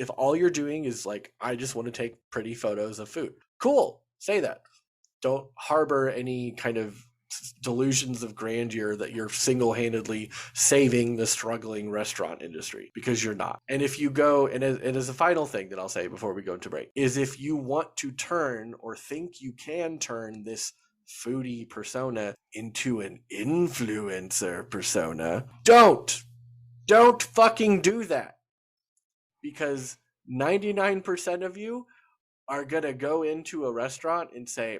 If all you're doing is like, I just want to take pretty photos of food, cool, say that. Don't harbor any kind of delusions of grandeur that you're single-handedly saving the struggling restaurant industry, because you're not. And if you go, and as a final thing that I'll say before we go into break, is if you want to turn or think you can turn this foodie persona into an influencer persona, don't fucking do that, because 99% of you are gonna go into a restaurant and say,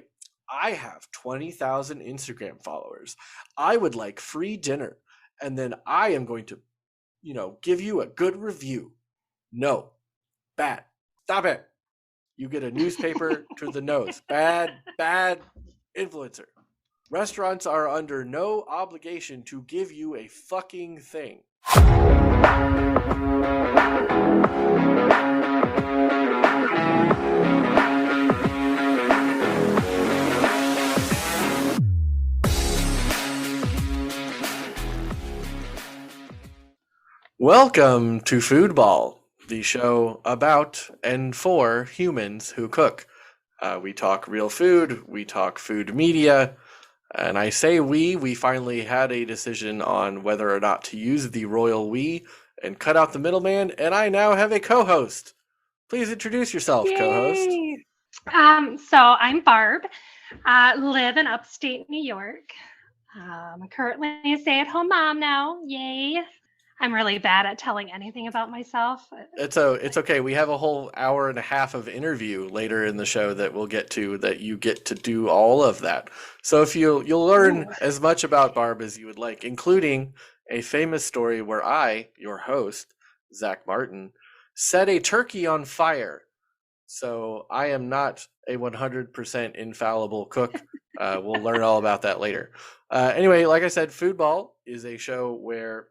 I have 20,000 Instagram followers. I would like free dinner. And then I am going to, give you a good review. No. Bad. Stop it. You get a newspaper to the nose. Bad influencer. Restaurants are under no obligation to give you a fucking thing. Welcome to Foodball, the show about and for humans who cook. We talk real food, we talk food media, and I say we finally had a decision on whether or not to use the royal we and cut out the middleman, and I now have a co-host. Please introduce yourself, Yay. co-host. So I'm Barb, live in upstate New York. I'm currently a stay-at-home mom now. Yay. I'm really bad at telling anything about myself. It's okay. We have a whole hour and a half of interview later in the show that we'll get to, that you get to do all of that. So if you'll learn as much about Barb as you would like, including a famous story where I, your host, Zach Martin, set a turkey on fire. So I am not a 100% infallible cook. We'll learn all about that later. Anyway, like I said, Foodball is a show where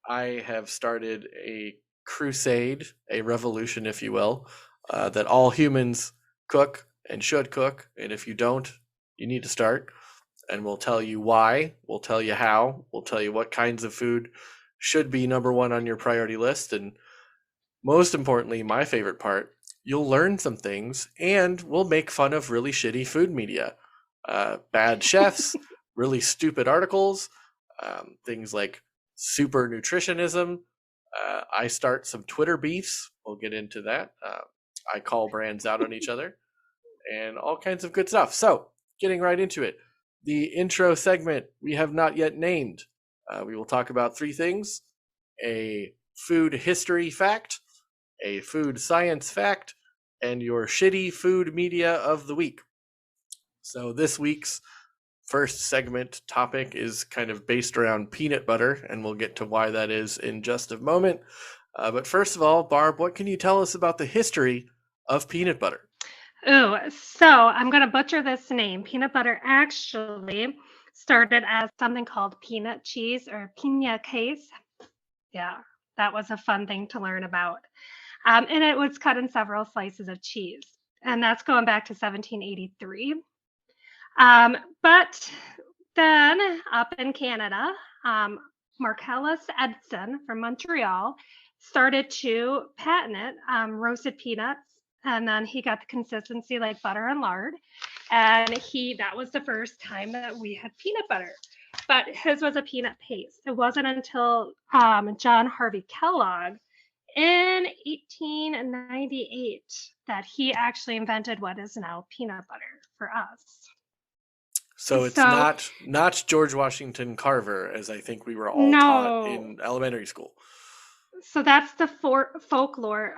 I have started a crusade, a revolution, if you will, that all humans cook and should cook. And if you don't, you need to start. And we'll tell you why. We'll tell you how. We'll tell you what kinds of food should be number one on your priority list. And most importantly, my favorite part, you'll learn some things, and we'll make fun of really shitty food media. Bad chefs, really stupid articles, things like super nutritionism. I start some Twitter beefs. We'll get into that. I call brands out on each other and all kinds of good stuff. So getting right into it. The intro segment we have not yet named. We will talk about three things: a food history fact, a food science fact, and your shitty food media of the week. So this week's first segment topic is kind of based around peanut butter, and we'll get to why that is in just a moment. But first of all, Barb, what can you tell us about the history of peanut butter? Ooh, so I'm going to butcher this name. Peanut butter actually started as something called peanut cheese, or piña case. Yeah, that was a fun thing to learn about. And it was cut in several slices of cheese. And that's going back to 1783. But then up in Canada, Marcellus Edson from Montreal started to patent it, roasted peanuts, and then he got the consistency like butter and lard. And that was the first time that we had peanut butter. But his was a peanut paste. It wasn't until John Harvey Kellogg in 1898 that he actually invented what is now peanut butter for us. So it's not George Washington Carver, as I think we were all taught in elementary school. So that's the folklore.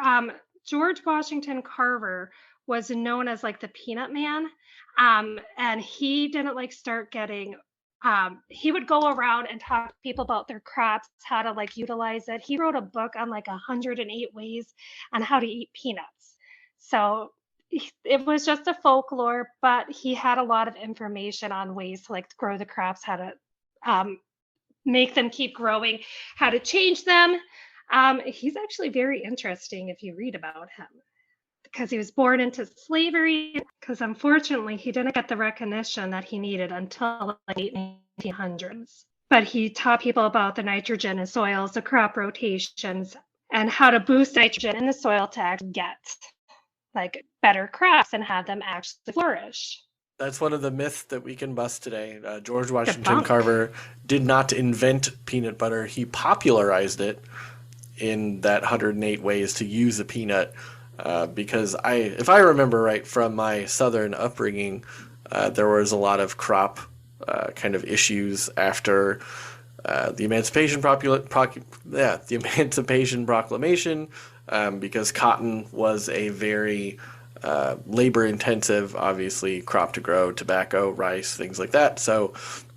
George Washington Carver was known as like the Peanut Man, and he didn't start getting. He would go around and talk to people about their crops, how to utilize it. He wrote a book on 108 ways on how to eat peanuts. So it was just a folklore, but he had a lot of information on ways to grow the crops, how to make them keep growing, how to change them. He's actually very interesting if you read about him, because he was born into slavery, because unfortunately he didn't get the recognition that he needed until the late 1900s. But he taught people about the nitrogen in soils, the crop rotations, and how to boost nitrogen in the soil to actually get like better crops and have them actually flourish. That's one of the myths that we can bust today. George Washington Debunked. Carver did not invent peanut butter. He popularized it in that 108 ways to use a peanut. Because if I remember right from my southern upbringing, there was a lot of crop kind of issues after the Emancipation Proclamation, because cotton was a very labor-intensive, obviously, crop to grow, tobacco, rice, things like that. So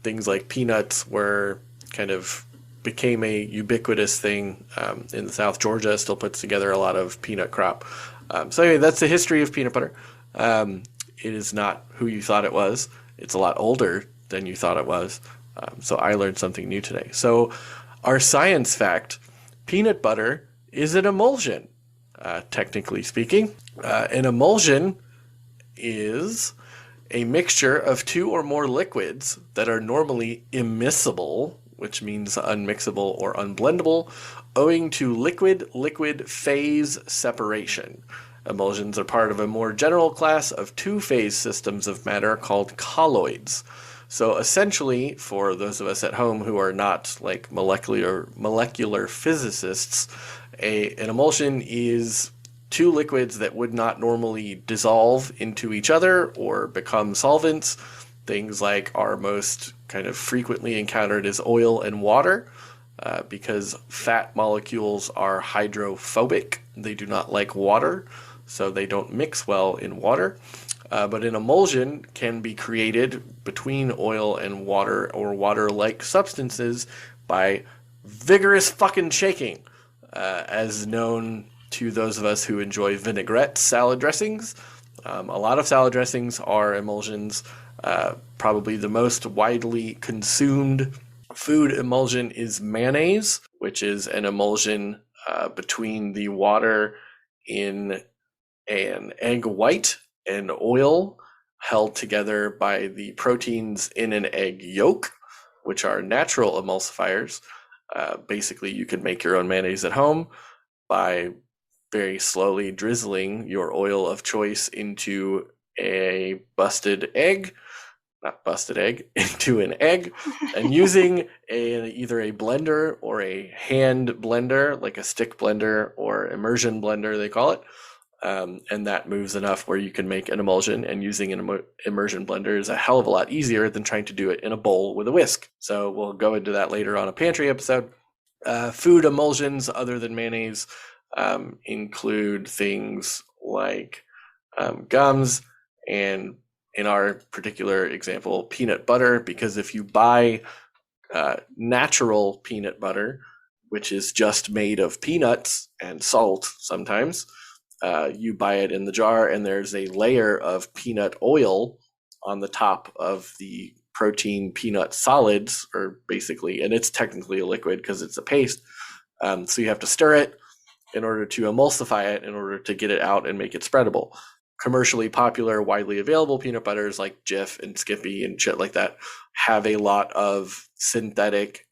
things like peanuts were kind of became a ubiquitous thing in South Georgia. Still puts together a lot of peanut crop. So anyway, that's the history of peanut butter. It is not who you thought it was. It's a lot older than you thought it was. So I learned something new today. So our science fact, peanut butter is an emulsion, technically speaking. An emulsion is a mixture of two or more liquids that are normally immiscible, which means unmixable or unblendable, owing to liquid-liquid phase separation. Emulsions are part of a more general class of two-phase systems of matter called colloids. So essentially, for those of us at home who are not like molecular physicists, an emulsion is two liquids that would not normally dissolve into each other or become solvents. Things like are most kind of frequently encountered is oil and water, because fat molecules are hydrophobic. They do not like water, so they don't mix well in water. But an emulsion can be created between oil and water or water-like substances by vigorous fucking shaking, as known to those of us who enjoy vinaigrette salad dressings. A lot of salad dressings are emulsions. Probably the most widely consumed food emulsion is mayonnaise, which is an emulsion between the water in an egg white and oil held together by the proteins in an egg yolk, which are natural emulsifiers. Basically, you can make your own mayonnaise at home by very slowly drizzling your oil of choice into a into an egg, and using either a blender or a hand blender, like a stick blender or immersion blender, they call it. And that moves enough where you can make an emulsion, and using an immersion blender is a hell of a lot easier than trying to do it in a bowl with a whisk. So we'll go into that later on a pantry episode. Food emulsions other than mayonnaise include things like gums, and in our particular example, peanut butter, because if you buy natural peanut butter, which is just made of peanuts and salt sometimes, you buy it in the jar and there's a layer of peanut oil on the top of the protein peanut solids, or basically, and it's technically a liquid because it's a paste. So you have to stir it in order to emulsify it, in order to get it out and make it spreadable. Commercially popular, widely available peanut butters like Jif and Skippy and shit like that have a lot of synthetic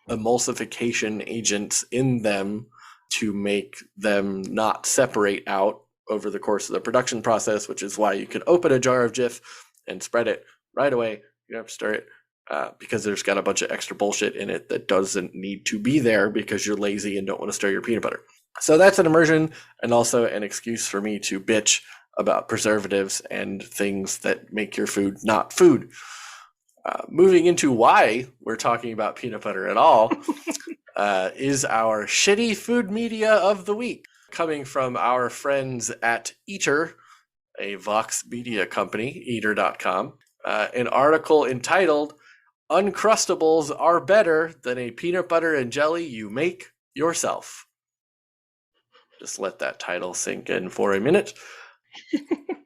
emulsification agents in them to make them not separate out over the course of the production process, which is why you can open a jar of Jif and spread it right away. You don't have to stir it because there's got a bunch of extra bullshit in it that doesn't need to be there because you're lazy and don't want to stir your peanut butter. So that's an immersion, and also an excuse for me to bitch about preservatives and things that make your food not food. Moving into why we're talking about peanut butter at all is our shitty food media of the week, coming from our friends at Eater, a Vox media company, Eater.com. An article entitled, "Uncrustables are better than a peanut butter and jelly you make yourself." Just let that title sink in for a minute.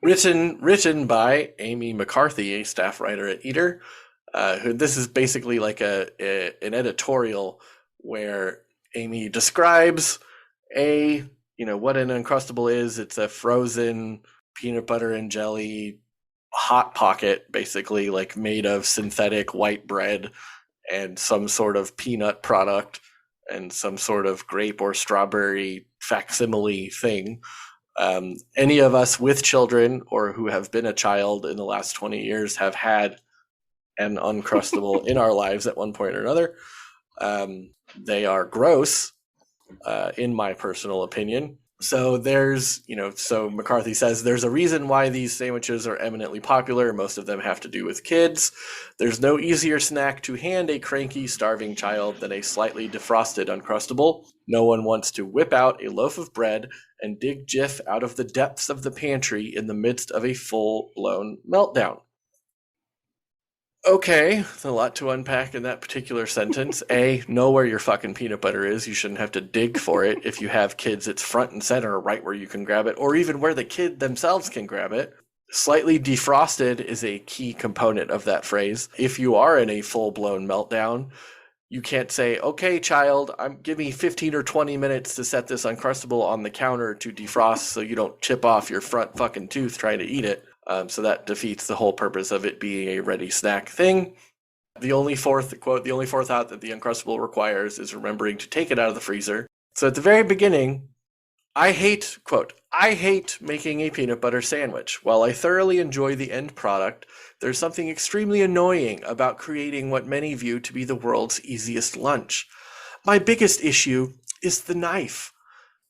Written by Amy McCarthy, a staff writer at Eater. Who this is basically like an editorial where Amy describes what an Uncrustable is. It's a frozen peanut butter and jelly hot pocket, basically, like made of synthetic white bread and some sort of peanut product. and some sort of grape or strawberry facsimile thing. Any of us with children or who have been a child in the last 20 years have had an Uncrustable in our lives at one point or another. They are gross, in my personal opinion. So so McCarthy says there's a reason why these sandwiches are eminently popular. Most of them have to do with kids. There's no easier snack to hand a cranky, starving child than a slightly defrosted Uncrustable. No one wants to whip out a loaf of bread and dig Jif out of the depths of the pantry in the midst of a full-blown meltdown. Okay, a lot to unpack in that particular sentence. A, know where your fucking peanut butter is. You shouldn't have to dig for it. If you have kids, it's front and center, right where you can grab it, or even where the kid themselves can grab it. Slightly defrosted is a key component of that phrase. If you are in a full-blown meltdown, you can't say, okay, child, give me 15 or 20 minutes to set this Uncrustable on the counter to defrost so you don't chip off your front fucking tooth trying to eat it. So that defeats the whole purpose of it being a ready snack thing. The only fourth out that the Uncrustable requires is remembering to take it out of the freezer. So at the very beginning, I hate making a peanut butter sandwich. While I thoroughly enjoy the end product, there's something extremely annoying about creating what many view to be the world's easiest lunch. My biggest issue is the knife,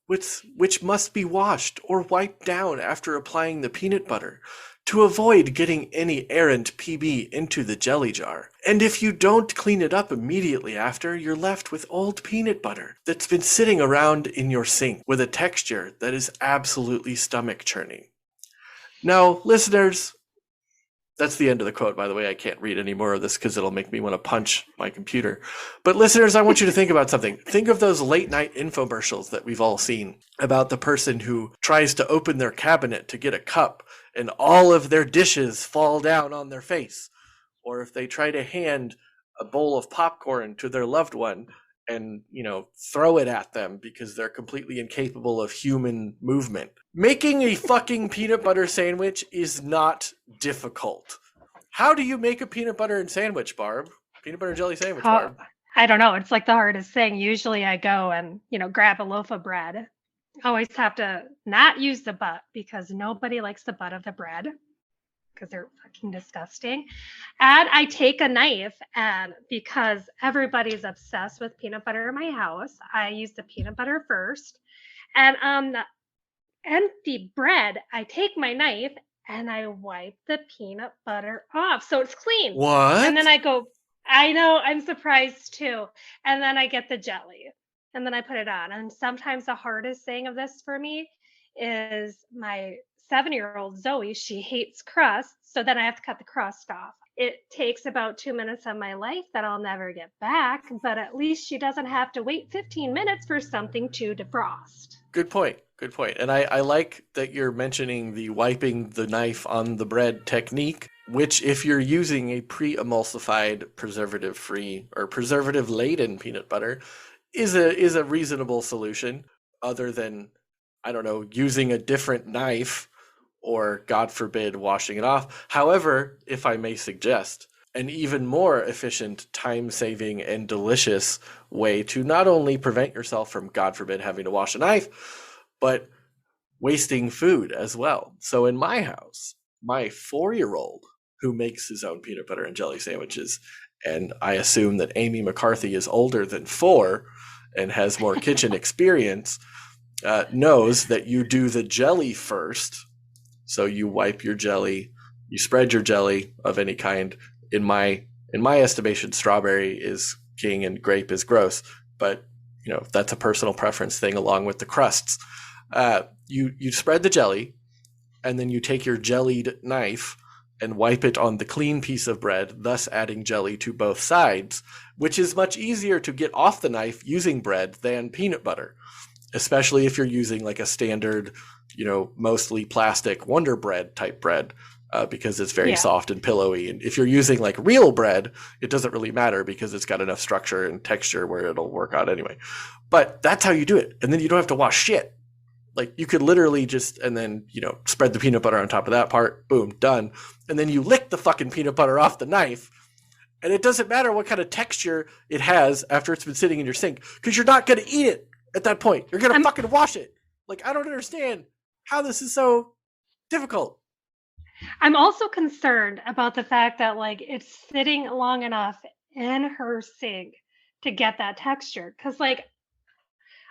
which must be washed or wiped down after applying the peanut butter to avoid getting any errant PB into the jelly jar. And if you don't clean it up immediately after, you're left with old peanut butter that's been sitting around in your sink with a texture that is absolutely stomach churning. Now, listeners, that's the end of the quote, by the way. I can't read any more of this because it'll make me want to punch my computer. But listeners, I want you to think about something. Think of those late night infomercials that we've all seen about the person who tries to open their cabinet to get a cup and all of their dishes fall down on their face. Or if they try to hand a bowl of popcorn to their loved one and, throw it at them because they're completely incapable of human movement. Making a fucking peanut butter sandwich is not difficult. How do you make a peanut butter and sandwich, Barb? Peanut butter and jelly sandwich, Barb. I don't know. It's like the hardest thing. Usually I go and, grab a loaf of bread. Always have to not use the butt because nobody likes the butt of the bread because they're fucking disgusting. And I take a knife, and because everybody's obsessed with peanut butter in my house, I use the peanut butter first. And on the empty bread, I take my knife and I wipe the peanut butter off so it's clean. What? And then I go, I know, I'm surprised too. And then I get the jelly and then I put it on. And sometimes the hardest thing of this for me is my 7-year-old Zoe. She hates crust. So then I have to cut the crust off. It takes about 2 minutes of my life that I'll never get back, but at least she doesn't have to wait 15 minutes for something to defrost. Good point. And I like that you're mentioning the wiping the knife on the bread technique, which if you're using a pre-emulsified preservative-free or preservative-laden peanut butter is a reasonable solution, other than, I don't know, using a different knife or, God forbid, washing it off. However, if I may suggest, an even more efficient, time-saving, and delicious way to not only prevent yourself from, God forbid, having to wash a knife, but wasting food as well. So in my house, my 4-year-old, who makes his own peanut butter and jelly sandwiches, and I assume that Amy McCarthy is older than 4 and has more kitchen experience, knows that you do the jelly first. So you wipe your jelly, you spread your jelly of any kind. In my estimation, strawberry is king and grape is gross, but that's a personal preference thing along with the crusts. You spread the jelly, and then you take your jellied knife and wipe it on the clean piece of bread, thus adding jelly to both sides, which is much easier to get off the knife using bread than peanut butter, especially if you're using like a standard, mostly plastic Wonder Bread type bread, because it's very soft and pillowy. And if you're using like real bread, it doesn't really matter because it's got enough structure and texture where it'll work out anyway. But that's how you do it. And then you don't have to wash shit. Like you could literally just, and then, spread the peanut butter on top of that part, boom, done. And then you lick the fucking peanut butter off the knife And it doesn't matter what kind of texture it has after it's been sitting in your sink, because you're not going to eat it at that point. You're going to fucking wash it. Like, I don't understand how this is so difficult. I'm also concerned about the fact that like it's sitting long enough in her sink to get that texture. Cause like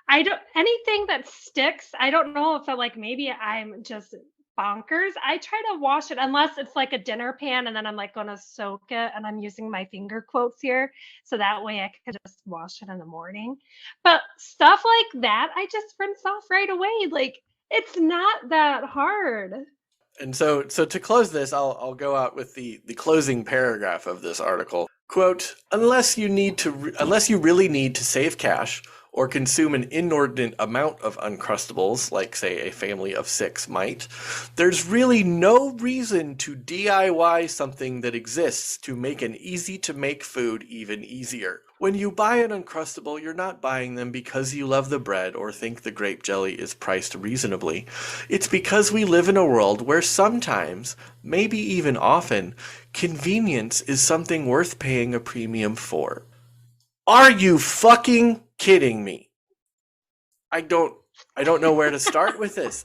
I don't anything that sticks, I don't know if like maybe I'm just bonkers. I try to wash it unless it's like a dinner pan and then I'm like gonna soak it and I'm using my finger quotes here. So that way I could just wash it in the morning. But stuff like that, I just rinse off right away. Like it's not that hard. And so to close this, I'll go out with the closing paragraph of this article. Quote, unless you really need to save cash or consume an inordinate amount of Uncrustables, like say a family of 6 might, there's really no reason to DIY something that exists to make an easy to make food even easier. When you buy an Uncrustable, you're not buying them because you love the bread or think the grape jelly is priced reasonably. It's because we live in a world where sometimes, maybe even often, convenience is something worth paying a premium for. Are you fucking kidding me? I don't know where to start with this.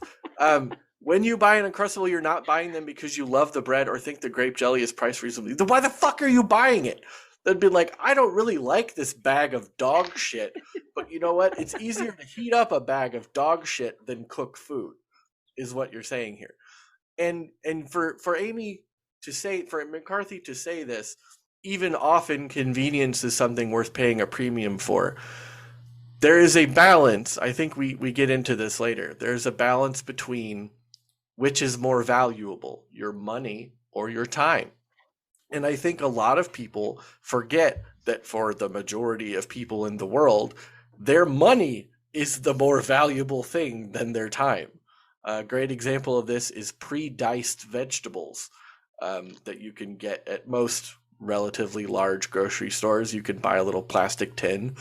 When you buy an Uncrustable, you're not buying them because you love the bread or think the grape jelly is priced reasonably. Then why the fuck are you buying it? They'd be like, I don't really like this bag of dog shit, but you know what? It's easier to heat up a bag of dog shit than cook food, is what you're saying here. And for McCarthy to say this, even often convenience is something worth paying a premium for. There is a balance. I think we get into this later. There's a balance between which is more valuable, your money or your time. And I think a lot of people forget that for the majority of people in the world, their money is the more valuable thing than their time. A great example of this is pre-diced vegetables that you can get at most relatively large grocery stores. You can buy a little plastic tin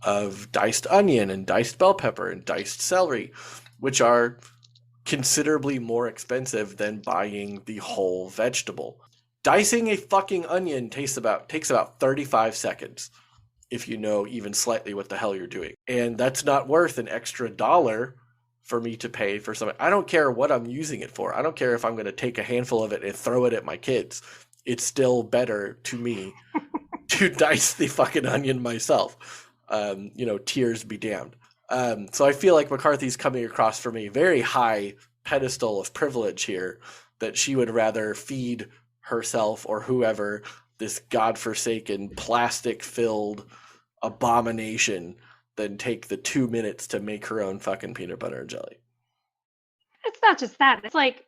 of diced onion and diced bell pepper and diced celery, which are considerably more expensive than buying the whole vegetable. Dicing a fucking onion takes about 35 seconds if you know even slightly what the hell you're doing. And that's not worth an extra $1 for me to pay for something. I don't care what I'm using it for. I don't care if I'm going to take a handful of it and throw it at my kids. It's still better to me to dice the fucking onion myself. Tears be damned. So I feel like McCarthy's coming across from a very high pedestal of privilege here, that she would rather feed herself or whoever this godforsaken plastic-filled abomination than take the 2 minutes to make her own fucking peanut butter and jelly. It's not just that. It's like,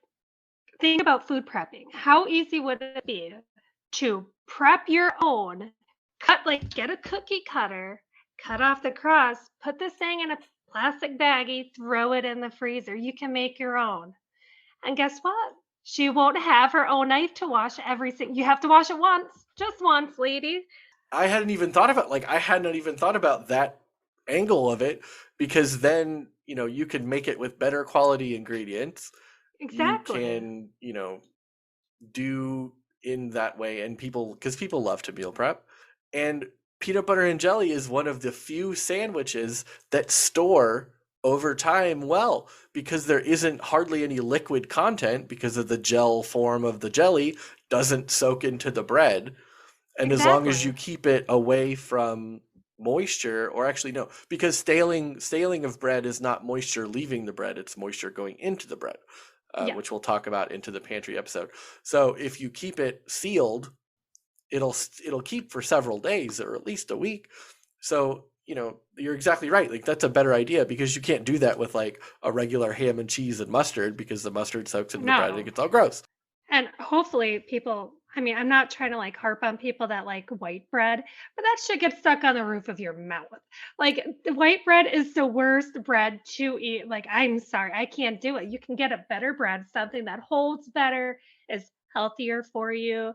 think about food prepping. How easy would it be to prep your own, get a cookie cutter, cut off the crust, put this thing in a plastic baggie, throw it in the freezer. You can make your own. And guess what? She won't have her own knife to wash everything. You have to wash it once, just once, lady. I hadn't even thought about that angle of it, because then, you can make it with better quality ingredients. Exactly. You can, do in that way, and because people love to meal prep. And peanut butter and jelly is one of the few sandwiches that store over time well, because there isn't hardly any liquid content, because of the gel form of the jelly doesn't soak into the bread. And as long as you keep it away from moisture, or actually no, because staling of bread is not moisture leaving the bread, it's moisture going into the bread, which we'll talk about into the pantry episode. So if you keep it sealed, it'll keep for several days or at least a week. So, you're exactly right. Like, that's a better idea, because you can't do that with like a regular ham and cheese and mustard, because the mustard soaks into the bread and it gets all gross. And hopefully people, I'm not trying to like harp on people that like white bread, but that shit gets stuck on the roof of your mouth. Like, the white bread is the worst bread to eat. Like, I'm sorry, I can't do it. You can get a better bread, something that holds better, is healthier for you.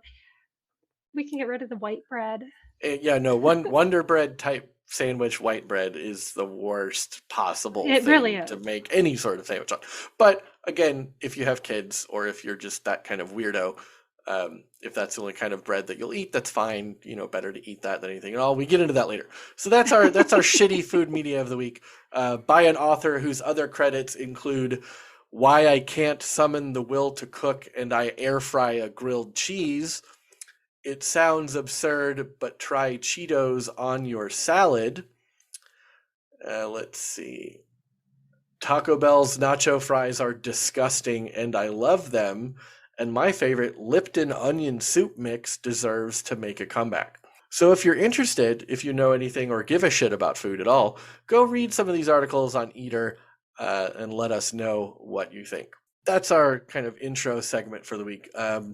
We can get rid of the white bread. Wonder Bread type sandwich white bread is the worst possible thing really is to make any sort of sandwich on. But again, if you have kids, or if you're just that kind of weirdo, If that's the only kind of bread that you'll eat, that's fine. Better to eat that than anything at all. We get into that later. So that's our shitty food media of the week, by an author whose other credits include Why I Can't Summon the Will to Cook and I Air Fry a Grilled Cheese, It Sounds Absurd, but Try Cheetos on Your Salad. Let's see. Taco Bell's nacho fries are disgusting and I love them. And my favorite, Lipton onion soup mix, deserves to make a comeback. So if you're interested, if you know anything or give a shit about food at all, go read some of these articles on Eater and let us know what you think. That's our kind of intro segment for the week.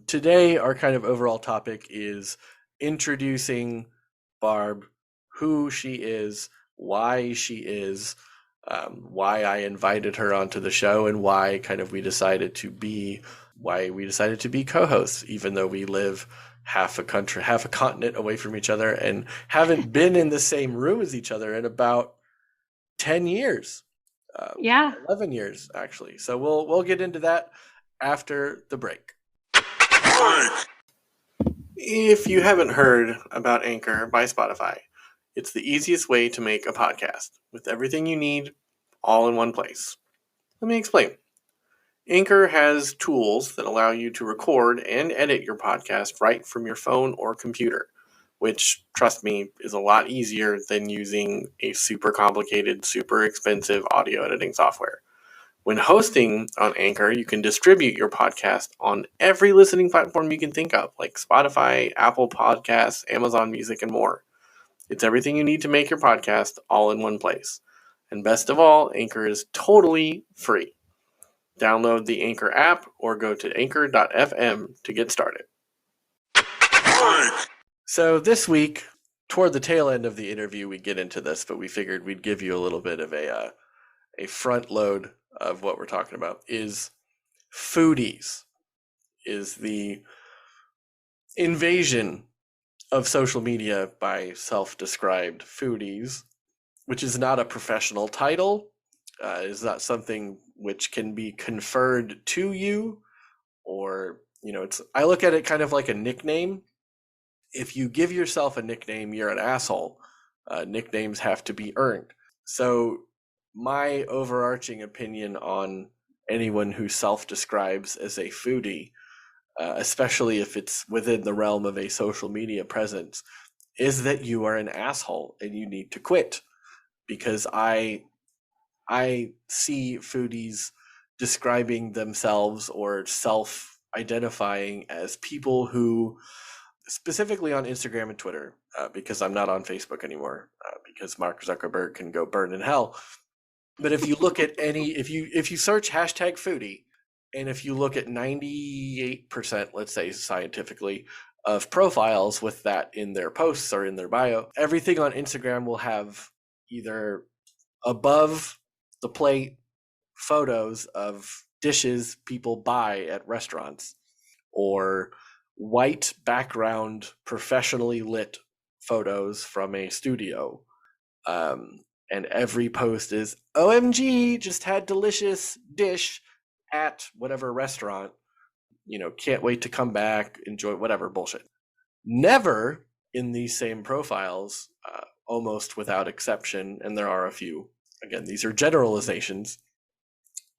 Today, our kind of overall topic is introducing Barb, who she is, why she is, why I invited her onto the show, and why we decided to be co-hosts, even though we live half a continent away from each other and haven't been in the same room as each other in about 10 years. 11 years, actually. So we'll get into that after the break. If you haven't heard about Anchor by Spotify, it's the easiest way to make a podcast with everything you need all in one place. Let me explain. Anchor has tools that allow you to record and edit your podcast right from your phone or computer, which, trust me, is a lot easier than using a super complicated, super expensive audio editing software. When hosting on Anchor, you can distribute your podcast on every listening platform you can think of, like Spotify, Apple Podcasts, Amazon Music, and more. It's everything you need to make your podcast all in one place. And best of all, Anchor is totally free. Download the Anchor app or go to anchor.fm to get started. So this week, toward the tail end of the interview, we get into this, but we figured we'd give you a little bit of a front load of what we're talking about. Is Foodies, is the invasion of social media by self-described foodies, which is not a professional title, is not something which can be conferred to you, or I look at it kind of like a nickname. If you give yourself a nickname, you're an asshole. Nicknames have to be earned. So my overarching opinion on anyone who self-describes as a foodie, especially if it's within the realm of a social media presence, is that you are an asshole and you need to quit. Because I see foodies describing themselves or self-identifying as people who, specifically on Instagram and Twitter, because I'm not on Facebook anymore, because Mark Zuckerberg can go burn in hell. But if you look at if you search hashtag foodie, and if you look at 98%, let's say scientifically, of profiles with that in their posts or in their bio, everything on Instagram will have either above the plate photos of dishes people buy at restaurants, or white background professionally lit photos from a studio. And every post is, OMG, just had delicious dish at whatever restaurant, can't wait to come back, enjoy whatever bullshit. Never in these same profiles, almost without exception, and there are a few, again, these are generalizations,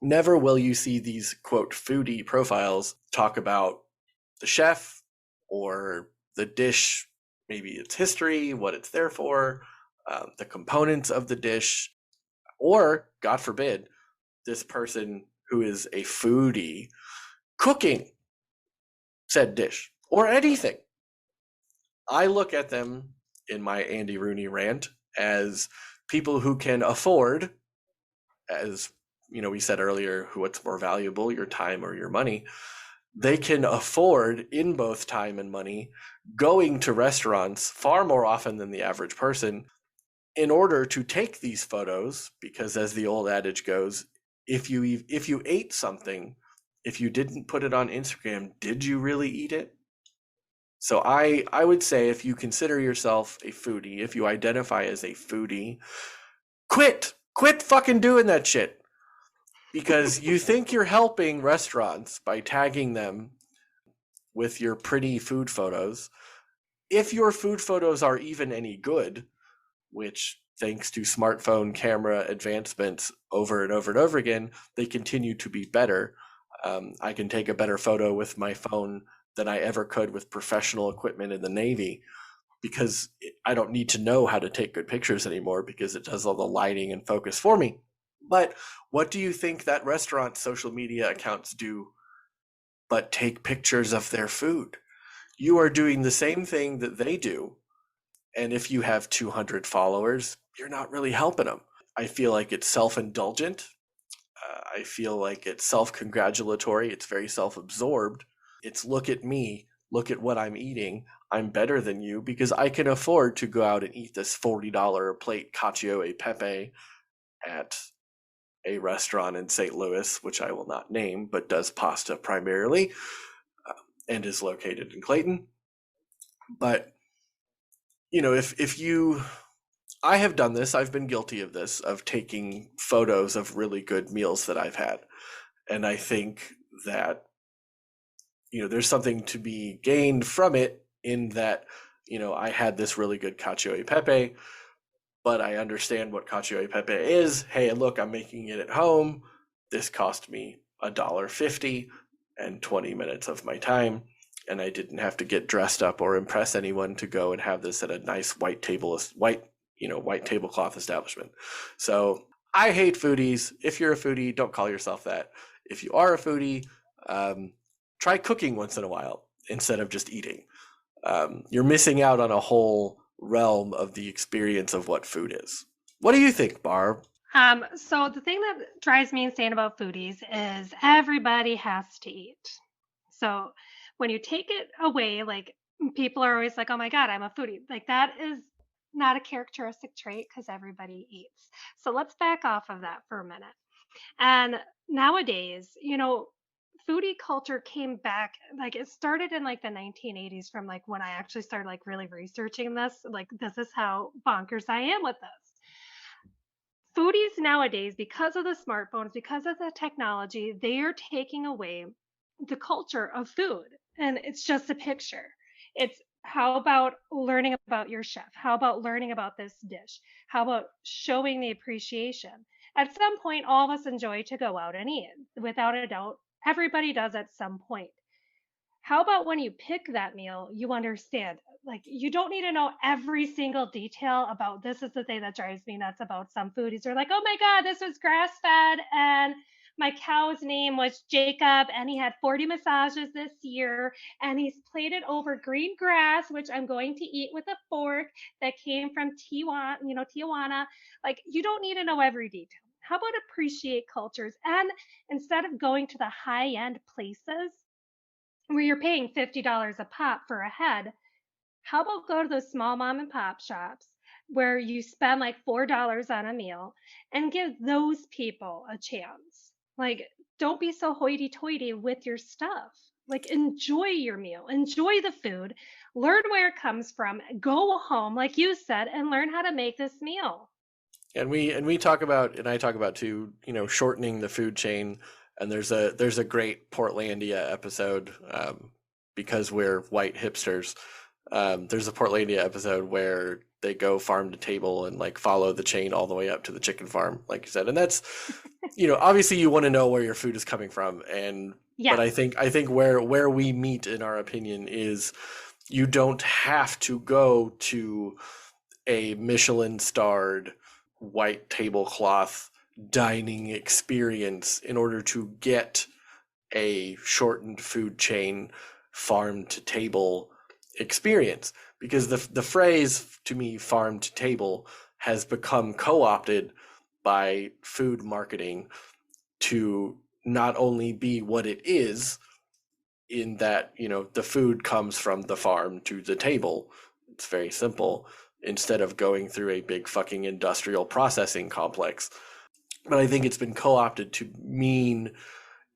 never will you see these, quote, foodie profiles talk about the chef or the dish, maybe its history, what it's there for, the components of the dish, or, God forbid, this person who is a foodie cooking said dish or anything. I look at them in my Andy Rooney rant as people who can afford, as we said earlier, what's more valuable, your time or your money. They can afford, in both time and money, going to restaurants far more often than the average person in order to take these photos, because as the old adage goes, if you ate something, if you didn't put it on Instagram, did you really eat it? So I would say, if you consider yourself a foodie, if you identify as a foodie, quit fucking doing that shit. Because you think you're helping restaurants by tagging them with your pretty food photos. If your food photos are even any good, which thanks to smartphone camera advancements over and over and over again, they continue to be better. I can take a better photo with my phone than I ever could with professional equipment in the Navy, because I don't need to know how to take good pictures anymore because it does all the lighting and focus for me. But what do you think that restaurant's social media accounts do but take pictures of their food? You are doing the same thing that they do. And if you have 200 followers, you're not really helping them. I feel like it's self-indulgent. I feel like it's self-congratulatory. It's very self-absorbed. It's look at me, look at what I'm eating. I'm better than you because I can afford to go out and eat this $40 a plate cacio e pepe at a restaurant in St. Louis, which I will not name, but does pasta primarily, and is located in Clayton. But, you know, if you, I have done this, I've been guilty of this, of taking photos of really good meals that I've had. And I think that, you know, there's something to be gained from it in that, you know, I had this really good cacio e pepe, but I understand what cacio e pepe is. Hey, look, I'm making it at home. This cost me $1.50 and 20 minutes of my time. And I didn't have to get dressed up or impress anyone to go and have this at a nice white tablecloth establishment. So I hate foodies. If you're a foodie, don't call yourself that. If you are a foodie, try cooking once in a while instead of just eating. You're missing out on a whole realm of the experience of what food is. What do you think, Barb? So the thing that drives me insane about foodies is everybody has to eat. So when you take it away, like people are always like, "Oh my God, I'm a foodie." Like that is not a characteristic trait because everybody eats. So let's back off of that for a minute. And nowadays, foodie culture came back, like it started in like the 1980s from like when I actually started like really researching this. Like this is how bonkers I am with this. Foodies nowadays, because of the smartphones, because of the technology, they are taking away the culture of food. And it's just a picture. It's how about learning about your chef? How about learning about this dish? How about showing the appreciation? At some point, all of us enjoy to go out and eat. Without a doubt, everybody does at some point. How about when you pick that meal, you understand? Like, you don't need to know every single detail about this is the thing that drives me nuts about some foodies. They're like, oh my God, this was grass fed and my cow's name was Jacob and he had 40 massages this year and he's plated over green grass, which I'm going to eat with a fork that came from Tijuana. Like, you don't need to know every detail. How about appreciate cultures? And instead of going to the high end places, where you're paying $50 a pop for a head, how about go to those small mom and pop shops where you spend like $4 on a meal and give those people a chance? Like, don't be so hoity toity with your stuff. Like, enjoy your meal, enjoy the food, learn where it comes from, go home, like you said, and learn how to make this meal. And we talk about, and I talk about too, you know, shortening the food chain. And there's a great Portlandia episode, because we're white hipsters. There's a Portlandia episode where they go farm to table and like follow the chain all the way up to the chicken farm, like you said. And that's, you know, obviously you want to know where your food is coming from. And but I Yes. think where we meet in our opinion is you don't have to go to a Michelin starred white tablecloth dining experience in order to get a shortened food chain farm to table experience, because the phrase to me farm to table has become co-opted by food marketing to not only be what it is, in that, you know, the food comes from the farm to the table. It's very simple, instead of going through a big fucking industrial processing complex. But I think it's been co-opted to mean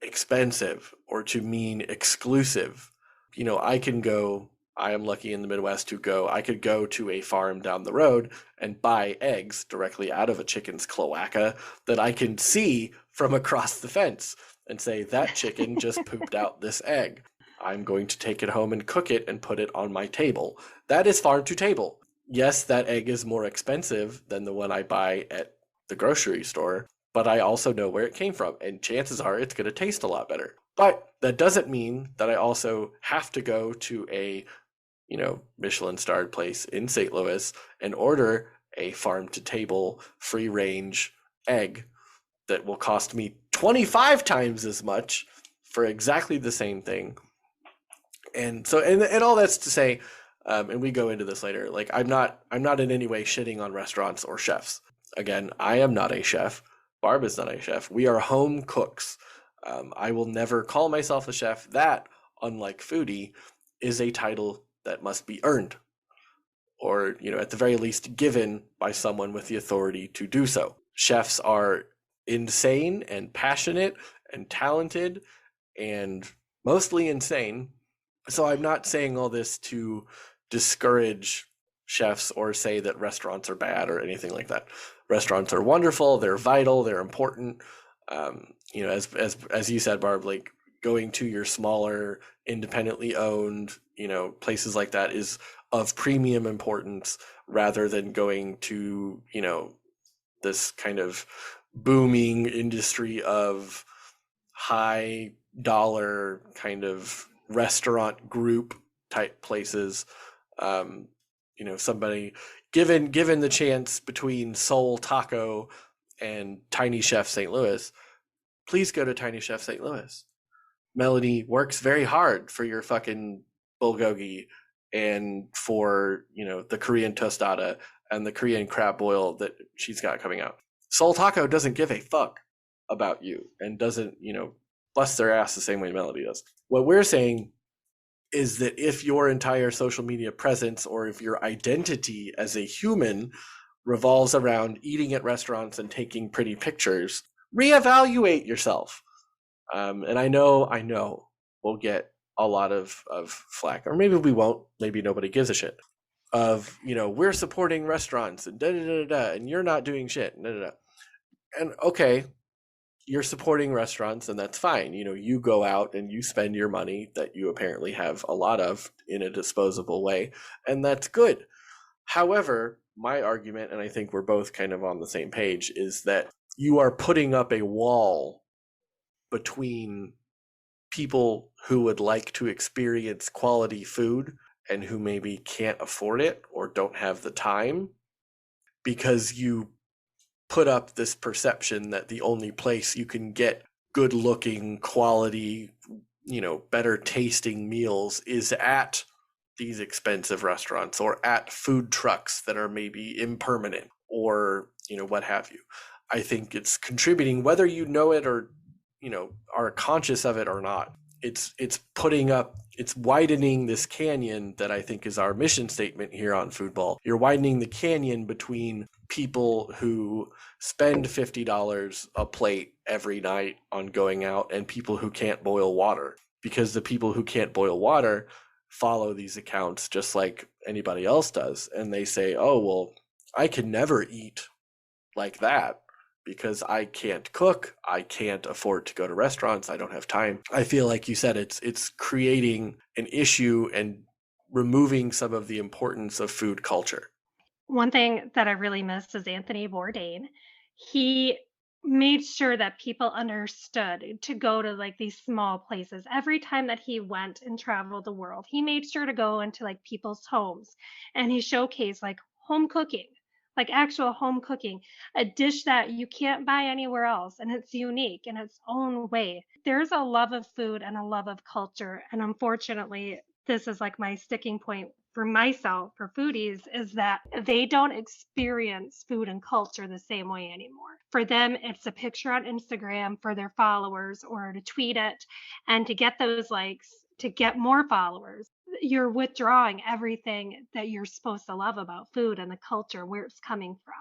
expensive or to mean exclusive. You know, I am lucky in the Midwest to go, I could go to a farm down the road and buy eggs directly out of a chicken's cloaca that I can see from across the fence and say, that chicken just pooped out this egg. I'm going to take it home and cook it and put it on my table. That is farm to table. Yes, that egg is more expensive than the one I buy at the grocery store, but I also know where it came from, and chances are it's going to taste a lot better. But that doesn't mean that I also have to go to a, Michelin starred place in St. Louis and order a farm to table free range egg that will cost me 25 times as much for exactly the same thing. And so, and all that's to say, and we go into this later, like I'm not in any way shitting on restaurants or chefs. Again, I am not a chef. Barb is not a chef. We are home cooks. I will never call myself a chef. That, unlike foodie, is a title that must be earned, or at the very least given by someone with the authority to do so. Chefs are insane and passionate and talented and mostly insane. So I'm not saying all this to discourage chefs or say that restaurants are bad or anything like that. Restaurants are wonderful. They're vital. They're important. As you said, Barb, like going to your smaller, independently owned, places like that is of premium importance rather than going to, this kind of booming industry of high dollar kind of restaurant group type places. Somebody given the chance between Soul Taco and Tiny Chef St. Louis, please go to Tiny Chef St. Louis. Melody works very hard for your fucking bulgogi and for, the Korean tostada and the Korean crab boil that she's got coming out. Soul Taco doesn't give a fuck about you and doesn't, bust their ass the same way Melody does. What we're saying is that if your entire social media presence or if your identity as a human revolves around eating at restaurants and taking pretty pictures, reevaluate yourself. And I know we'll get a lot of flack, or maybe we won't. Maybe nobody gives a shit. Of, we're supporting restaurants and and you're not doing shit. And okay, you're supporting restaurants and that's fine. You go out and you spend your money that you apparently have a lot of in a disposable way, and that's good. However, my argument, and I think we're both kind of on the same page, is that you are putting up a wall between people who would like to experience quality food and who maybe can't afford it or don't have the time, because you put up this perception that the only place you can get good looking, quality, better tasting meals is at these expensive restaurants or at food trucks that are maybe impermanent or, what have you. I think it's contributing, whether you know it or, are conscious of it or not. It's widening this canyon that I think is our mission statement here on Foodball. You're widening the canyon between people who spend $50 a plate every night on going out and people who can't boil water, because the people who can't boil water follow these accounts just like anybody else does. And they say, oh, well, I can never eat like that because I can't cook. I can't afford to go to restaurants. I don't have time. I feel like you said, it's creating an issue and removing some of the importance of food culture. One thing that I really missed is Anthony Bourdain. He made sure that people understood to go to like these small places. Every time that he went and traveled the world, he made sure to go into like people's homes and he showcased like home cooking, like actual home cooking, a dish that you can't buy anywhere else and it's unique in its own way. There's a love of food and a love of culture. And unfortunately, this is like my sticking point for myself, for foodies, is that they don't experience food and culture the same way anymore. For them, it's a picture on Instagram for their followers or to tweet it and to get those likes, to get more followers. You're withdrawing everything that you're supposed to love about food and the culture, where it's coming from.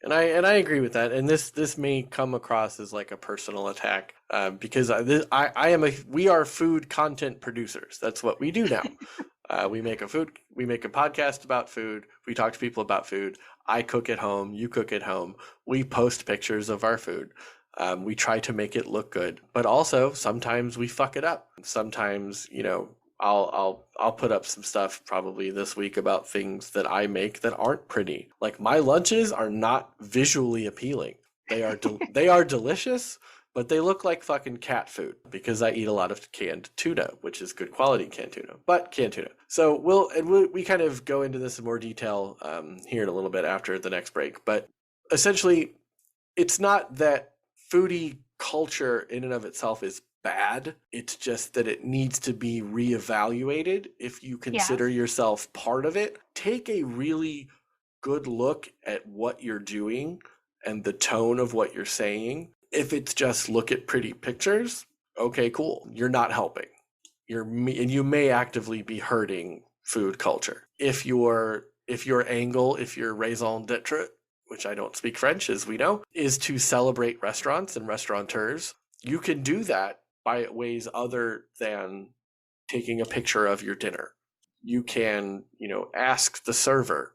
And I agree with that. And this may come across as like a personal attack, because we are food content producers. That's what we do now. We make a podcast about food. We talk to people about food. I cook at home. You cook at home. We post pictures of our food. We try to make it look good, but also sometimes we fuck it up. Sometimes, I'll put up some stuff probably this week about things that I make that aren't pretty. Like my lunches are not visually appealing. They are they are delicious, but they look like fucking cat food because I eat a lot of canned tuna, which is good quality canned tuna, but canned tuna. So we kind of go into this in more detail here in a little bit after the next break. But essentially, it's not that foodie culture in and of itself is bad. It's just that it needs to be reevaluated if you consider yourself part of it. Take a really good look at what you're doing and the tone of what you're saying. If it's just look at pretty pictures, okay, cool. You're not helping. And you may actively be hurting food culture. If your angle, if your raison d'etre, which I don't speak French, as we know, is to celebrate restaurants and restaurateurs, you can do that by ways other than taking a picture of your dinner. You can, ask the server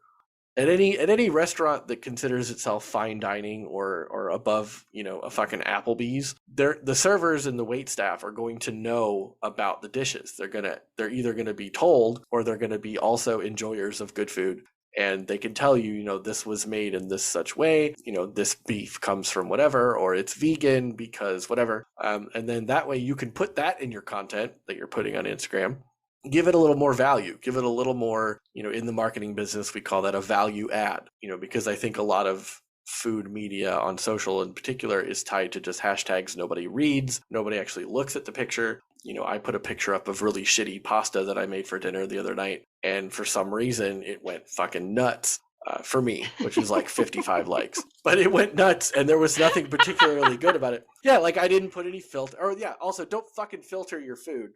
at any restaurant that considers itself fine dining or above, a fucking Applebee's. The servers and the wait staff are going to know about the dishes. They're either gonna be told or they're gonna be also enjoyers of good food. And they can tell you, this was made in this such way, this beef comes from whatever, or it's vegan because whatever. And then that way you can put that in your content that you're putting on Instagram. Give it a little more value, give it a little more, in the marketing business, we call that a value add, because I think a lot of food media on social in particular is tied to just hashtags nobody reads, nobody actually looks at the picture. I put a picture up of really shitty pasta that I made for dinner the other night, and for some reason it went fucking nuts for me, which is like 55 likes. But it went nuts, and there was nothing particularly good about it. Yeah, like I didn't put any filter. Or yeah, also don't fucking filter your food.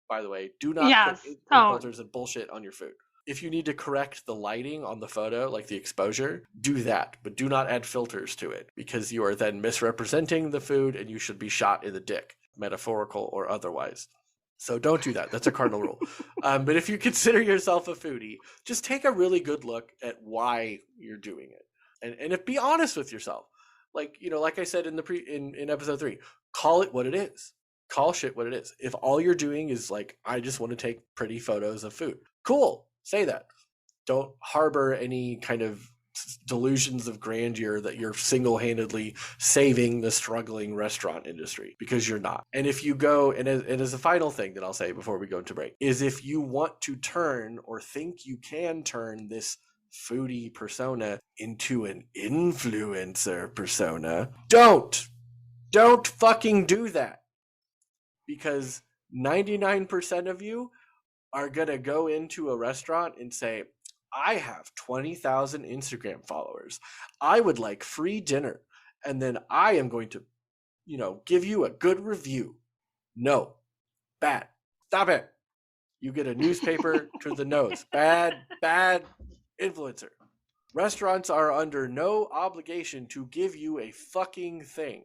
By the way, do not put filters and bullshit on your food. If you need to correct the lighting on the photo, like the exposure, do that, but do not add filters to it because you are then misrepresenting the food and you should be shot in the dick, metaphorical or otherwise. So don't do that. That's a cardinal rule. But if you consider yourself a foodie, just take a really good look at why you're doing it, and if be honest with yourself. Like like I said in in episode 3, call it what it is. Call shit what it is. If all you're doing is like, I just want to take pretty photos of food, cool. Say that. Don't harbor any kind of delusions of grandeur that you're single-handedly saving the struggling restaurant industry, because you're not. And if you go, and as a final thing that I'll say before we go into break, is if you want to turn or think you can turn this foodie persona into an influencer persona, don't fucking do that. Because 99% of you are going to go into a restaurant and say, I have 20,000 Instagram followers. I would like free dinner. And then I am going to, give you a good review. No. Bad. Stop it. You get a newspaper to the nose. Bad influencer. Restaurants are under no obligation to give you a fucking thing,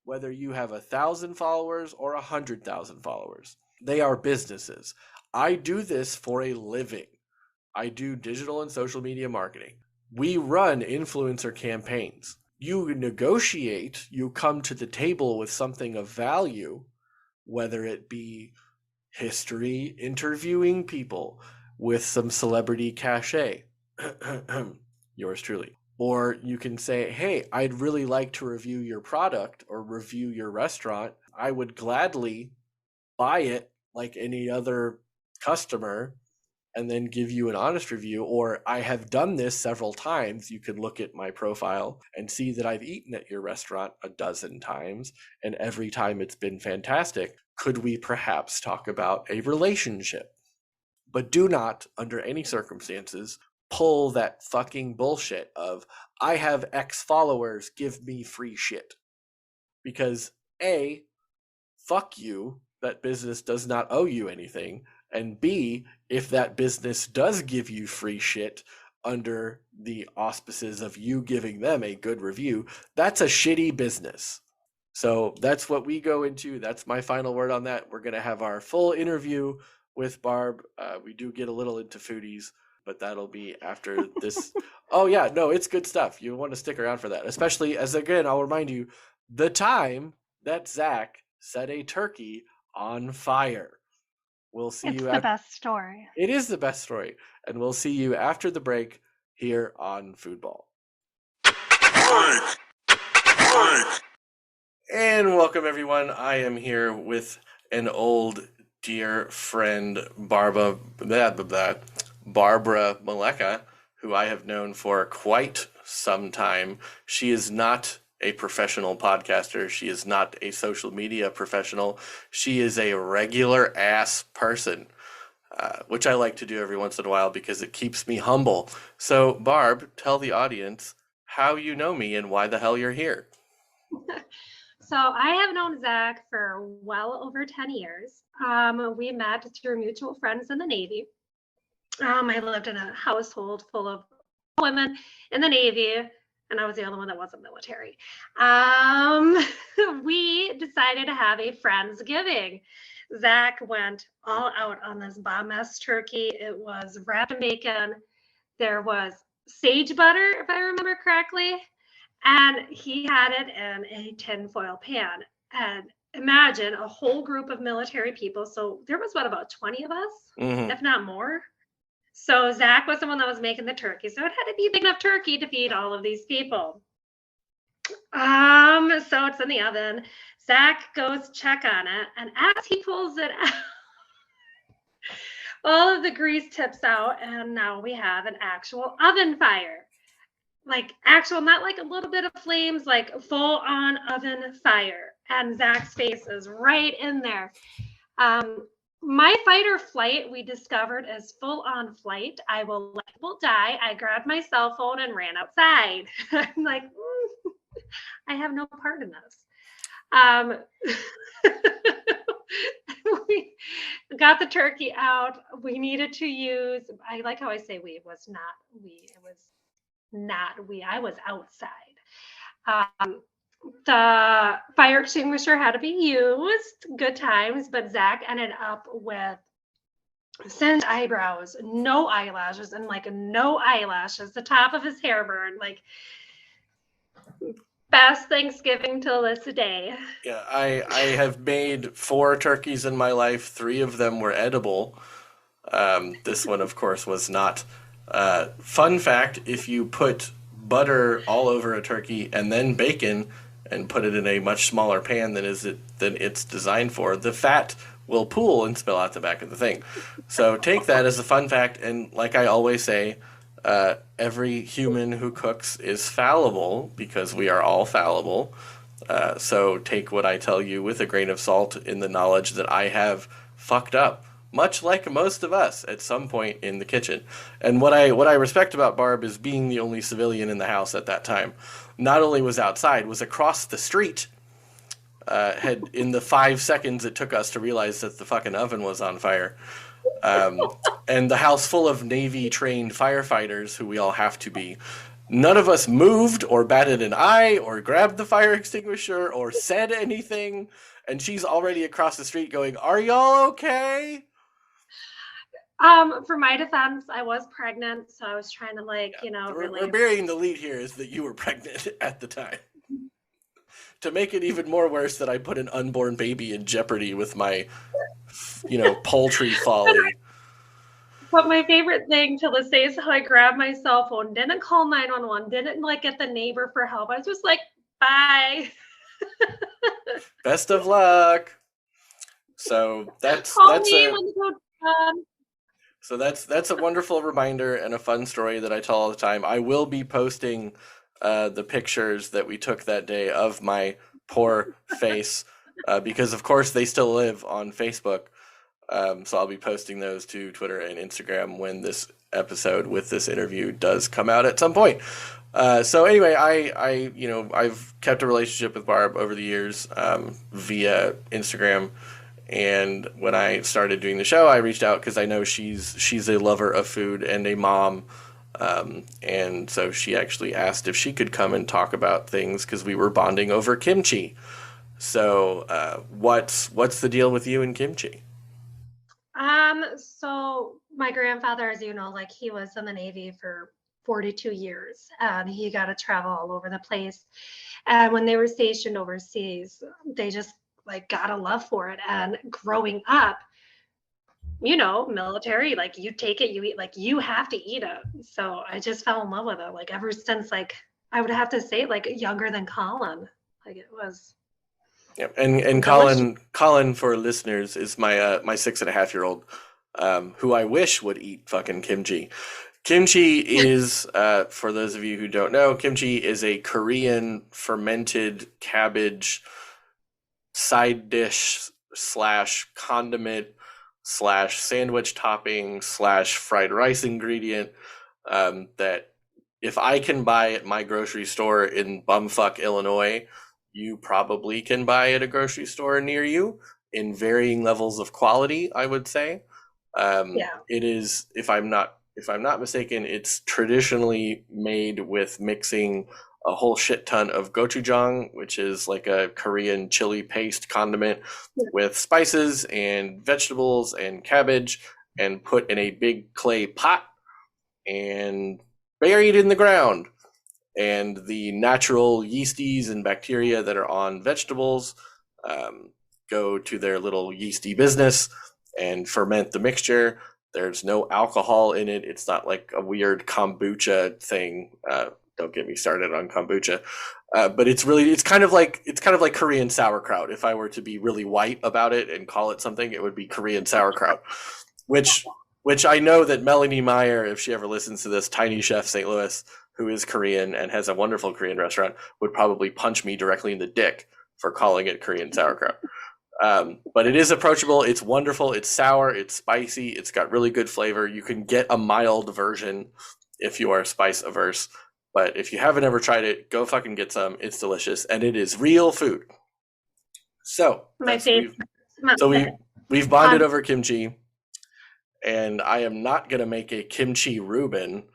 whether you have 1,000 followers or 100,000 followers. They are businesses. I do this for a living. I do digital and social media marketing. We run influencer campaigns. You negotiate, you come to the table with something of value, whether it be history, interviewing people with some celebrity cachet. Yours truly. Or you can say, hey, I'd really like to review your product or review your restaurant. I would gladly buy it like any other customer and then give you an honest review. Or I have done this several times. You can look at my profile and see that I've eaten at your restaurant 12 times, and every time it's been fantastic. Could we perhaps talk about a relationship? But do not, under any circumstances, pull that fucking bullshit of, I have X followers, give me free shit. Because A, fuck you, that business does not owe you anything. And B, if that business does give you free shit under the auspices of you giving them a good review, that's a shitty business. So that's what we go into. That's my final word on that. We're going to have our full interview with Barb. We do get a little into Foodies, but that'll be after this. Oh yeah, no, it's good stuff. You want to stick around for that, especially as, again, I'll remind you, the time that Zach set a turkey on fire. We'll see It's you the after. best story. It is the best story. And we'll see you after the break here on Foodball. And welcome, everyone. I am here with an old dear friend, Barbara Meleca, who I have known for quite some time. She is not a professional podcaster. She is not a social media professional. She is a regular ass person, which I like to do every once in a while because it keeps me humble. So, Barb, tell the audience how you know me and why the hell you're here. So I have known Zach for well over 10 years. We met through mutual friends in the Navy. I lived in a household full of women in the Navy, and I was the only one that wasn't military. We decided to have a Friendsgiving. Zach went all out on this bomb-ass turkey. It was wrapped in bacon. There was sage butter, if I remember correctly, and he had it in a tinfoil pan. And imagine a whole group of military people. So there was about 20 of us, if not more. So Zach was the one that was making the turkey. So it had to be a big enough turkey to feed all of these people. So it's in the oven. Zach goes check on it, and as he pulls it out, all of the grease tips out, and now we have an actual oven fire. Like actual, not like a little bit of flames, like full on oven fire. And Zach's face is right in there. My fight or flight, we discovered, is full on flight. I will die. I grabbed my cell phone and ran outside. I'm like, I have no part in this. We got the turkey out. We needed to use, I like how I say we, it was not we, it was not we, I was outside. The fire extinguisher had to be used, good times, but Zach ended up with singed eyebrows, no eyelashes, and like no eyelashes, the top of his hair burned, like best Thanksgiving till this day. Yeah, I have made 4 turkeys in my life. 3 of them were edible. This one, of course, was not. Fun fact, if you put butter all over a turkey and then bacon and put it in a much smaller pan than it's designed for, the fat will pool and spill out the back of the thing. So take that as a fun fact, and like I always say, every human who cooks is fallible because we are all fallible. So take what I tell you with a grain of salt in the knowledge that I have fucked up, much like most of us at some point in the kitchen. And what I respect about Barb is being the only civilian in the house at that time. Not only was outside, was across the street. Had in the 5 seconds it took us to realize that the fucking oven was on fire. And the house full of Navy trained firefighters who we all have to be. None of us moved or batted an eye or grabbed the fire extinguisher or said anything. And she's already across the street going, "Are y'all okay?" For my defense, I was pregnant, so I was trying to really. We're burying the lead here is that you were pregnant at the time. To make it even more worse, that I put an unborn baby in jeopardy with my, poultry folly. But my favorite thing till this day is how I grabbed my cell phone, didn't call 911, didn't get the neighbor for help. I was just like, bye. Best of luck. So that's a wonderful reminder and a fun story that I tell all the time. I will be posting the pictures that we took that day of my poor face because, of course, they still live on Facebook. So I'll be posting those to Twitter and Instagram when this episode with this interview does come out at some point. So anyway, I've kept a relationship with Barb over the years via Instagram. And when I started doing the show, I reached out because I know she's a lover of food and a mom. And so she actually asked if she could come and talk about things because we were bonding over kimchi. So what's the deal with you and kimchi? So my grandfather, as you know, he was in the Navy for 42 years, and he got to travel all over the place. And when they were stationed overseas, they just like got a love for it. And growing up, military, like you take it, you eat, like you have to eat it. So I just fell in love with it. Like ever since, like I would have to say, like younger than Colin, like it was. Yep. And Colin for listeners is my my 6.5-year-old, who I wish would eat fucking kimchi. Kimchi is, for those of you who don't know, kimchi is a Korean fermented cabbage side dish slash condiment slash sandwich topping slash fried rice ingredient, that if I can buy at my grocery store in bumfuck Illinois, you probably can buy at a grocery store near you in varying levels of quality, I would say. It is, if I'm not mistaken, it's traditionally made with mixing a whole shit ton of gochujang, which is like a Korean chili paste condiment, with spices and vegetables and cabbage, and put in a big clay pot and buried in the ground. And the natural yeasties and bacteria that are on vegetables go to their little yeasty business and ferment the mixture. There's no alcohol in it. It's not like a weird kombucha thing. Don't get me started on kombucha. But it's kind of like Korean sauerkraut. If I were to be really white about it and call it something, it would be Korean sauerkraut. Which I know that Melanie Meyer, if she ever listens to this, Tiny Chef St. Louis, who is Korean and has a wonderful Korean restaurant, would probably punch me directly in the dick for calling it Korean sauerkraut. But it is approachable. It's wonderful. It's sour. It's spicy. It's got really good flavor. You can get a mild version if you are spice averse. But if you haven't ever tried it, go fucking get some. It's delicious, and it is real food. So we've bonded over kimchi, and I am not gonna make a kimchi Reuben,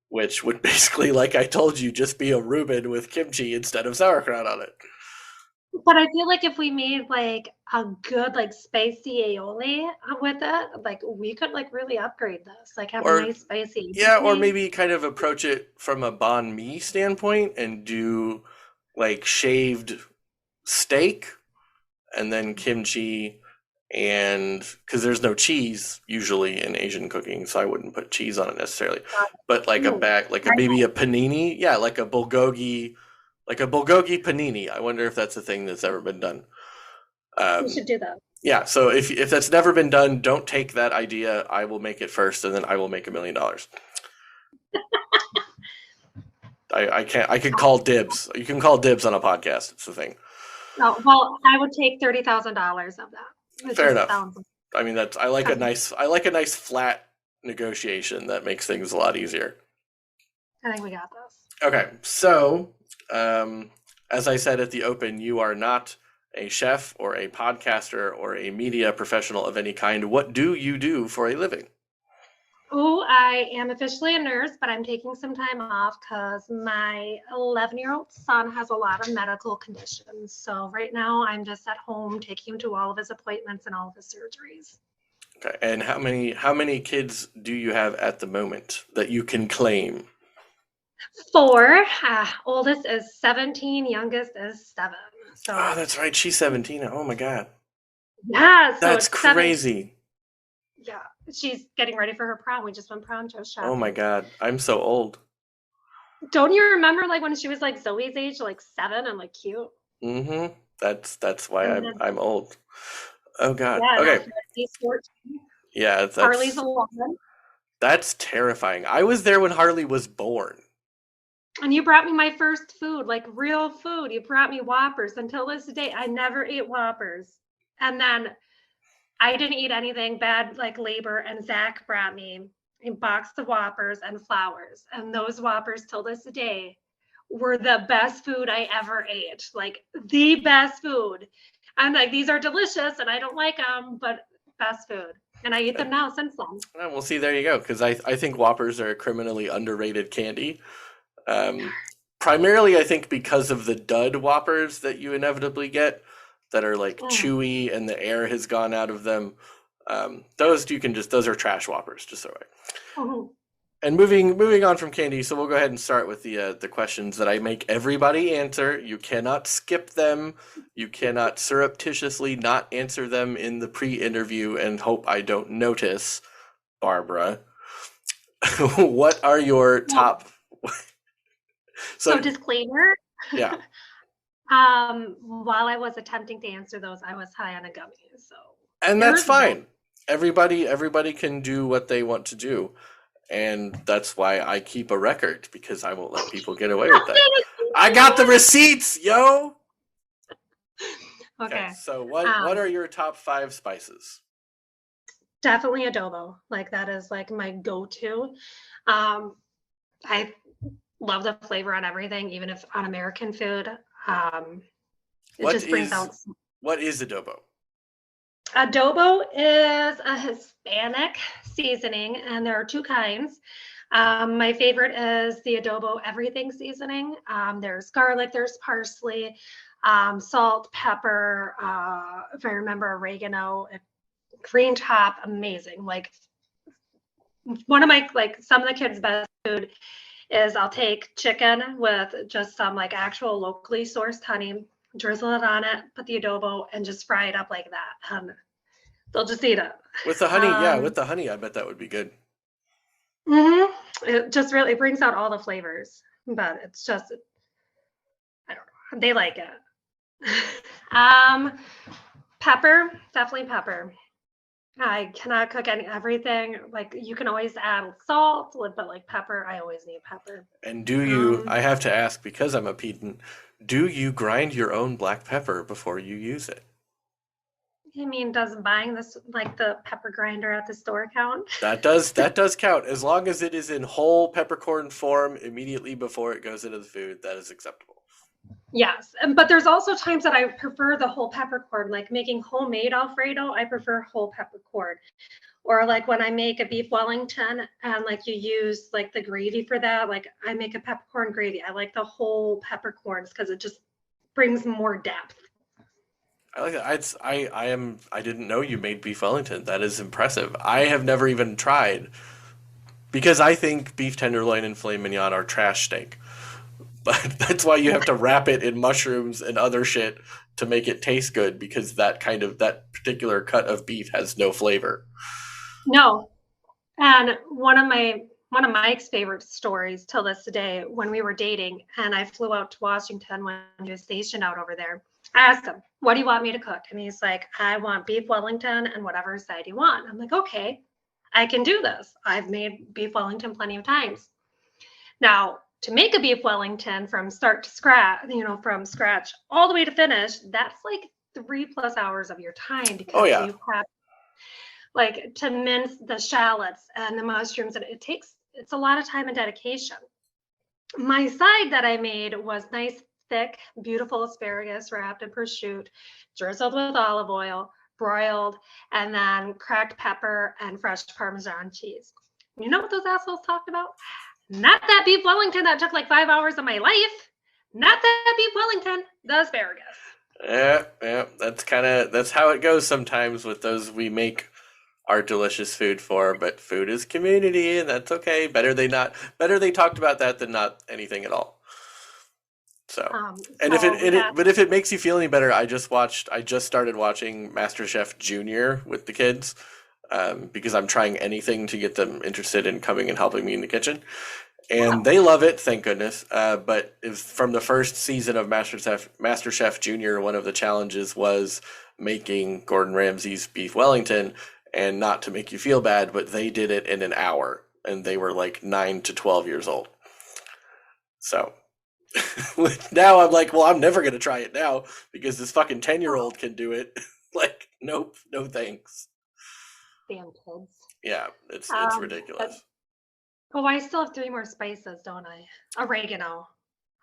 which would basically, like I told you, just be a Reuben with kimchi instead of sauerkraut on it. But I feel like if we made like a good like spicy aioli with it, like we could like really upgrade this, like have a nice spicy. Yeah, or maybe kind of approach it from a banh mi standpoint and do like shaved steak and then kimchi, and because there's no cheese usually in Asian cooking, so I wouldn't put cheese on it necessarily. But like maybe a panini, yeah, like a bulgogi. Like a bulgogi panini. I wonder if that's a thing that's ever been done. We should do that. Yeah, so if that's never been done, don't take that idea. I will make it first, and then I will make $1 million. I could call dibs. You can call dibs on a podcast. It's the thing. No, well, I would take $30,000 of that. Fair enough. I mean, I like a nice flat negotiation that makes things a lot easier. I think we got this. Okay, so. As I said at the open, you are not a chef or a podcaster or a media professional of any kind. What do you do for a living? Oh, I am officially a nurse, but I'm taking some time off because my 11-year-old son has a lot of medical conditions. So right now I'm just at home taking him to all of his appointments and all of his surgeries. Okay, and how many kids do you have at the moment that you can claim? 4. Oldest is 17, youngest is 7. So that's right. She's 17. Oh my god. Yeah, so that's crazy. 7. Yeah, she's getting ready for her prom. We just went prom shopping. Oh my god, I'm so old. Don't you remember like when she was like Zoe's age, like 7 and like cute? Mm-hmm. That's why I'm old. Oh god. Yeah, okay. He's 14. Yeah, Harley's 11. That's terrifying. I was there when Harley was born. And you brought me my first food, like real food. You brought me Whoppers. Until this day, I never ate Whoppers. And then I didn't eat anything bad like labor. And Zach brought me a box of Whoppers and flowers. And those Whoppers till this day were the best food I ever ate. Like the best food. I'm like, these are delicious and I don't like them, but best food. And I eat them now since then. Well, see, there you go. Because I think Whoppers are a criminally underrated candy. Primarily, I think because of the dud Whoppers that you inevitably get that are like chewy and the air has gone out of them. Those are trash Whoppers, just so right. And moving on from candy, so we'll go ahead and start with the questions that I make everybody answer. You cannot skip them. You cannot surreptitiously not answer them in the pre-interview and hope I don't notice, Barbara. What are your Well, top? so So disclaimer, yeah, while I was attempting to answer those, I was high on a gummy. So and that's there's that. fine. Everybody can do what they want to do, and that's why I keep a record because I won't let people get away with that. I got the receipts, yo. Okay, Okay. so what Um, are your top 5 spices? Definitely adobo. Like that is like my go-to. Um, I love the flavor on everything, even if on American food. Um, it What just brings is out what is adobo? adobo is a Hispanic seasoning, and there are two kinds. My favorite is the adobo everything seasoning. There's garlic, there's parsley, salt, pepper, if I remember, oregano, green top, amazing. Like one of my like some of the kids' best food is I'll take chicken with just some like actual locally sourced honey, drizzle it on it, put the adobo, and just fry it up like that. They'll just eat it. With the honey, yeah, with the honey, I bet that would be good. It just really brings out all the flavors, but it's just I don't know. They like it. um, Pepper, definitely pepper. I cannot cook everything. Like you can always add salt, but like pepper, I always need pepper. And do you, Um, I have to ask because I'm a pedant, do you grind your own black pepper before you use it? I mean, does buying this like the pepper grinder at the store count? That does count. As long as it is in whole peppercorn form immediately before it goes into the food, that is acceptable. Yes, but there's also times that I prefer the whole peppercorn, like making homemade Alfredo. I prefer whole peppercorn, or like when I make a beef Wellington and like you use like the gravy for that. Like I make a peppercorn gravy. I like the whole peppercorns because it just brings more depth. I like that. I didn't know you made beef Wellington. That is impressive. I have never even tried because I think beef tenderloin and filet mignon are trash steak. But that's why you have to wrap it in mushrooms and other shit to make it taste good because that particular cut of beef has no flavor. No, and one of Mike's favorite stories till this day when we were dating and I flew out to Washington when he was stationed out over there. I asked him, "What do you want me to cook?" And he's like, "I want beef Wellington and whatever side you want." I'm like, "Okay, I can do this. I've made beef Wellington plenty of times." Now, to make a beef Wellington from start to scratch, from scratch all the way to finish, that's like 3+ hours of your time Oh because yeah. you have like to mince the shallots and the mushrooms, and it's a lot of time and dedication. My side that I made was nice, thick, beautiful asparagus wrapped in prosciutto, drizzled with olive oil, broiled, and then cracked pepper and fresh Parmesan cheese. You know what those assholes talked about? Not that beef Wellington that took like 5 hours of my life. Not that beef Wellington, the asparagus. Yeah, yeah. That's how it goes sometimes with those we make our delicious food for, but food is community and that's okay. Better they talked about that than not anything at all. So, and if So we have but if it makes you feel any better, I just started watching MasterChef Junior with the kids, because I'm trying anything to get them interested in coming and helping me in the kitchen. And oh, they love it, thank goodness. But if, from the first season of MasterChef Junior, one of the challenges was making Gordon Ramsay's beef Wellington, and not to make you feel bad, but they did it in an hour, and they were like 9 to 12 years old. So now I'm like, well, I'm never gonna try it now because this fucking 10-year-old can do it. Like, nope, no thanks. damn kids. Yeah, it's Um, but ridiculous. oh, I still have three more spices, don't I? Oregano.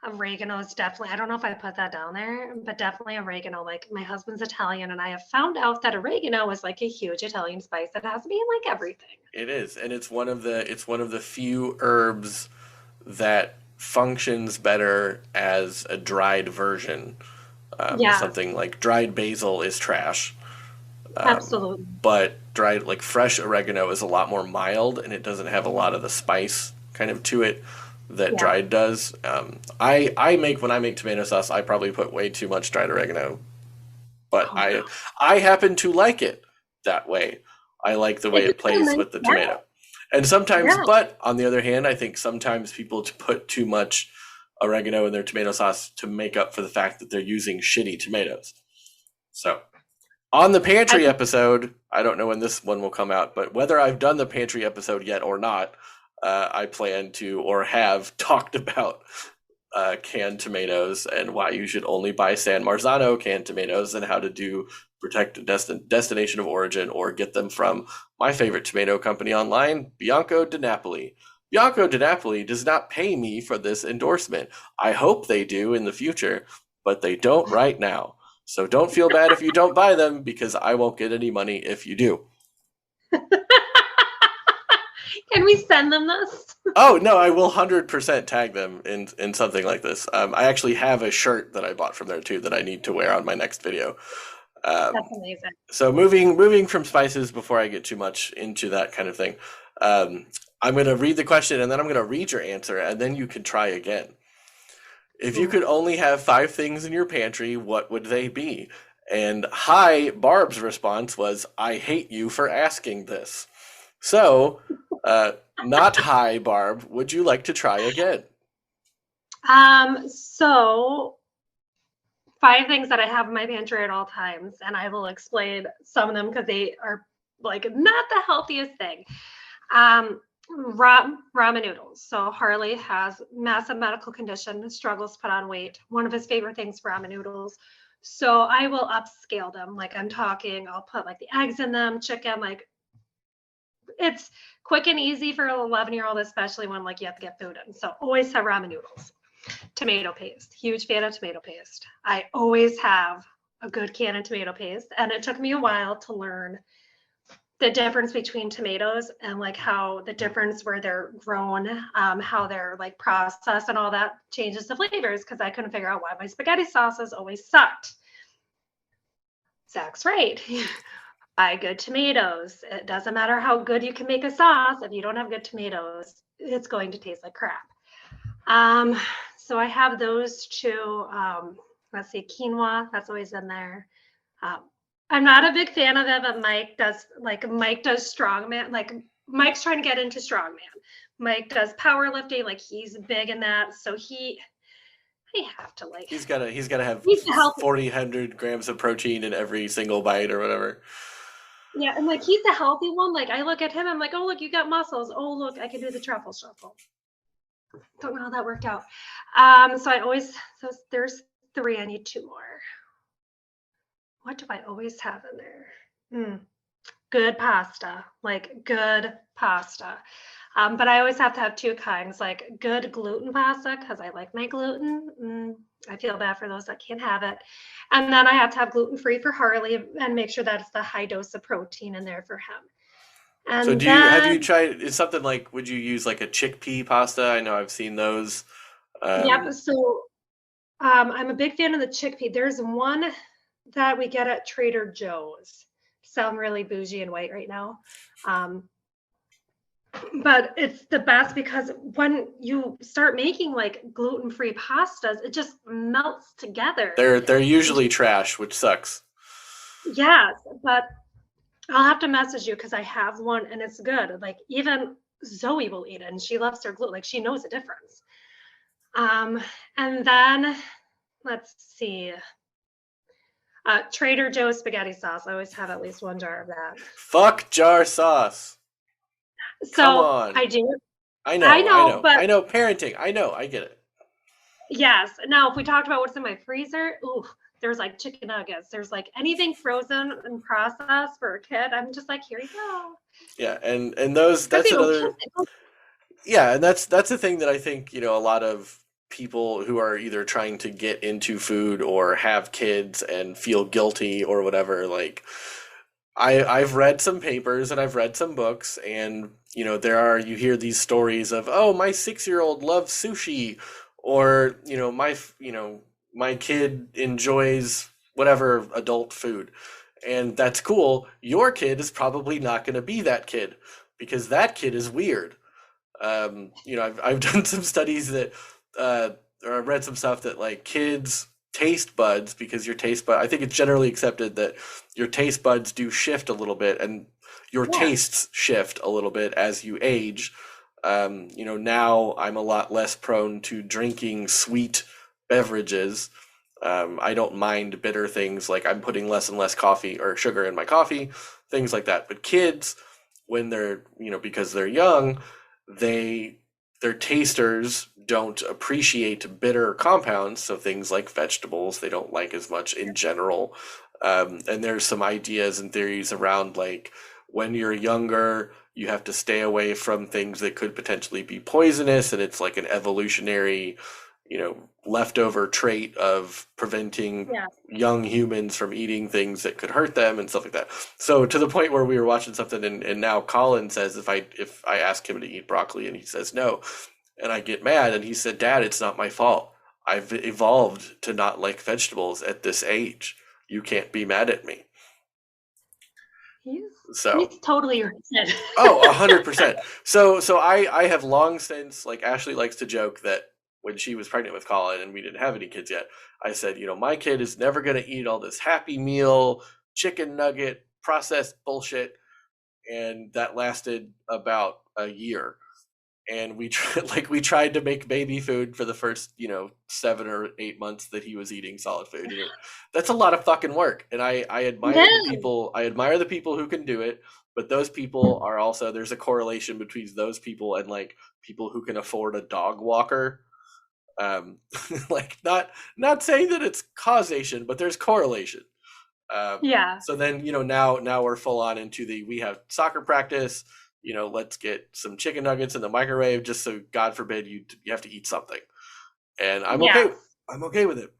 Oregano is definitely, I don't know if I put that down there, but definitely oregano. Like my husband's Italian, and I have found out that oregano is like a huge Italian spice that has to be in like everything. It is, and it's one of the few herbs that functions better as a dried version. Yes. Something like dried basil is trash. Absolutely. But dried, like fresh oregano, is a lot more mild and it doesn't have a lot of the spice kind of to it that Yeah. dried does. I make when I make tomato sauce, I probably put way too much dried oregano, but Oh I no. I happen to like it that way. I like the It way it just has a plays nice with the smell. tomato. And sometimes, Yeah. but on the other hand, I think sometimes people to put too much oregano in their tomato sauce to make up for the fact that they're using shitty tomatoes. So on the I pantry episode, I don't know when this one will come out, but whether I've done the pantry episode yet or not, I plan to or have talked about canned tomatoes and why you should only buy San Marzano canned tomatoes and how to do protect destination of origin or get them from my favorite tomato company online, Bianco di Napoli. Bianco di Napoli does not pay me for this endorsement. I hope they do in the future, but they don't right now. So don't feel bad if you don't buy them because I won't get any money if you do. Can we send them this? Oh no, I will 100% tag them in something like this. I actually have a shirt that I bought from there too that I need to wear on my next video. That's Um, amazing. so moving from spices before I get too much into that kind of thing. I'm going to read the question and then I'm going to read your answer and then you can try again. If you Ooh. could only have 5 things in your pantry, what would they be? And hi, Barb's response was, I hate you for asking this. So, uh, not hi, Barb. Would you like to try again? So 5 things that I have in my pantry at all times, and I will explain some of them because they are like not the healthiest thing. Um, ramen noodles. So Harley has massive medical condition, struggles to put on weight. One of his favorite things, ramen noodles. So I will upscale them. Like I'm talking, I'll put like the eggs in them, chicken, like it's quick and easy for an 11-year-old, especially when like you have to get food in. So always have ramen noodles. Tomato paste. Huge fan of tomato paste. I always have a good can of tomato paste. And it took me a while to learn the difference between tomatoes and like how the difference where they're grown, how they're like processed and all that changes the flavors because I couldn't figure out why my spaghetti sauces always sucked. Zach's right. Buy good tomatoes. It doesn't matter how good you can make a sauce. If you don't have good tomatoes, it's going to taste like crap. Um, so I have those two. Let's see, quinoa, that's always in there. Um, I'm not a big fan of it, but Mike does strongman. Like Mike's trying to get into strongman. Mike does powerlifting, like he's big in that. So I have to like He's gotta have he's a healthy 4,000 grams of protein in every single bite or whatever. yeah, and like he's a healthy one. Like I look at him, I'm like, oh look, you got muscles. Oh look, I can do the truffle shuffle. Don't know how that worked out. So I always so there's 3. I need 2 more. What do I always have in there? Good pasta, like good pasta. But I always have to have 2 kinds, like good gluten pasta because I like my gluten. I feel bad for those that can't have it. And then I have to have gluten-free for Harley and make sure that it's the high dose of protein in there for him. So And have you then, tried, is something like, would you use like a chickpea pasta? I know I've seen those. yep. Um, So I'm a big fan of the chickpea. There's one that we get at Trader Joe's. Sound really bougie and white right now. Um, but it's the best because when you start making like gluten-free pastas, it just melts together. they're usually trash, which sucks. Yes, but I'll have to message you because I have one and it's good. Like even Zoe will eat it and she loves her gluten. Like she knows the difference. Um, and then let's see. Trader Joe's spaghetti sauce. I always have at least 1 jar of that. Fuck jar sauce. Come So on. I do. I I know, I know, know, but I know parenting. I know, I get it. yes. Now, if we talked about what's in my freezer, ooh, there's like chicken nuggets. There's like anything frozen and processed for a kid. I'm just like, here you go. Yeah, and those Because that's they don't kiss another it. yeah, and that's the thing that I think, a lot of people who are either trying to get into food or have kids and feel guilty or whatever, like I've read some papers and I've read some books and you hear these stories of, oh, my 6-year-old loves sushi, or my kid enjoys whatever adult food, And that's cool. Your kid is probably not going to be that kid because that kid is weird. I've done some studies that, or I've read some stuff that like kids taste buds because your taste bud, I think it's generally accepted that your taste buds do shift a little bit and your Yeah. tastes shift a little bit as you age. Now I'm a lot less prone to drinking sweet beverages. I don't mind bitter things like I'm putting less and less coffee or sugar in my coffee, things like that. But kids, when they're, because they're young, they their tasters don't appreciate bitter compounds, so things like vegetables they don't like as much in general. And there's some ideas and theories around like when you're younger, you have to stay away from things that could potentially be poisonous, and it's like an evolutionary, leftover trait of preventing Yeah. young humans from eating things that could hurt them and stuff like that. So to the point where we were watching something and now Colin says if I ask him to eat broccoli and he says no, and I get mad and he said, "Dad, it's not my fault. I've evolved to not like vegetables at this age. You can't be mad at me." He's So he's totally right. oh, 100%. So I have long since, like Ashley likes to joke that when she was pregnant with Colin and we didn't have any kids yet, I said, my kid is never going to eat all this Happy Meal, chicken nugget, processed bullshit. And that lasted about a year. And we tried to make baby food for the first 7 or 8 months that he was eating solid food. And that's a lot of fucking work, and I admire the Yeah. people. I admire the people who can do it, but those people are also there's a correlation between those people and like people who can afford a dog walker. Um, like not saying that it's causation, but there's correlation. Yeah. So then, now we're full on into we have soccer practice, let's get some chicken nuggets in the microwave just so God forbid you have to eat something. And Yes. I'm okay with it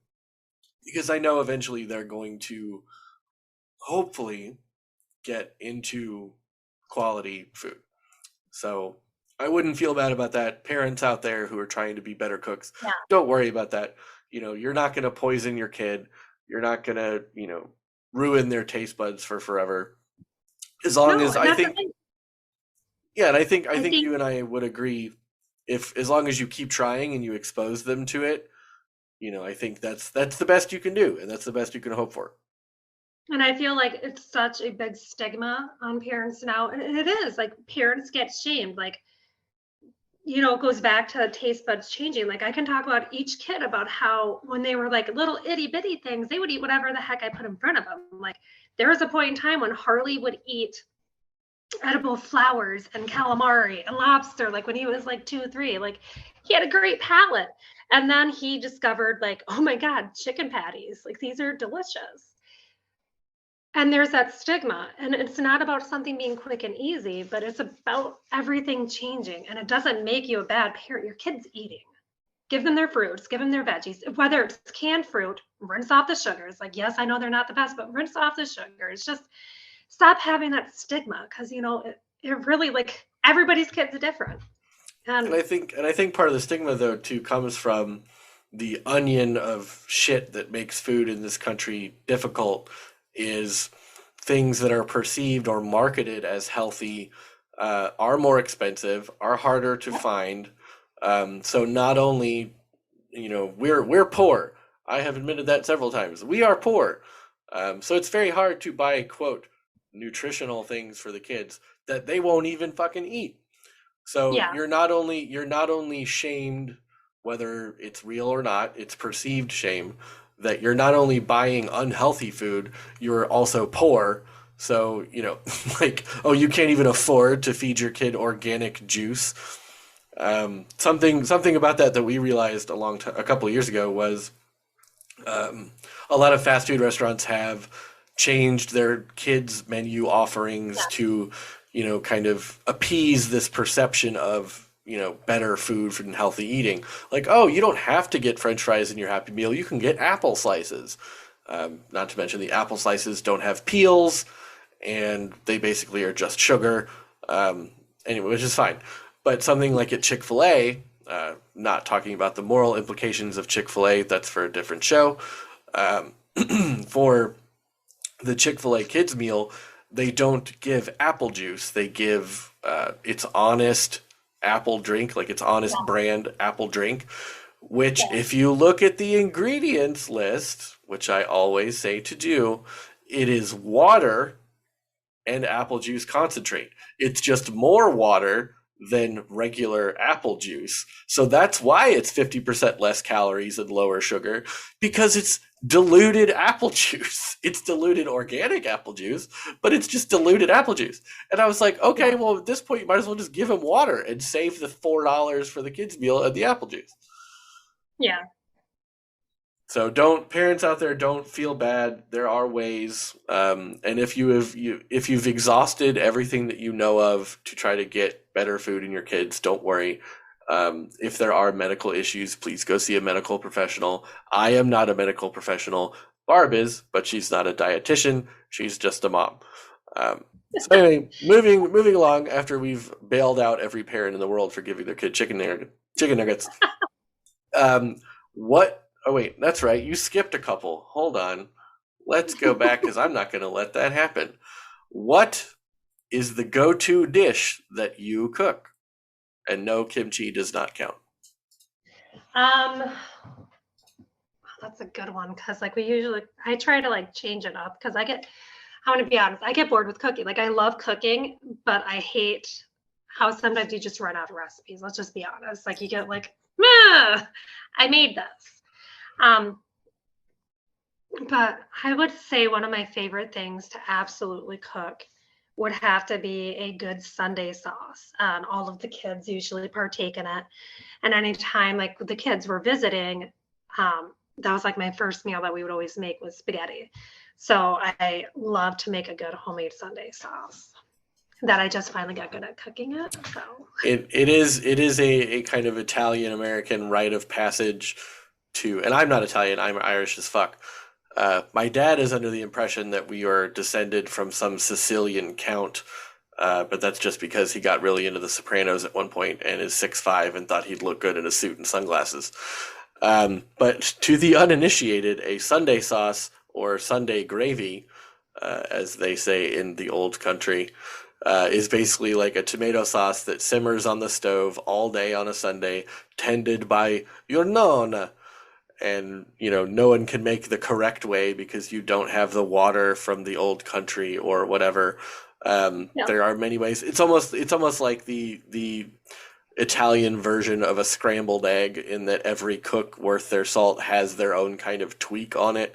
because I know eventually they're going to hopefully get into quality food. So I wouldn't feel bad about that. Parents out there who are trying to be better cooks, Yeah. don't worry about that. You're not going to poison your kid. You're not going to, ruin their taste buds for forever. As long No, as and I that's the think, thing. yeah, and I I think think you and I would agree if as long as you keep trying and you expose them to it, I think that's the best you can do and that's the best you can hope for. And I feel like it's such a big stigma on parents now. And it is like parents get shamed. Like, it goes back to taste buds changing. Like, I can talk about each kid about how when they were like little itty bitty things, they would eat whatever the heck I put in front of them. Like, there was a point in time when Harley would eat edible flowers and calamari and lobster, like when he was like 2 3. Like, he had a great palate. And then he discovered, like, oh my God, chicken patties. Like, these are delicious. And there's that stigma, and it's not about something being quick and easy, but it's about everything changing. And it doesn't make you a bad parent. Your kid's eating. Give them their fruits, give them their veggies, whether it's canned fruit, rinse off the sugars. Like, yes, I know they're not the best, but rinse off the sugar. It's just stop having that stigma because, it really, like, everybody's kid's different. And And I think part of the stigma though too comes from the onion of shit that makes food in this country difficult is things that are perceived or marketed as healthy are more expensive, are harder to find. So not only, we're poor. I have admitted that several times. We are poor. So it's very hard to buy quote nutritional things for the kids that they won't even fucking eat. So yeah, you're not only shamed whether it's real or not, it's perceived shame that you're not only buying unhealthy food, you're also poor. So, like, oh, you can't even afford to feed your kid organic juice. Something about that we realized a couple of years ago was a lot of fast food restaurants have changed their kids menu offerings to, kind of appease this perception of, better food and healthy eating. Like, oh, you don't have to get French fries in your Happy Meal. You can get apple slices. Not to mention the apple slices don't have peels, and they basically are just sugar. Anyway, which is fine. But something like at Chick-fil-A, not talking about the moral implications of Chick-fil-A, that's for a different show. For the Chick-fil-A kids meal, they don't give apple juice. They give it's honest apple drink, like it's honest Yeah. brand apple drink, which Yeah. if you look at the ingredients list, which I always say to do, it is water and apple juice concentrate. It's just more water than regular apple juice. So that's why it's 50% less calories and lower sugar, because it's diluted apple juice. It's diluted organic apple juice, but it's just diluted apple juice. And I was like, okay, Yeah. well, at this point, you might as well just give him water and save the $4 for the kids' meal and the apple juice. Yeah. So don't, parents out there, don't feel bad. There are ways, and if you've exhausted everything that you know of to try to get better food in your kids, don't worry. If there are medical issues, please go see a medical professional. I am not a medical professional. Barb is, but she's not a dietitian. She's just a mom. So anyway, moving along. After we've bailed out every parent in the world for giving their kid chicken nuggets. Um, what? Oh wait, that's right. You skipped a couple. Hold on. Let's go back because I'm not going to let that happen. What is the go-to dish that you cook? And no, kimchi does not count. Um, that's a good one because like I try to like change it up because I want to be honest, I get bored with cooking. Like I love cooking, but I hate how sometimes you just run out of recipes. Let's just be honest. Like you get like, I made this. Um, but I would say one of my favorite things to absolutely cook would have to be a good Sunday sauce. All of the kids usually partake in it. And anytime like the kids were visiting, that was like my first meal that we would always make was spaghetti. So I love to make a good homemade Sunday sauce that I just finally got good at cooking it. So It is a kind of Italian American rite of passage to, and I'm not Italian, I'm Irish as fuck. My dad is under the impression that we are descended from some Sicilian count, but that's just because he got really into The Sopranos at one point and is 6'5" and thought he'd look good in a suit and sunglasses. But to the uninitiated, a Sunday sauce or Sunday gravy, as they say in the old country, is basically like a tomato sauce that simmers on the stove all day on a Sunday, tended by your nonna. And no one can make the correct way because you don't have the water from the old country or whatever. yeah, There are many ways. It's almost like the Italian version of a scrambled egg, in that every cook worth their salt has their own kind of tweak on it.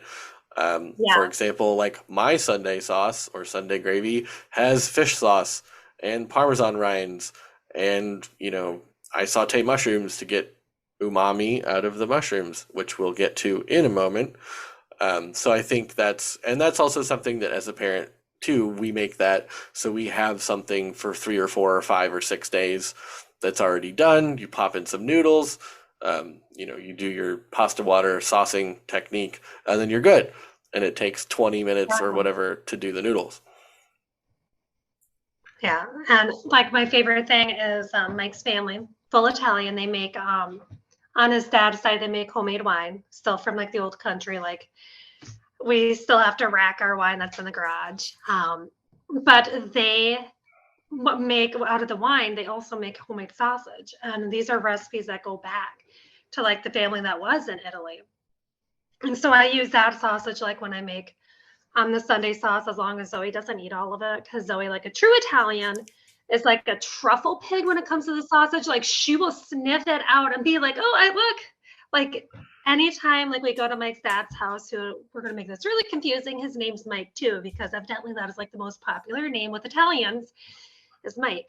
For yeah, example, like my Sunday sauce or Sunday gravy has fish sauce and Parmesan rinds, and I saute mushrooms to get umami out of the mushrooms, which we'll get to in a moment. So I think that's also something that as a parent too, we make that so we have something for 3 or 4 or 5 or 6 days that's already done. You pop in some noodles, you do your pasta water saucing technique, and then you're good. And it takes 20 minutes or yeah. whatever to do the noodles. Yeah. And like my favorite thing is Mike's family, full Italian. They make on his dad's side, they make homemade wine, still from like the old country. Like we still have to rack our wine that's in the garage. But they make out of the wine, they also make homemade sausage. And these are recipes that go back to like the family that was in Italy. And so I use that sausage like when I make the Sunday sauce, as long as Zoe doesn't eat all of it, because Zoe, like a true Italian, is like a truffle pig when it comes to the sausage. Like she will sniff it out and be like, "Oh, I look." Like anytime, like we go to Mike's dad's house, who we're gonna make this really confusing. His name's Mike too, because evidently that is like the most popular name with Italians is Mike.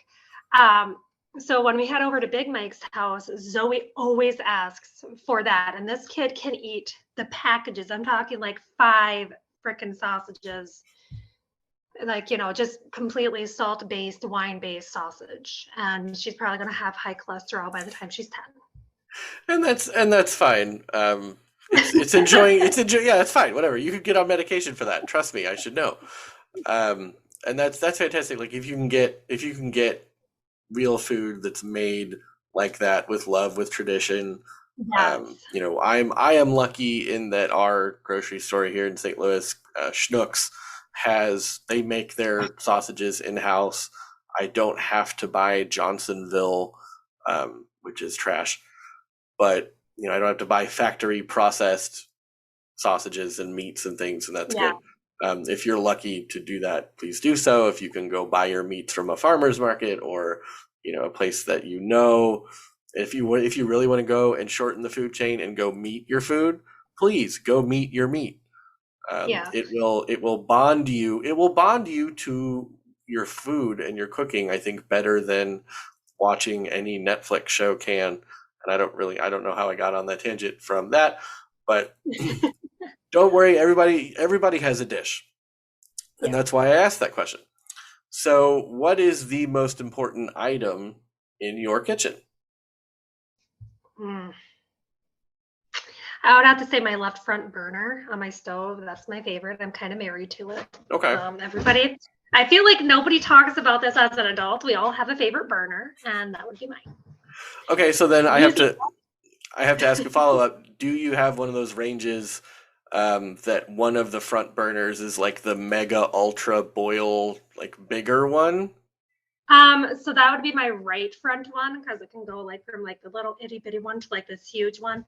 Um, so when we head over to Big Mike's house, Zoe always asks for that, and this kid can eat the packages. I'm talking like 5 freaking sausages, like just completely salt-based, wine-based sausage, and she's probably going to have high cholesterol by the time she's 10. And that's fine. It's enjoying. Yeah, that's fine. Whatever. You could get on medication for that. Trust me, I should know. And that's fantastic. Like if you can get real food that's made like that with love, with tradition. Yes. I am lucky in that our grocery store here in St. Louis, Schnucks, they make their sausages in-house. I don't have to buy Johnsonville, which is trash, but I don't have to buy factory processed sausages and meats and things, and that's Yeah. good. If you're lucky to do that, please do so. If you can go buy your meats from a farmer's market or a place that if you really want to go and shorten the food chain and go meet your food, please go meet your meat. Yeah. It will bond you to your food and your cooking, I think, better than watching any Netflix show can. And I don't know how I got on that tangent from that, but don't worry, everybody has a dish. And that's why I asked that question. So, what is the most important item in your kitchen? I would have to say my left front burner on my stove. That's my favorite. I'm kind of married to it. Okay. Everybody, I feel like nobody talks about this as an adult. We all have a favorite burner, and that would be mine. Okay, so then I have to ask a follow-up. Do you have one of those ranges that one of the front burners is like the mega ultra boil, like bigger one? So that would be my right front one, because it can go like from like the little itty bitty one to like this huge one.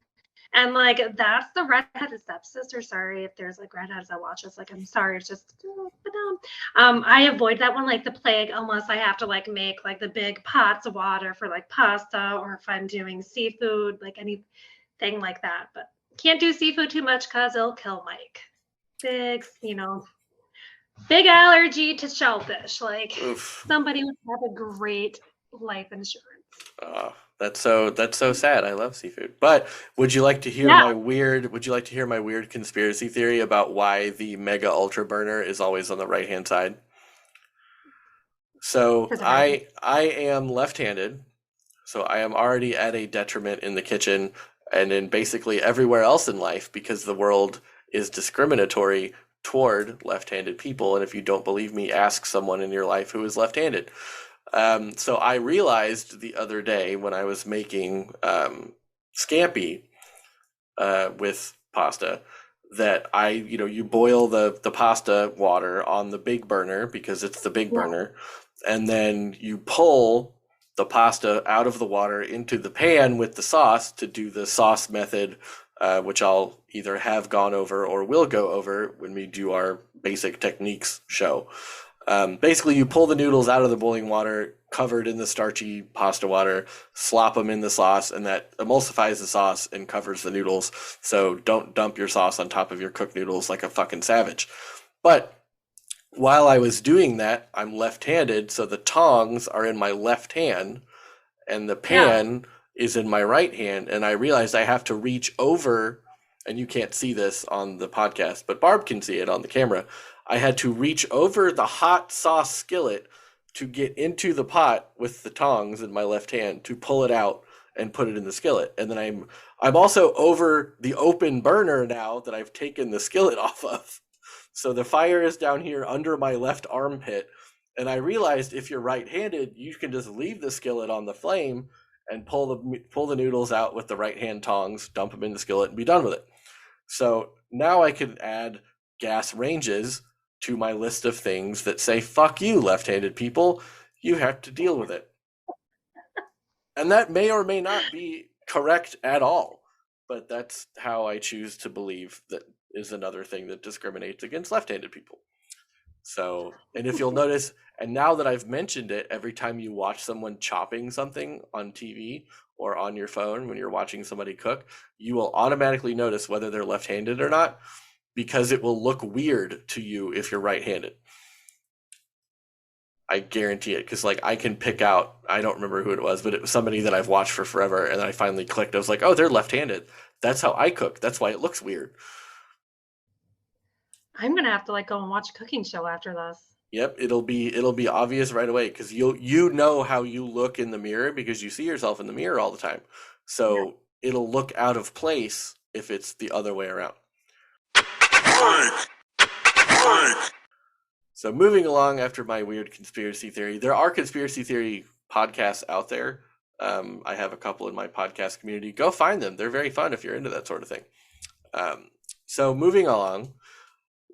And like that's the redheaded stepsister. Sorry if there's like redheads that watch us. Like I'm sorry, it's just I avoid that one like the plague unless I have to like make like the big pots of water for like pasta, or if I'm doing seafood, like anything like that. But can't do seafood too much because it'll kill Mike. Big allergy to shellfish. Like Oof. somebody would have a great life insurance. That's so sad. I love seafood. But would you like to hear my weird conspiracy theory about why the mega ultra burner is always on the right-hand side? So I am left-handed, so I am already at a detriment in the kitchen and in basically everywhere else in life, because the world is discriminatory toward left-handed people. And if you don't believe me, ask someone in your life who is left-handed. So I realized the other day when I was making scampi with pasta that you boil the pasta water on the big burner because it's the big burner, and then you pull the pasta out of the water into the pan with the sauce to do the sauce method, which I'll either have gone over or will go over when we do our basic techniques show. Basically, you pull the noodles out of the boiling water, covered in the starchy pasta water, slop them in the sauce, and that emulsifies the sauce and covers the noodles. So don't dump your sauce on top of your cooked noodles like a fucking savage. But while I was doing that, I'm left-handed, so the tongs are in my left hand, and the pan is in my right hand, and I realized I have to reach over, and you can't see this on the podcast, but Barb can see it on the camera. I had to reach over the hot sauce skillet to get into the pot with the tongs in my left hand to pull it out and put it in the skillet. And then I'm also over the open burner now that I've taken the skillet off of. So the fire is down here under my left armpit. And I realized if you're right-handed, you can just leave the skillet on the flame and pull the noodles out with the right hand tongs, dump them in the skillet, and be done with it. So now I can add gas ranges to my list of things that say, fuck you, left-handed people, you have to deal with it. And that may or may not be correct at all, but that's how I choose to believe that is another thing that discriminates against left-handed people. So, and if you'll notice, and now that I've mentioned it, every time you watch someone chopping something on TV or on your phone when you're watching somebody cook, you will automatically notice whether they're left-handed or not, because it will look weird to you if you're right-handed. I guarantee it, because like I can pick out, I don't remember who it was, but it was somebody that I've watched for forever, and I finally clicked. I was like, oh, they're left-handed. That's how I cook. That's why it looks weird. I'm gonna have to like go and watch a cooking show after this. Yep, it'll be obvious right away, because you know how you look in the mirror because you see yourself in the mirror all the time. So it'll look out of place if it's the other way around. So moving along after my weird conspiracy theory, there are conspiracy theory podcasts out there. I have a couple in my podcast community. Go find them. They're very fun if you're into that sort of thing. So moving along,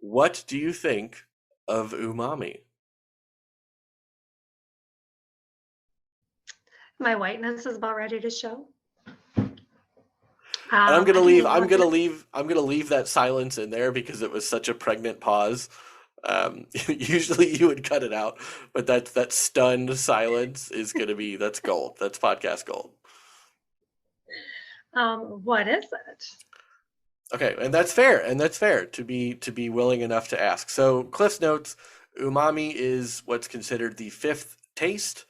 what do you think of umami? My whiteness is about ready to show. And I'm I gonna can leave. name I'm one. gonna leave. I'm gonna leave that silence in there because it was such a pregnant pause. Usually you would cut it out, but that stunned silence is gonna be that's gold. That's podcast gold. What is it? Okay, and that's fair. And that's fair to be willing enough to ask. So Cliff's notes: umami is what's considered the fifth taste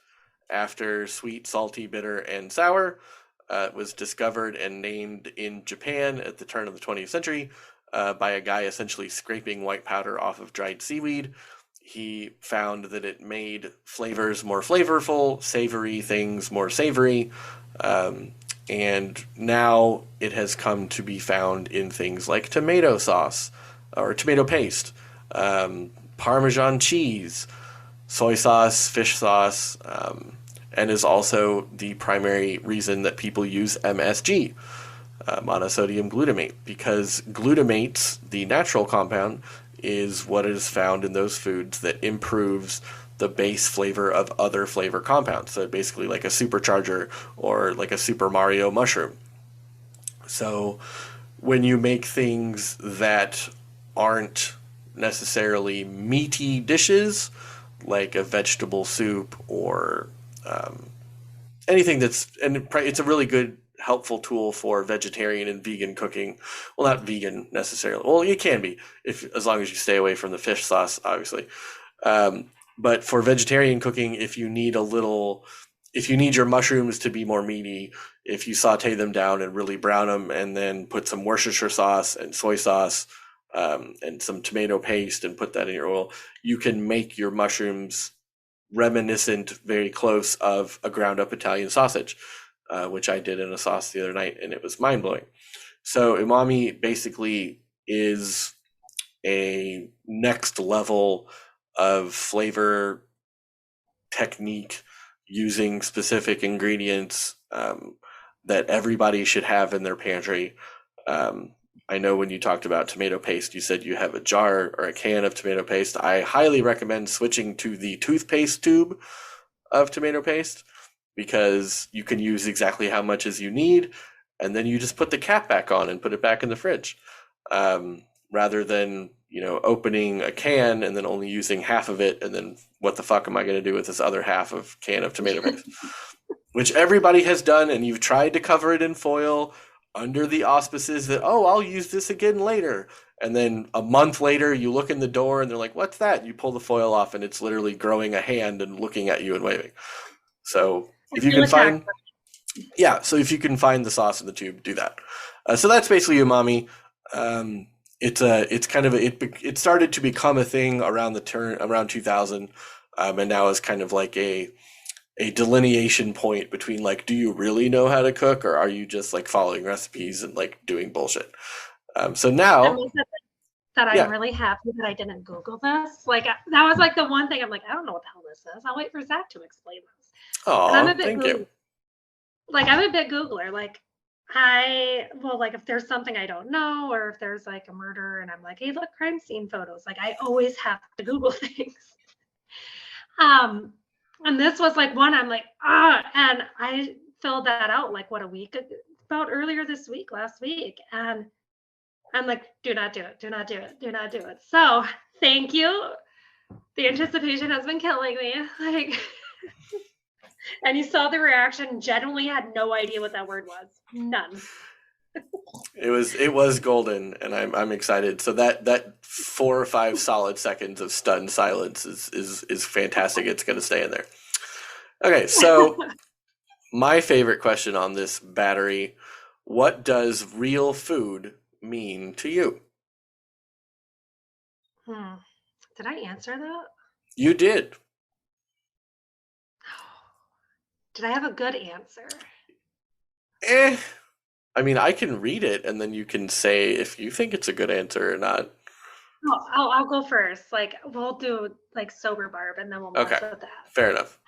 after sweet, salty, bitter, and sour. It was discovered and named in Japan at the turn of the 20th century by a guy essentially scraping white powder off of dried seaweed. He found that it made flavors more flavorful, savory things more savory, um, and now it has come to be found in things like tomato sauce or tomato paste, Parmesan cheese, soy sauce, fish sauce, and is also the primary reason that people use MSG, monosodium glutamate, because glutamates, the natural compound, is what is found in those foods that improves the base flavor of other flavor compounds. So basically like a supercharger or like a Super Mario mushroom. So when you make things that aren't necessarily meaty dishes, like a vegetable soup or anything and it's a really good helpful tool for vegetarian and vegan cooking. Well, not vegan necessarily. Well, it can be if as long as you stay away from the fish sauce, obviously. But for vegetarian cooking, if you need your mushrooms to be more meaty, if you saute them down and really brown them, and then put some Worcestershire sauce and soy sauce and some tomato paste and put that in your oil, you can make your mushrooms reminiscent, very close of a ground up Italian sausage, which I did in a sauce the other night, and it was mind blowing. So umami basically is a next level of flavor technique using specific ingredients that everybody should have in their pantry. I know when you talked about tomato paste, you said you have a jar or a can of tomato paste. I highly recommend switching to the toothpaste tube of tomato paste because you can use exactly how much as you need, and then you just put the cap back on and put it back in the fridge, rather than opening a can and then only using half of it, and then what the fuck am I going to do with this other half of can of tomato paste? Which everybody has done, and you've tried to cover it in foil under the auspices that, oh, I'll use this again later. And then a month later, you look in the door and they're like, what's that? You pull the foil off and it's literally growing a hand and looking at you and waving. So if you can find, if you can find the sauce in the tube, do that. So that's basically umami. It started to become a thing around 2000, and now is kind of like a delineation point between like, do you really know how to cook, or are you just like following recipes and like doing bullshit? So now that I'm really happy that I didn't Google this. Like that was like the one thing I'm like, I don't know what the hell this is. I'll wait for Zach to explain this. Oh, thank you. Like I'm a bit Googler. Like like if there's something I don't know, or if there's like a murder and I'm like, hey, look, crime scene photos. Like I always have to Google things. And this was like one I'm like, and I filled that out like about earlier this week, last week. And I'm like, do not do it, do not do it, do not do it. So thank you. The anticipation has been killing me. Like, and you saw the reaction, genuinely had no idea what that word was. None. It was golden, and I'm excited. So that 4 or 5 solid seconds of stunned silence is fantastic. It's going to stay in there. Okay, so my favorite question on this battery: what does real food mean to you? Did I answer that? You did. Did I have a good answer? I mean, I can read it, and then you can say if you think it's a good answer or not. I'll go first. Like we'll do like sober Barb, and then we'll mess with that. Fair enough.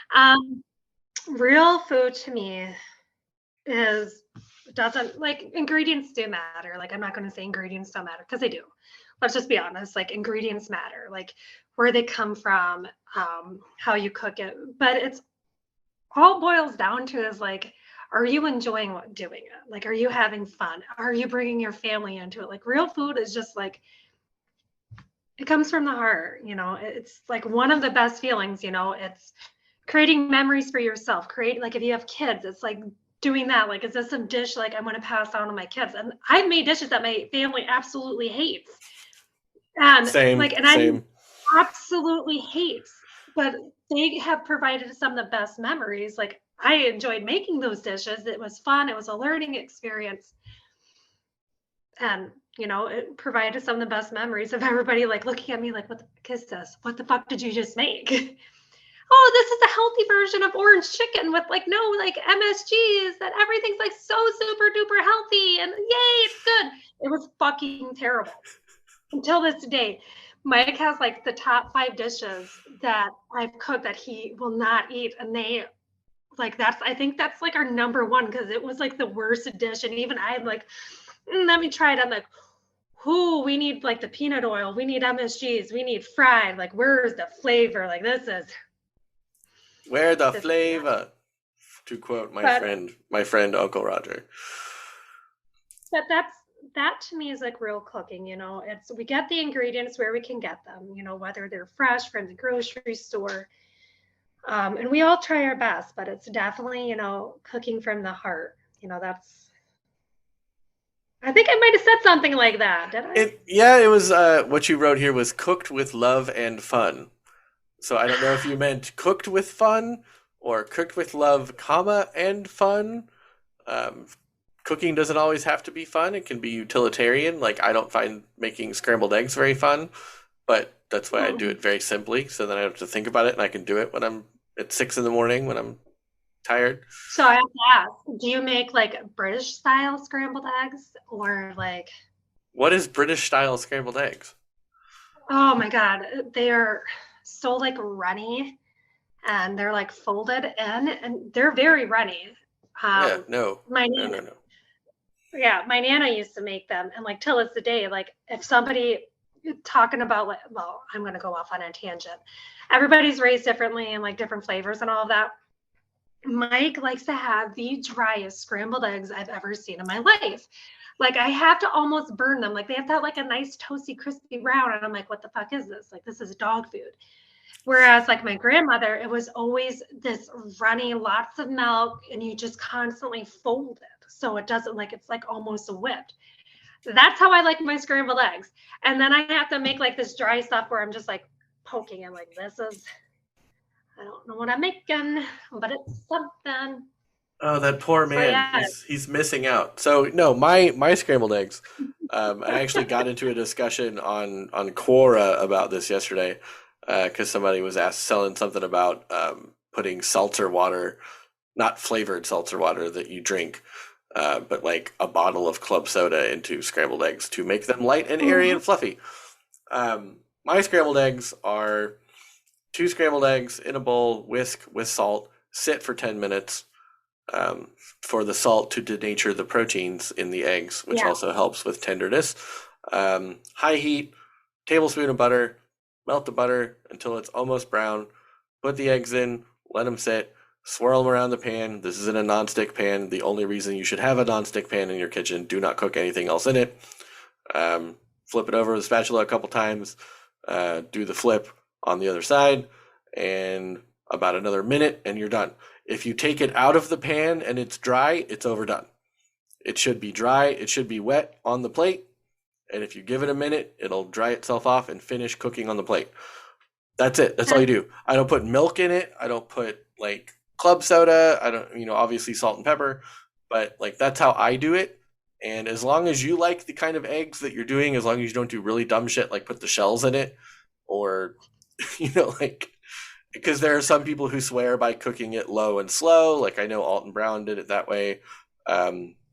Real food to me doesn't like ingredients do matter. Like I'm not going to say ingredients don't matter because they do. let's just be honest, like ingredients matter, like where they come from, how you cook it. But it's all boils down to is like, are you enjoying doing it? Like, are you having fun? Are you bringing your family into it? Like real food is just like, it comes from the heart, it's like one of the best feelings, it's creating memories for yourself. Create, like if you have kids, it's like doing that. Like, is this a dish like I'm going to pass on to my kids? And I've made dishes that my family absolutely hates. And Same, like, and same. I absolutely hates, but they have provided some of the best memories. Like I enjoyed making those dishes. It was fun. It was a learning experience. And it provided some of the best memories of everybody like looking at me like, what the fuck is this? What the fuck did you just make? Oh, this is a healthy version of orange chicken with like no like MSGs, that everything's like so super duper healthy and yay, it's good. It was fucking terrible. Until this day, Mike has like the top 5 dishes that I've cooked that he will not eat. And they like, I think that's like our number one, because it was like the worst dish. And even I'm like, let me try it. I'm like, who we need like the peanut oil, we need MSGs, we need fried, like where's the flavor? Like this is Where the flavor, to quote my friend Uncle Roger. But that to me is like real cooking. It's, we get the ingredients where we can get them, whether they're fresh from the grocery store, and we all try our best, but it's definitely cooking from the heart. That's, I think I might have said something like that. Did I? It was what you wrote here was cooked with love and fun. So I don't know if you meant cooked with fun or cooked with love, comma, and fun. Cooking doesn't always have to be fun. It can be utilitarian. Like I don't find making scrambled eggs very fun, but that's why I do it very simply. So then I don't have to think about it, and I can do it when I'm at 6 in the morning when I'm tired. So I have to ask, do you make like British style scrambled eggs or like? What is British style scrambled eggs? Oh my God, they are so like runny, and they're like folded in, and they're very runny. No. Yeah, my Nana used to make them, and like till it's the day, like if somebody talking about like, well, I'm gonna go off on a tangent. Everybody's raised differently and like different flavors and all of that. Mike likes to have the driest scrambled eggs I've ever seen in my life. Like I have to almost burn them. Like they have to have like a nice toasty, crispy brown. And I'm like, what the fuck is this? Like this is dog food. Whereas like my grandmother, it was always this runny, lots of milk, and you just constantly fold it. So it doesn't like, it's like almost a whipped. That's how I like my scrambled eggs. And then I have to make like this dry stuff where I'm just like poking it like this is, I don't know what I'm making, but it's something. Oh, that poor man. Yeah. He's missing out. So no, my scrambled eggs. I actually got into a discussion on Quora about this yesterday because somebody was selling something about putting seltzer water, not flavored seltzer water that you drink, but like a bottle of club soda into scrambled eggs to make them light and airy and fluffy. My scrambled eggs are 2 scrambled eggs in a bowl, whisk with salt, sit for 10 minutes for the salt to denature the proteins in the eggs, which also helps with tenderness. High heat, tablespoon of butter, melt the butter until it's almost brown, put the eggs in, let them sit, swirl them around the pan. This is in a nonstick pan. The only reason you should have a nonstick pan in your kitchen, do not cook anything else in it. Flip it over with a spatula a couple times, do the flip on the other side, and about another minute and you're done. If you take it out of the pan and it's dry, it's overdone. It should be dry, it should be wet on the plate, and if you give it a minute, it'll dry itself off and finish cooking on the plate. That's it. That's all you do. I don't put milk in it. I don't put like club soda. I don't, obviously salt and pepper, but like that's how I do it. And as long as you like the kind of eggs that you're doing, as long as you don't do really dumb shit like put the shells in it or, like, because there are some people who swear by cooking it low and slow. Like I know Alton Brown did it that way.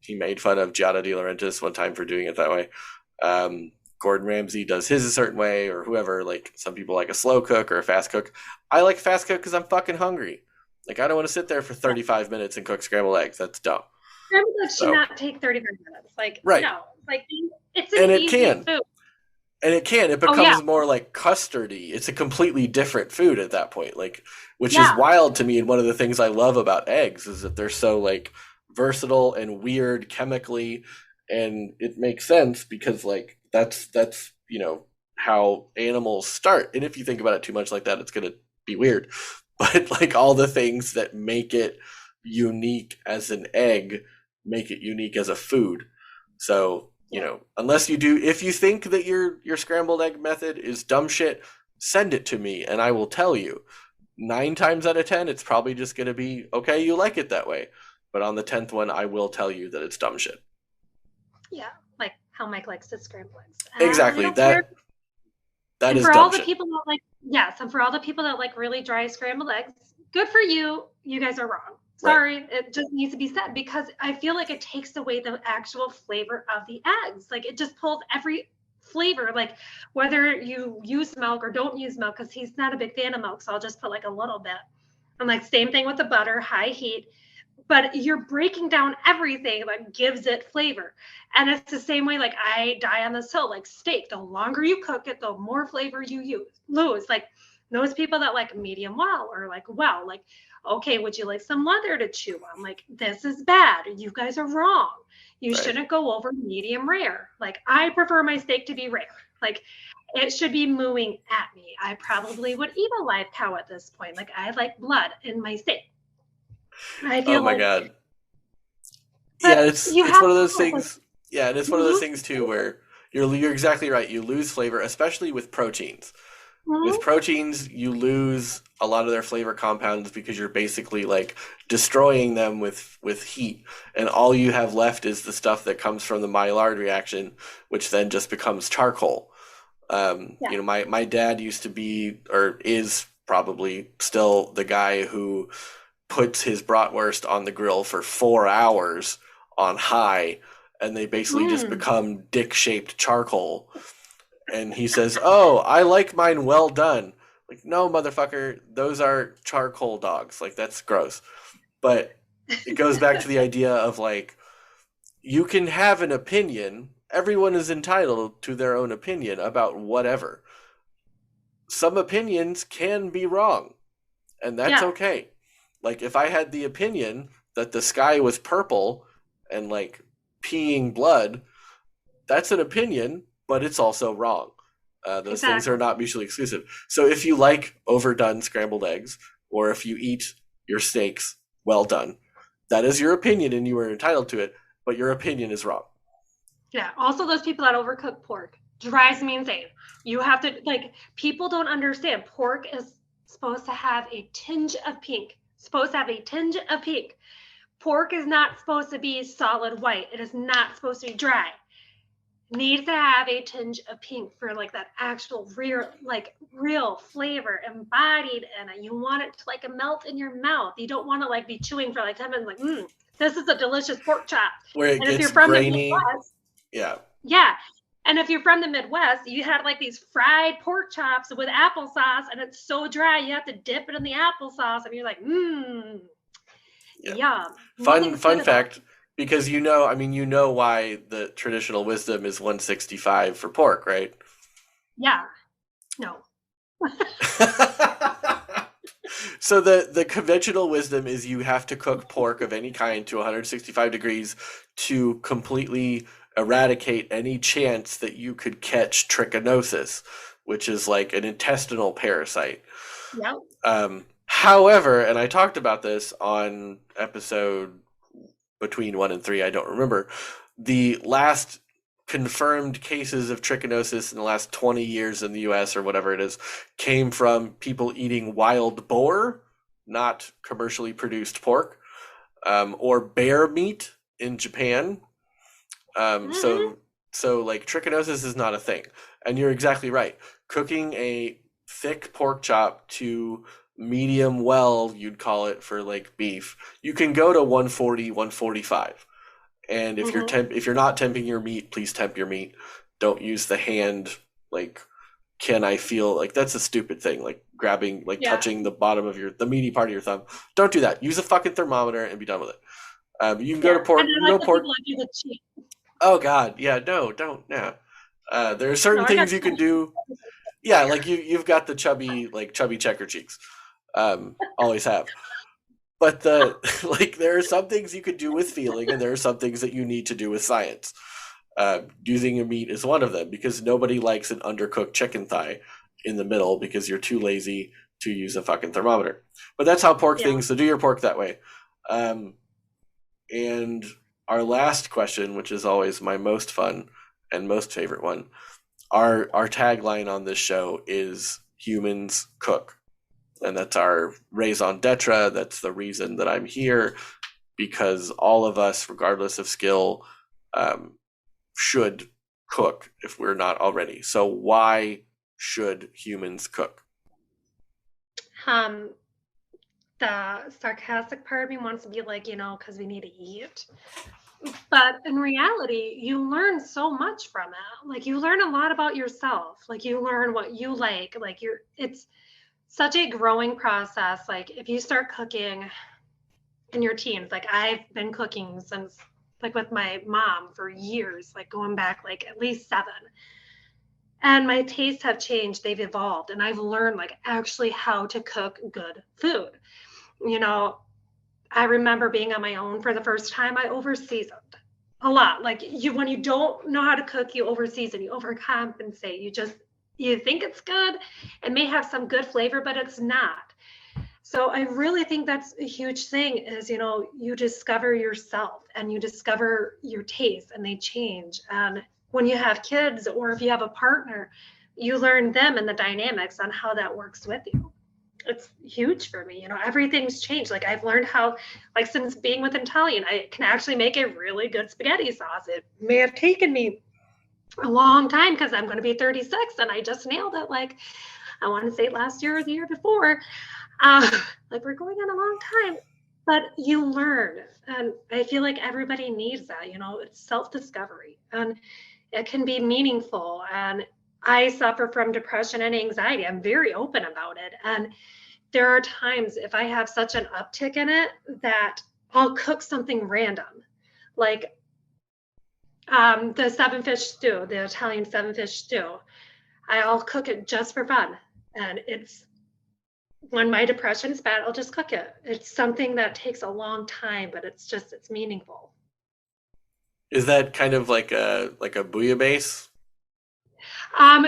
He made fun of Giada De Laurentiis one time for doing it that way. Gordon Ramsay does his a certain way, or whoever. Like some people like a slow cook or a fast cook. I like fast cook because I'm fucking hungry. Like I don't want to sit there for 35 minutes and cook scrambled eggs. That's dumb. Scrambled eggs should not take 35 minutes. Like right. No, like it's an easy food. And it Oh yeah, becomes more like custardy. It's a completely different food at that point. Like, which is yeah, wild to me. And one of the things I love about eggs is that they're so like versatile and weird chemically, and it makes sense because like that's how animals start. And if you think about it too much like that, it's gonna be weird. But like all the things that make it unique as an egg make it unique as a food. So, yeah. unless you do, if you think that your scrambled egg method is dumb shit, send it to me and I will tell you. 9 times out of 10, it's probably just going to be, okay, you like it that way. But on the 10th one, I will tell you that it's dumb shit. Yeah, like how Mike likes his scrambled eggs. I Exactly. don't care. That And is for dumb all the shit. people that like, yes, and for all the people that like really dry scrambled eggs, good for you. You guys are wrong. Right. Sorry, it just needs to be said because I feel like it takes away the actual flavor of the eggs. Like it just pulls every flavor, like whether you use milk or don't use milk, because he's not a big fan of milk, so I'll just put like a little bit. And like same thing with the butter, high heat, but you're breaking down everything that gives it flavor. And it's the same way, like I die on this hill, like steak, the longer you cook it, the more flavor you lose. Like those people that like medium well or like well, like, okay, would you like some leather to chew on? Like, this is bad. You guys are wrong. You Right. shouldn't go over medium rare. Like, I prefer my steak to be rare. Like, it should be mooing at me. I probably would eat a live cow at this point. Like, I like blood in my steak. I Oh feel my like, God. Yeah, but it's you it's have one of to those know, like, things. Yeah, and it's you one of those lose things too flavor. where you're exactly right. You lose flavor, especially with proteins. With Mhm. proteins, you lose a lot of their flavor compounds because you're basically like destroying them with heat, and all you have left is the stuff that comes from the Maillard reaction, which then just becomes charcoal. Yeah. My dad used to be, or is probably still, the guy who puts his bratwurst on the grill for 4 hours on high, and they basically just Mm. become dick-shaped charcoal. And he says, "Oh, I like mine well done." Like, no, motherfucker, those are charcoal dogs. Like, that's gross. But it goes back to the idea of like, you can have an opinion. Everyone is entitled to their own opinion about whatever. Some opinions can be wrong, and that's Yeah, okay. Like, if I had the opinion that the sky was purple and like peeing blood, that's an opinion, but it's also wrong. Those things are exactly. not mutually exclusive. So if you like overdone scrambled eggs, or if you eat your steaks well done, that is your opinion and you are entitled to it, but your opinion is wrong. Yeah. Also, those people that overcook pork drives me insane. You have to, like, people don't understand. Pork is supposed to have a tinge of pink. Supposed to have a tinge of pink. Pork is not supposed to be solid white. It is not supposed to be dry. Needs to have a tinge of pink for like that actual real flavor embodied in it. You want it to like melt in your mouth. You don't want to like be chewing for like 10 minutes, like, this is a delicious pork chop. Where it And if you're gets from the grainy. Midwest, Yeah. yeah. And if you're from the Midwest, you had like these fried pork chops with applesauce, and it's so dry, you have to dip it in the applesauce, and you're like, Yeah. yum. Fun Nothing's good fun about fact, because you know why the traditional wisdom is 165 for pork, right? yeah. No. So the conventional wisdom is you have to cook pork of any kind to 165 degrees to completely eradicate any chance that you could catch trichinosis, which is like an intestinal parasite. Yep. However, and I talked about this on episode between 1 and 3, I don't remember, the last confirmed cases of trichinosis in the last 20 years in the US or whatever it is came from people eating wild boar, not commercially produced pork, or bear meat in Japan. Um, Mm-hmm. so, so like trichinosis is not a thing. And you're exactly right. Cooking a thick pork chop to medium well, you'd call it for like beef, you can go to 140, 145. And Mm-hmm. if you're not temping your meat, please temp your meat. Don't use the hand, like, can I feel, like, that's a stupid thing, like grabbing, like Yeah. touching the bottom of the meaty part of your thumb. Don't do that. Use a fucking thermometer and be done with it. You can go to Yeah. And pork. You I can like go the pork. people that do the cheat. Oh God, yeah, no, don't, yeah. There are certain No, I got things you can do. Yeah, like you've got the chubby checker cheeks. Always have. But the like there are some things you could do with feeling, and there are some things that you need to do with science. Using a meat is one of them because nobody likes an undercooked chicken thigh in the middle because you're too lazy to use a fucking thermometer. But that's how pork yeah. things. So do your pork that way. Um, and our last question, which is always my most fun and most favorite one, our tagline on this show is "Humans cook," and that's our raison d'être. That's the reason that I'm here because all of us, regardless of skill, um, should cook if we're not already. So why should humans cook? Um, the sarcastic part of me wants to be like, because we need to eat. But in reality, you learn so much from it. Like you learn a lot about yourself. Like you learn what you like. Like it's such a growing process. Like if you start cooking in your teens, like I've been cooking since like with my mom for years, like going back like at least 7. And my tastes have changed, they've evolved, and I've learned like actually how to cook good food. You know, I remember being on my own for the first time, I overseasoned a lot. Like when you don't know how to cook, you overseason, you overcompensate. You think it's good. It may have some good flavor, but it's not. So I really think that's a huge thing is, you discover yourself and you discover your tastes and they change. And when you have kids or if you have a partner, you learn them and the dynamics on how that works with you. It's huge for me. Everything's changed. Like I've learned how, like since being with Italian, I can actually make a really good spaghetti sauce. It may have taken me a long time because I'm going to be 36 and I just nailed it. Like I want to say last year or the year before. Uh, like we're going on a long time, but you learn. And I feel like everybody needs that, it's self-discovery and it can be meaningful. And I suffer from depression and anxiety. I'm very open about it. And there are times if I have such an uptick in it that I'll cook something random, like the 7-fish stew, the Italian 7-fish stew. I'll cook it just for fun. And it's when my depression's bad, I'll just cook it. It's something that takes a long time, but it's meaningful. Is that kind of like a bouillabaisse?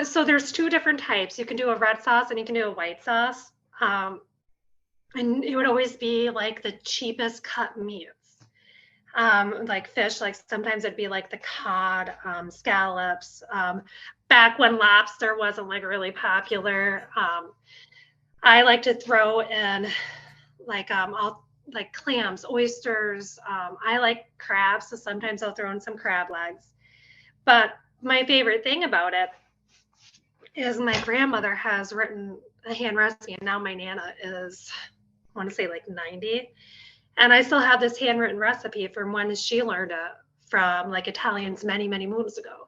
So there's 2 different types. You can do a red sauce and you can do a white sauce. And it would always be like the cheapest cut meats. Like fish, like sometimes it'd be like the cod, scallops. Back when lobster wasn't like really popular, I like to throw in like I'll like clams, oysters. I like crabs, so sometimes I'll throw in some crab legs. But my favorite thing about it is my grandmother has written a hand recipe, and now my nana is, I want to say like 90, and I still have this handwritten recipe from when she learned it from like Italians many many moons ago,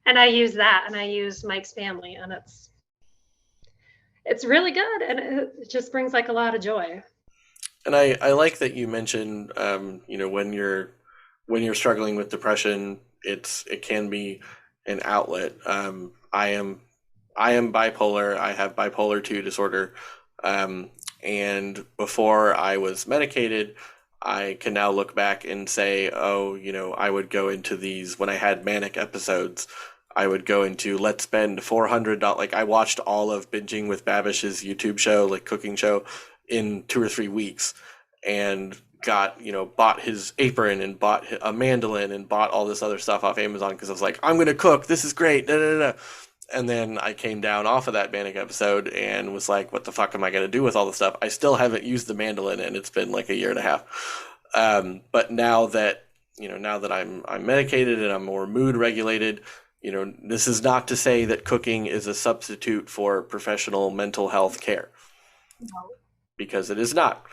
and I use that, and I use Mike's family, and it's really good, and it just brings like a lot of joy. And I like that you mentioned, when you're struggling with depression, it can be an outlet. I am bipolar. I have bipolar 2 disorder. Um, and before I was medicated, I can now look back and say, oh, I would go into these when I had manic episodes. I would go into let's spend $400. Like I watched all of Binging with Babish's YouTube show, like cooking show, in 2 or 3 weeks, and bought his apron and bought a mandolin and bought all this other stuff off Amazon because I was like, I'm gonna cook. This is great. Da, da, da, da. And then I came down off of that manic episode and was like, what the fuck am I gonna do with all this stuff? I still haven't used the mandolin, and it's been like a year and a half. But now that I'm medicated and I'm more mood regulated, this is not to say that cooking is a substitute for professional mental health care, because it is not.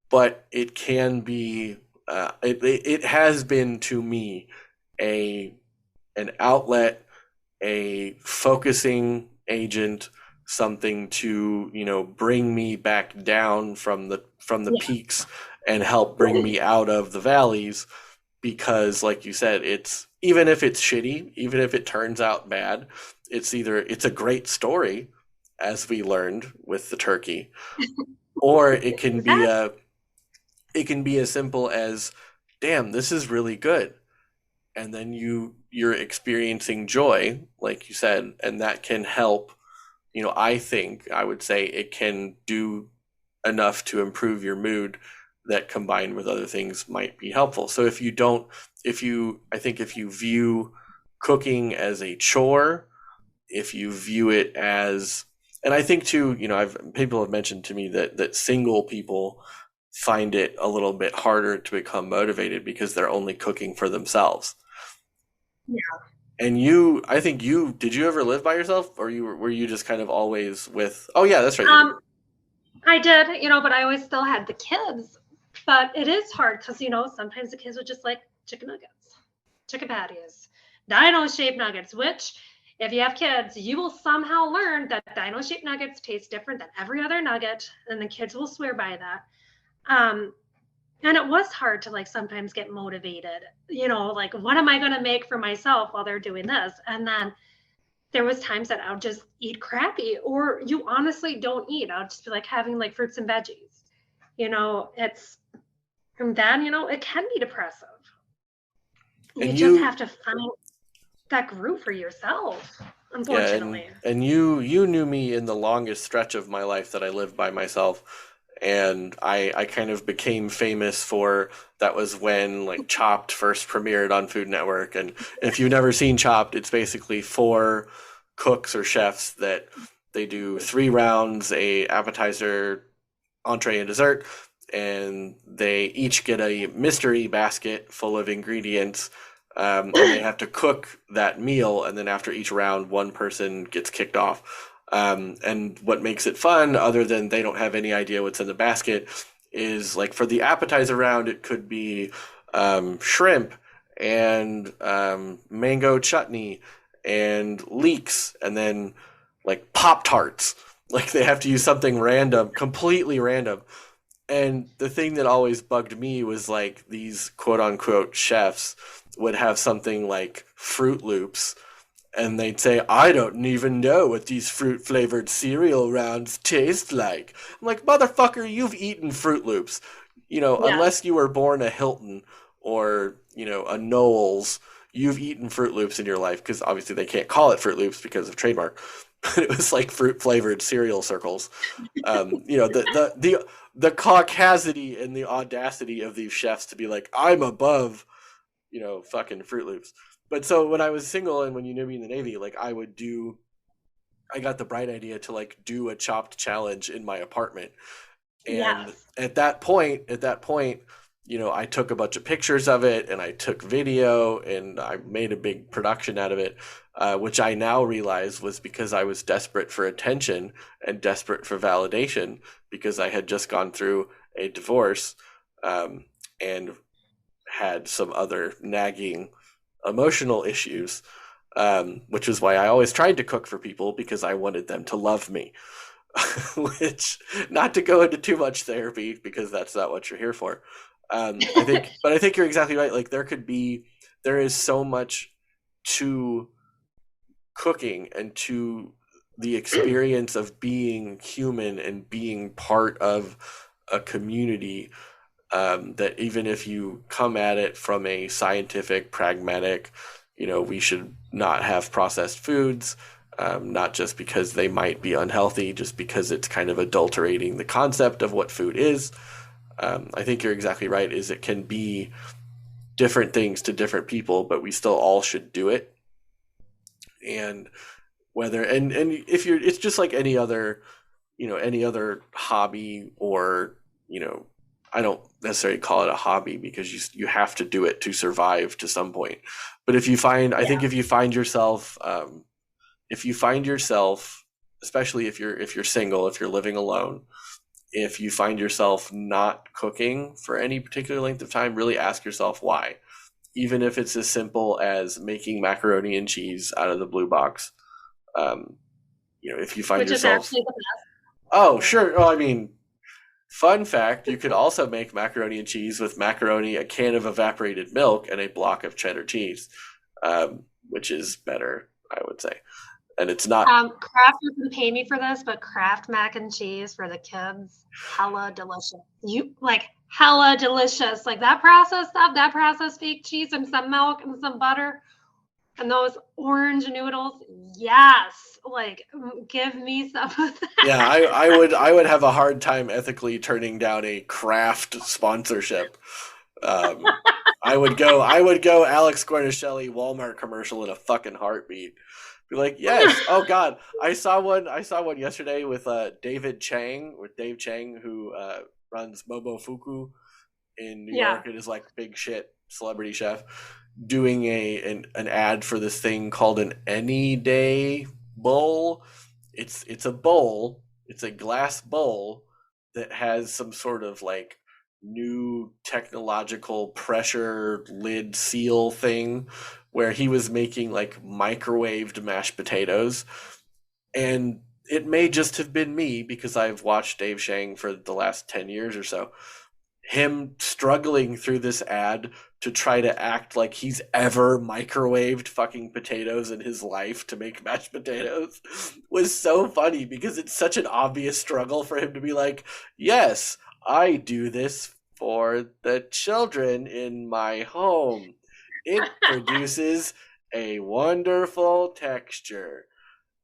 But it can be. It has been to me a an outlet, a focusing agent, something to bring me back down from the Yeah. peaks and help bring me out of the valleys. Because, like you said, even if it's shitty, even if it turns out bad, it's a great story, as we learned with the turkey, or Exactly. it can be as simple as, damn, this is really good. And then you're experiencing joy, like you said, and that can help. I think I would say it can do enough to improve your mood that combined with other things might be helpful. So I think if you view cooking as a chore, if you view it as, and I think too, people have mentioned to me that single people find it a little bit harder to become motivated because they're only cooking for themselves. Yeah. And I think did you ever live by yourself, or were you just kind of always with? Oh yeah, that's right, you did. Um, I did, but I always still had the kids. But it is hard because, sometimes the kids are just like chicken nuggets, chicken patties, dino shaped nuggets, which if you have kids, you will somehow learn that dino shaped nuggets taste different than every other nugget. And the kids will swear by that. Um, and it was hard to like sometimes get motivated, like what am I going to make for myself while they're doing this? And then there was times that I would just eat crappy, or you honestly don't eat. I'll just be like having like fruits and veggies. It's and then it can be depressive. You And just have to find that groove for yourself, yeah, and unfortunately. and you knew me in the longest stretch of my life that I lived by myself, and I kind of became famous for that was when like Chopped first premiered on Food Network. And if you've never seen Chopped, it's basically four cooks or chefs that they do 3 rounds, a appetizer, entree, and dessert, and they each get a mystery basket full of ingredients, and they have to cook that meal. And then after each round, one person gets kicked off. And what makes it fun, other than they don't have any idea what's in the basket, is like for the appetizer round, it could be shrimp and mango chutney and leeks, and then like Pop Tarts. Like they have to use something random, completely random. And the thing that always bugged me was like these quote unquote chefs would have something like Fruit Loops, and they'd say, I don't even know what these fruit flavored cereal rounds taste like. I'm like, motherfucker, you've eaten Fruit Loops. Yes. Unless you were born a Hilton or, a Knowles, you've eaten Fruit Loops in your life, because obviously they can't call it Fruit Loops because of trademark. But it was like fruit flavored cereal circles. The caucasity and the audacity of these chefs to be like, I'm above, fucking Fruit Loops. But so when I was single and when you knew me in the Navy, like I got the bright idea to like do a Chopped challenge in my apartment. And Yes. at that point, I took a bunch of pictures of it and I took video and I made a big production out of it, which I now realize was because I was desperate for attention and desperate for validation, because I had just gone through a divorce, and had some other nagging emotional issues, which is why I always tried to cook for people, because I wanted them to love me. Which, not to go into too much therapy, because that's not what you're here for. But I think you're exactly right. Like there is so much to cooking and to the experience of being human and being part of a community, that even if you come at it from a scientific, pragmatic, we should not have processed foods, not just because they might be unhealthy, just because it's kind of adulterating the concept of what food is. I think you're exactly right, is it can be different things to different people, but we still all should do it. And and if you're, it's just like any other hobby, or I don't necessarily call it a hobby, because you have to do it to survive to some point. But I think Yeah. if you find yourself, especially if you're single, if you're living alone, if you find yourself not cooking for any particular length of time, really ask yourself why. Even if it's as simple as making macaroni and cheese out of the blue box. Um, if you find Which is yourself, actually the best. oh, sure. Oh, I mean, fun fact, you could also make macaroni and cheese with macaroni, a can of evaporated milk, and a block of cheddar cheese. which is better, I would say. And it's not. Kraft doesn't pay me for this, but Kraft mac and cheese for the kids, hella delicious. You like hella delicious. Like that processed stuff, that processed fake cheese and some milk and some butter and those orange noodles. Yes. Like give me some of that. Yeah, I would have a hard time ethically turning down a Kraft sponsorship. Um, I would go Alex Guernicelli Walmart commercial in a fucking heartbeat. Be like, yes. Oh God, I saw one yesterday with Dave Chang, who runs Momofuku in New Yeah. York and is like big shit celebrity chef, doing an ad for this thing called an Any Day bowl. It's a bowl. It's a glass bowl that has some sort of like new technological pressure lid seal thing where he was making like microwaved mashed potatoes. And it may just have been me because I've watched Dave Shang for the last 10 years or so. Him struggling through this ad to try to act like he's ever microwaved fucking potatoes in his life to make mashed potatoes was so funny because it's such an obvious struggle for him to be like, yes, I do this for the children in my home. It produces a wonderful texture.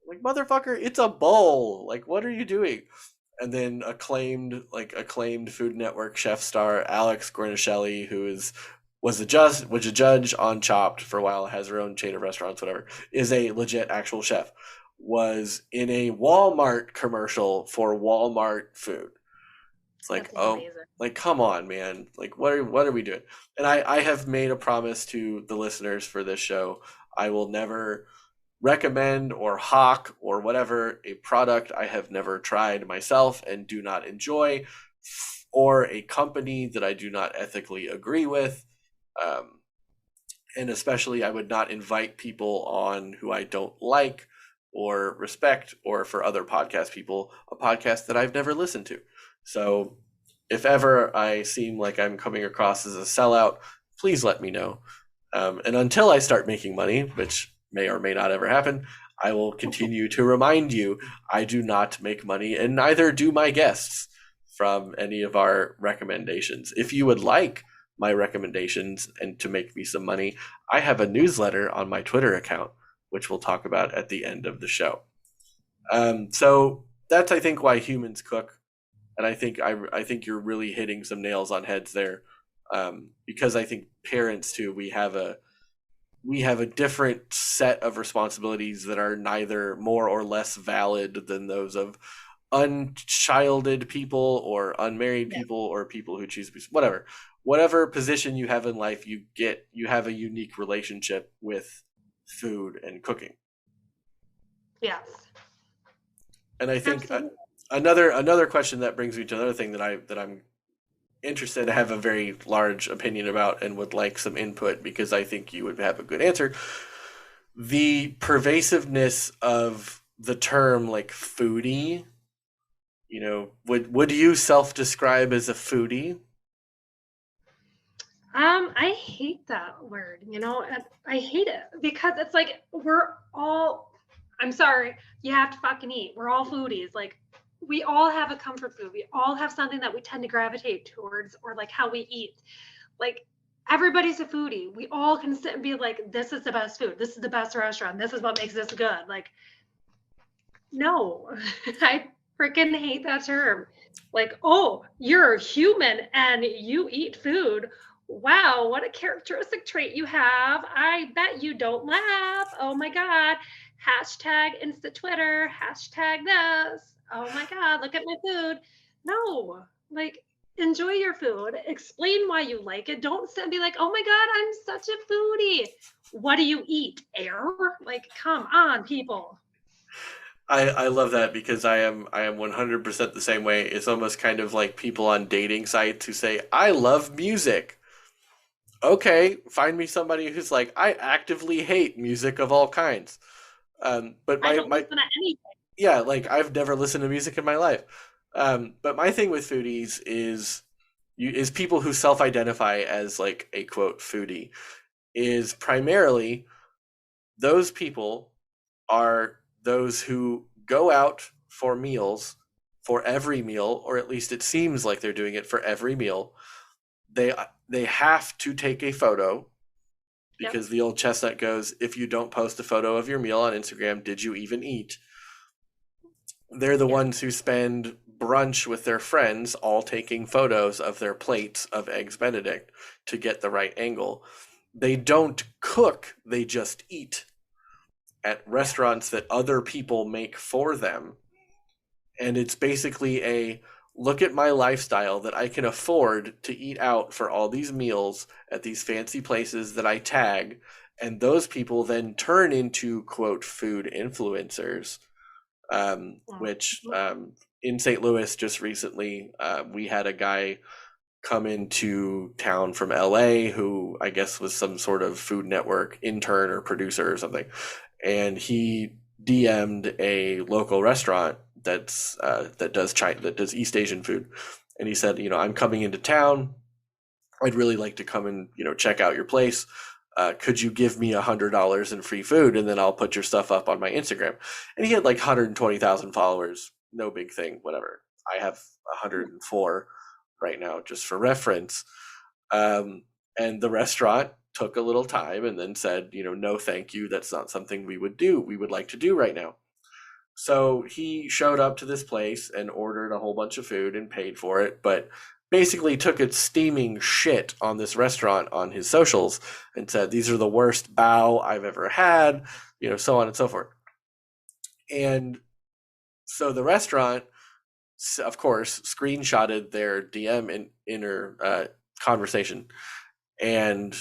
Like, motherfucker, it's a bowl. Like, what are you doing? And then acclaimed Food Network chef star Alex Guernicelli, who was a judge on Chopped for a while, has her own chain of restaurants, whatever, is a legit actual chef, was in a Walmart commercial for Walmart food. It's like, That's oh, amazing. like come on, man. Like what are we doing? And I have made a promise to the listeners for this show. I will never recommend or hawk or whatever a product I have never tried myself and do not enjoy, or a company that I do not ethically agree with. Um, and especially, I would not invite people on who I don't like or respect, or for other podcast people, a podcast that I've never listened to. So if ever I seem like I'm coming across as a sellout, please let me know. And until I start making money, which may or may not ever happen, I will continue to remind you I do not make money, and neither do my guests, from any of our recommendations. If you would like my recommendations and to make me some money, I have a newsletter on my Twitter account, which we'll talk about at the end of the show. So that's, I think, why humans cook, and I think you're really hitting some nails on heads there, because I think parents too, we have a different set of responsibilities that are neither more or less valid than those of unchilded people or unmarried people or people who choose to be whatever position you have in life. You have a unique relationship with food and cooking. Yes. And I think Absolutely. another question that brings me to another thing that I'm interested to have a very large opinion about and would like some input, because I think you would have a good answer. The pervasiveness of the term like foodie, would you self-describe as a foodie? I hate that word, I hate it because it's like I'm sorry, you have to fucking eat. We're all foodies. Like we all have a comfort food. We all have something that we tend to gravitate towards, or like how we eat. Like everybody's a foodie. We all can sit and be like, this is the best food. This is the best restaurant. This is what makes this good. Like, no, I freaking hate that term. Like, oh, you're a human and you eat food. Wow, what a characteristic trait you have. I bet you don't laugh. Oh my God. Hashtag Insta Twitter, hashtag this. Oh my God, look at my food. No, like, enjoy your food. Explain why you like it. Don't sit and be like, oh my God, I'm such a foodie. What do you eat? Air? Like, come on, people. I love that, because I am 100% the same way. It's almost kind of like people on dating sites who say, I love music. Okay, find me somebody who's like, I actively hate music of all kinds. But I my don't my listen to anything. yeah, like I've never listened to music in my life. But my thing with foodies is people who self-identify as like a quote foodie is primarily those people are those who go out for meals, for every meal, or at least it seems like they're doing it for every meal. They have to take a photo Yep. because the old chestnut goes, if you don't post a photo of your meal on Instagram, did you even eat? They're the Yeah. ones who spend brunch with their friends, all taking photos of their plates of Eggs Benedict to get the right angle. They don't cook, they just eat at Yeah. restaurants that other people make for them. And it's basically a look at my lifestyle that I can afford to eat out for all these meals at these fancy places that I tag. And those people then turn into, quote, food influencers, which Mhm. in St. Louis just recently, we had a guy come into town from LA who I guess was some sort of Food Network intern or producer or something. And he DM'd a local restaurant that does East Asian food. And he said, I'm coming into town. I'd really like to come and, check out your place. Could you give me $100 in free food and then I'll put your stuff up on my Instagram? And he had like 120,000 followers. No big thing, whatever. I have 104 right now, just for reference. Um, and the restaurant took a little time and then said, no, thank you. That's not something we would do. We would like to do right now. So he showed up to this place and ordered a whole bunch of food and paid for it, but basically took a steaming shit on this restaurant on his socials and said, these are the worst bao I've ever had, so on and so forth. And so the restaurant, of course, screenshotted their DM in inner conversation. And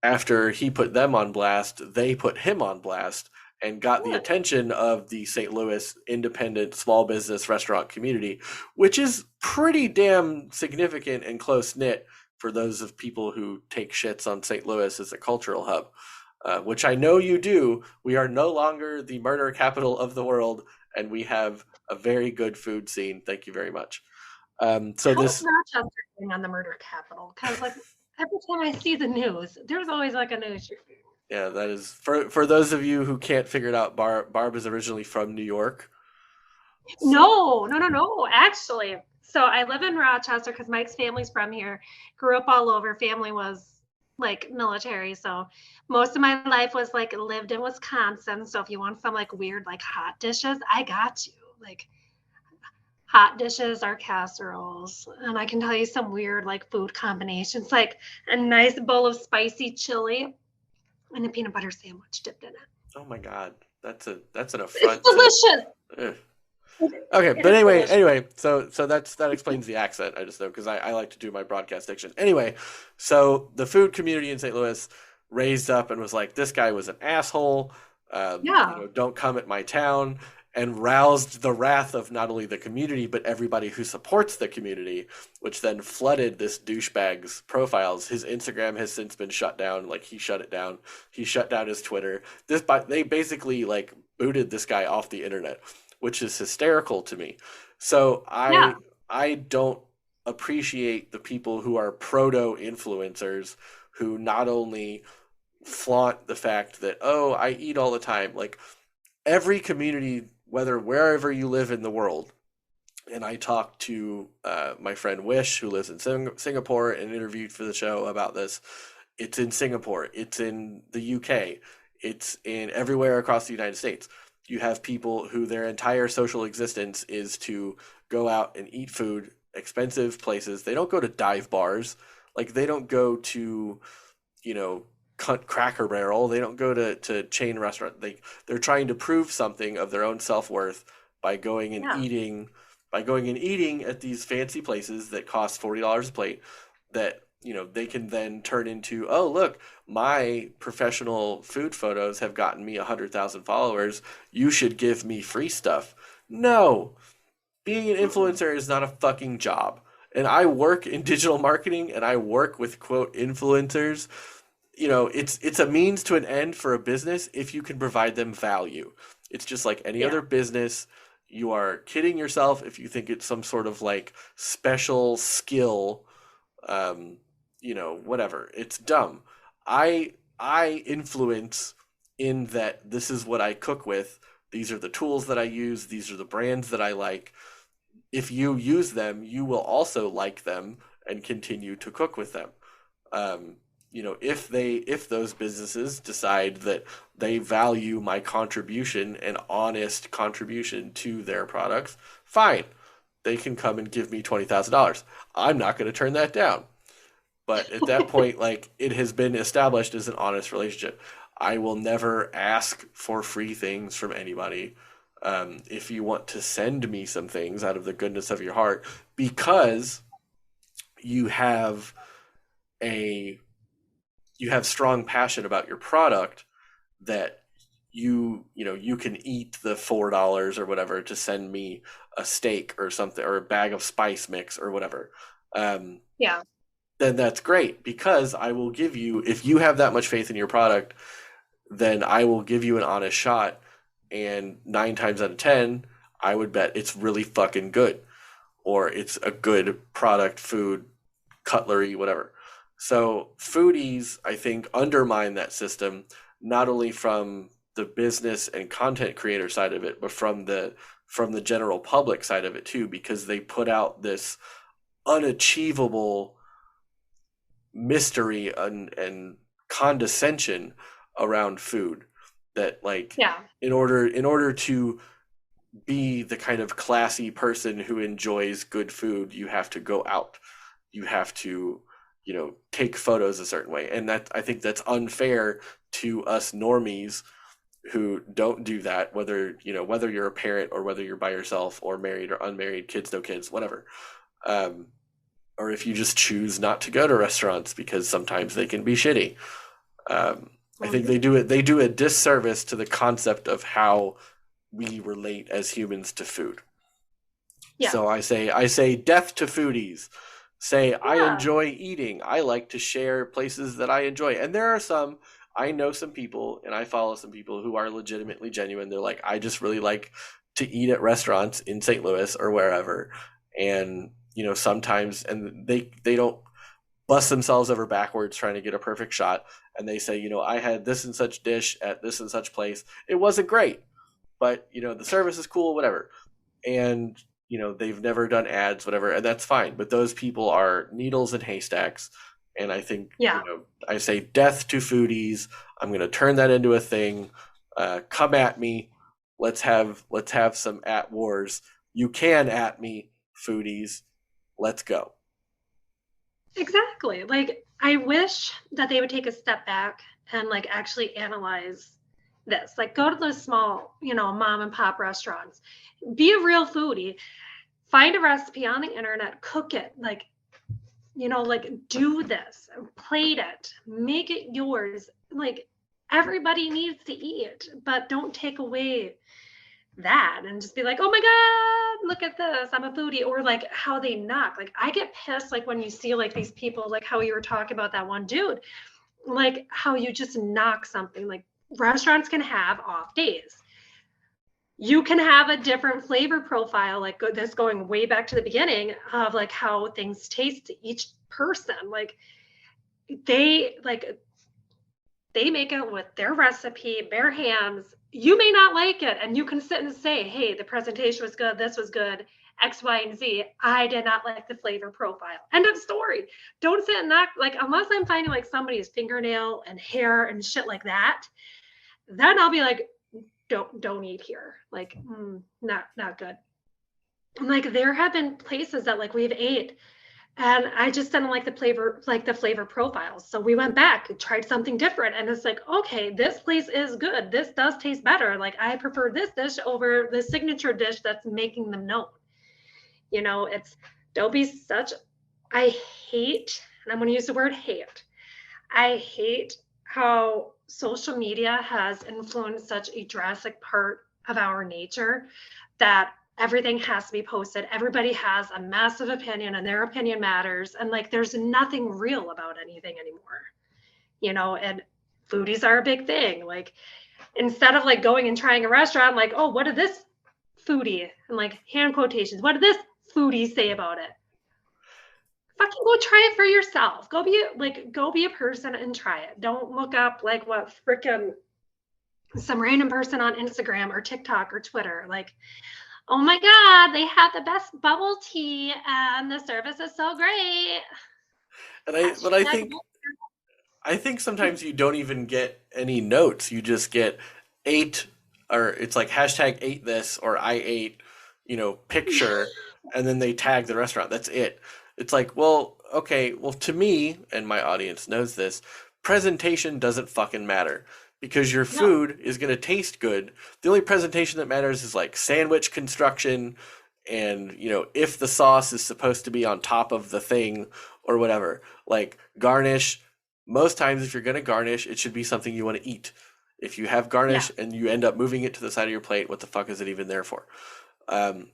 after he put them on blast, they put him on blast and got the Good. attention of the St. Louis independent small business restaurant community, which is pretty damn significant and close knit for those of people who take shits on St. Louis as a cultural hub, which I know you do. We are no longer the murder capital of the world, and we have a very good food scene. Thank you very much. So How is this Rochester doing on the murder capital? Because like every time I see the news, there's always like an issue. Yeah, that is for those of you who can't figure it out. Barb is originally from New York. So No. Actually, so I live in Rochester because Mike's family's from here. Grew up all over. Family was like military, so most of my life was like lived in Wisconsin. So if you want some like weird like hot dishes, I got you. Like hot dishes are casseroles, and I can tell you some weird like food combinations, like a nice bowl of spicy chili and a peanut butter sandwich dipped in it. oh my God, that's an It's affront to. delicious. Ugh. Okay, It but is anyway, delicious. that explains the accent. I just know because I like to do my broadcast diction. Anyway, so the food community in St. Louis raised up and was like, "This guy was an asshole. Yeah. Don't come at my town." And roused the wrath of not only the community but everybody who supports the community, which then flooded this douchebag's profiles. His Instagram has since been shut down. Like he shut it down. He shut down his Twitter. They basically like booted this guy off the internet, which is hysterical to me. So Yeah. I don't appreciate the people who are proto influencers who not only flaunt the fact that, oh, I eat all the time. Like every community, wherever you live in the world, and I talked to my friend Wish, who lives in Singapore, and interviewed for the show about this. It's in Singapore. It's in the UK. It's in everywhere across the United States. You have people who their entire social existence is to go out and eat food, expensive places. They don't go to dive bars. Like they don't go to, you know, Cracker Barrel. They don't go to chain restaurant. They're trying to prove something of their own self-worth by going and Yeah. eating by going and eating at these fancy places that cost $40 a plate that they can then turn into, oh look, my professional food photos have gotten me 100,000 followers, you should give me free stuff. No, being an Mm-mm. influencer is not a fucking job. And I work in digital marketing and I work with quote influencers. It's a means to an end for a business if you can provide them value. It's just like any Yeah. other business. You are kidding yourself if you think it's some sort of like special skill. Whatever. It's dumb. I influence in that this is what I cook with. These are the tools that I use. These are the brands that I like. If you use them, you will also like them and continue to cook with them. Um, if those businesses decide that they value my contribution and honest contribution to their products, fine. They can come and give me $20,000. I'm not going to turn that down. But at that point, like, it has been established as an honest relationship. I will never ask for free things from anybody. If you want to send me some things out of the goodness of your heart, because you have a you have strong passion about your product, that you can eat the $4 or whatever to send me a steak or something, or a bag of spice mix or whatever. Um, Yeah. then that's great, because I will give you, if you have that much faith in your product, then I will give you an honest shot. And 9 times out of 10, I would bet it's really fucking good, or it's a good product, food, cutlery, whatever. So foodies, I think, undermine that system, not only from the business and content creator side of it, but from the general public side of it too, because they put out this unachievable mystery and condescension around food, that, like, Yeah. in order to be the kind of classy person who enjoys good food, you have to go out. You have to, take photos a certain way. And that, I think that's unfair to us normies who don't do that, whether you're a parent or whether you're by yourself or married or unmarried, kids, no kids, whatever. Um, or if you just choose not to go to restaurants because sometimes they can be shitty. I think they do a disservice to the concept of how we relate as humans to food. Yeah. So I say death to foodies. Say, I Yeah. enjoy eating. I like to share places that I enjoy. And there are some, I know some people and I follow some people who are legitimately genuine. They're like, I just really like to eat at restaurants in St. Louis or wherever. And, sometimes, and they don't bust themselves over backwards trying to get a perfect shot. And they say, I had this and such dish at this and such place. It wasn't great, but, the service is cool, whatever. And, they've never done ads, whatever, and that's fine. But those people are needles in haystacks. And I think, Yeah. I say death to foodies. I'm going to turn that into a thing. Come at me. Let's have some at wars. You can at me, foodies. Let's go. Exactly. Like, I wish that they would take a step back and like actually analyze this. Like, go to those small, mom and pop restaurants. Be a real foodie. Find a recipe on the internet, cook it. Like do this, plate it, make it yours. Like, everybody needs to eat, but don't take away that and just be like, oh my God, look at this, I'm a foodie. Or like how they knock. Like, I get pissed like when you see like these people, like how you were talking about that one dude, like how you just knock something. Like, restaurants can have off days. You can have a different flavor profile, like this, going way back to the beginning of like how things taste to each person. Like, they like they make it with their recipe, bare hands. You may not like it, and you can sit and say, hey, the presentation was good, this was good, X, Y, and Z. I did not like the flavor profile. End of story. Don't sit and knock, like, unless I'm finding like somebody's fingernail and hair and shit like that, then I'll be like, don't eat here. Like, not good. And like, there have been places that like we've ate and I just didn't like the flavor profiles. So we went back and tried something different. And it's like, okay, this place is good. This does taste better. Like, I prefer this dish over the signature dish that's making them known. It's, don't be such, I hate, and I'm going to use the word hate. I hate how social media has influenced such a drastic part of our nature that everything has to be posted. Everybody has a massive opinion and their opinion matters. And like, there's nothing real about anything anymore, and foodies are a big thing. Like, instead of like going and trying a restaurant, like, oh, what did this foodie, and like hand quotations, what did this foodie say about it? Fucking go try it for yourself. Go be a person and try it. Don't look up like what freaking some random person on Instagram or TikTok or Twitter, like, oh my God, they have the best bubble tea and the service is so great. And but Hashtag I think sometimes you don't even get any notes. You just get ate, or it's like hashtag ate this or I ate, picture, and then they tag the restaurant. That's it. It's like, well, okay, well, to me, and my audience knows this, presentation doesn't fucking matter because your no, food is going to taste good. The only presentation that matters is like sandwich construction and, if the sauce is supposed to be on top of the thing or whatever. Like garnish, most times if you're going to garnish, it should be something you want to eat. If you have yeah, garnish and you end up moving it to the side of your plate, what the fuck is it even there for?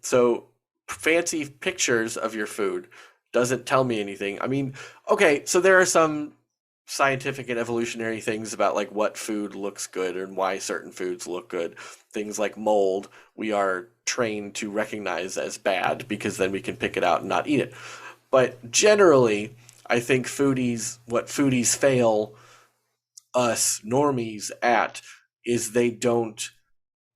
So fancy pictures of your food doesn't tell me anything. I mean, okay, so there are some scientific and evolutionary things about like what food looks good and why certain foods look good. Things like mold, we are trained to recognize as bad because then we can pick it out and not eat it. But generally, I think what foodies fail us normies at is they don't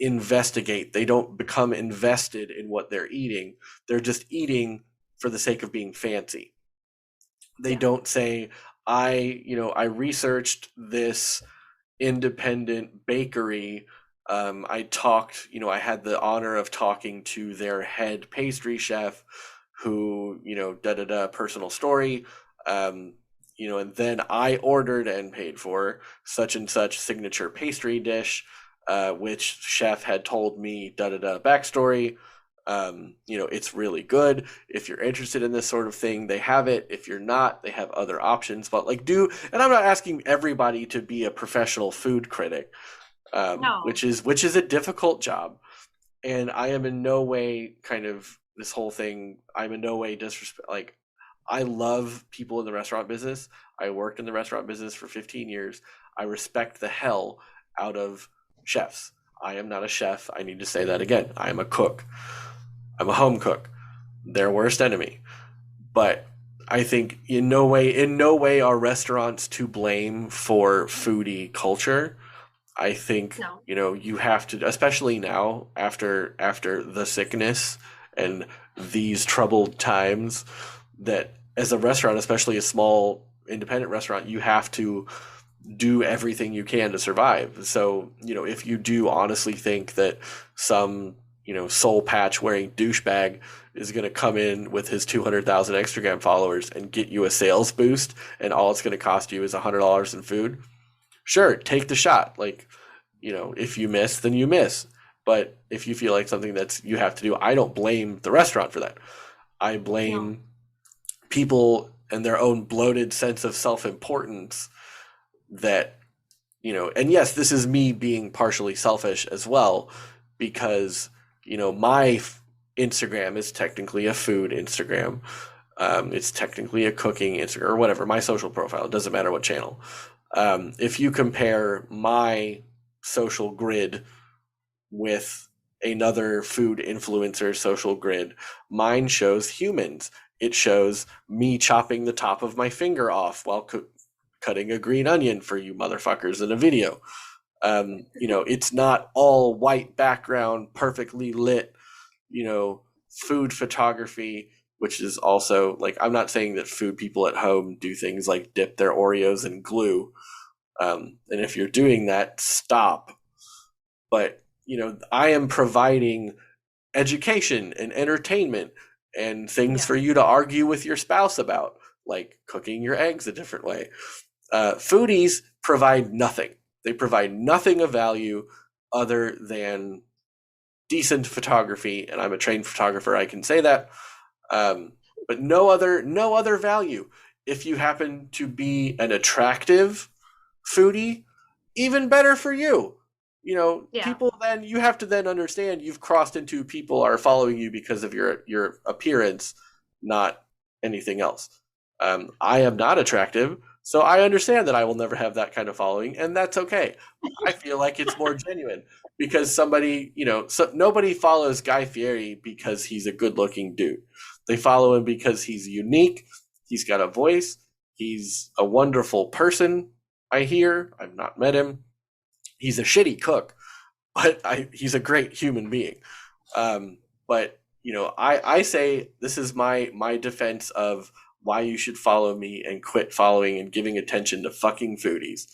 investigate. They don't become invested in what they're eating. They're just eating for the sake of being fancy. They yeah, don't say, I researched this independent bakery. I had the honor of talking to their head pastry chef who, da da da, personal story. And then I ordered and paid for such and such signature pastry dish, which chef had told me da da da backstory. It's really good. If you're interested in this sort of thing, they have it. If you're not, they have other options. But and I'm not asking everybody to be a professional food critic, no, which is a difficult job. And I am in no way kind of this whole thing. I'm in no way disrespect. Like, I love people in the restaurant business. I worked in the restaurant business for 15 years. I respect the hell out of chefs. I am not a chef. I need to say that again. I am a cook. I'm a home cook. Their worst enemy. But I think in no way are restaurants to blame for foodie culture. I think, no, you have to, especially now after the sickness and these troubled times, that as a restaurant, especially a small independent restaurant, you have to do everything you can to survive. So, if you do honestly think that some, soul patch wearing douchebag is going to come in with his 200,000 Instagram followers and get you a sales boost and all it's going to cost you is $100 in food, sure, take the shot. Like, if you miss, then you miss. But if you feel like something that's you have to do, I don't blame the restaurant for that. I no, blame people and their own bloated sense of self-importance that, and yes, this is me being partially selfish as well, because, my Instagram is technically a food Instagram. It's technically a cooking Instagram or whatever, my social profile. It doesn't matter what channel. If you compare my social grid with another food influencer social grid, mine shows humans. It shows me chopping the top of my finger off while cutting a green onion for you motherfuckers in a video. It's not all white background, perfectly lit, food photography, which is also like, I'm not saying that food people at home do things like dip their Oreos in glue. And if you're doing that, stop. But, I am providing education and entertainment and things yeah, for you to argue with your spouse about, like cooking your eggs a different way. Foodies provide nothing. They provide nothing of value other than decent photography, and I'm a trained photographer. I can say that, but no other value. If you happen to be an attractive foodie, even better for you. yeah, People, then you have to then understand you've crossed into people are following you because of your appearance, not anything else. I am not attractive, so I understand that I will never have that kind of following, and that's okay. I feel like it's more genuine because nobody follows Guy Fieri because he's a good-looking dude. They follow him because he's unique. He's got a voice. He's a wonderful person. I hear. I've not met him. He's a shitty cook, but he's a great human being. But I say this is my defense of why you should follow me and quit following and giving attention to fucking foodies.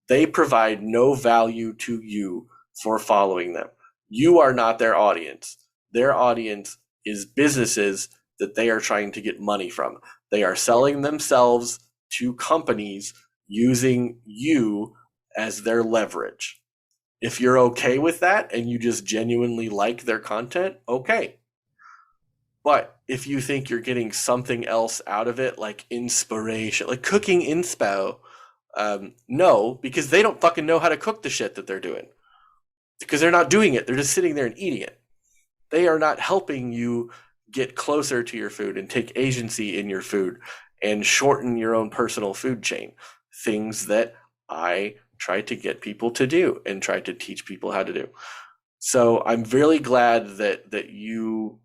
They provide no value to you for following them. You are not their audience. Their audience is businesses that they are trying to get money from. They are selling themselves to companies using you as their leverage. If you're okay with that and you just genuinely like their content, okay. But if you think you're getting something else out of it, like inspiration, like cooking inspo, no, because they don't fucking know how to cook the shit that they're doing. Because they're not doing it. They're just sitting there and eating it. They are not helping you get closer to your food and take agency in your food and shorten your own personal food chain. Things that I try to get people to do and try to teach people how to do. So I'm really glad that you,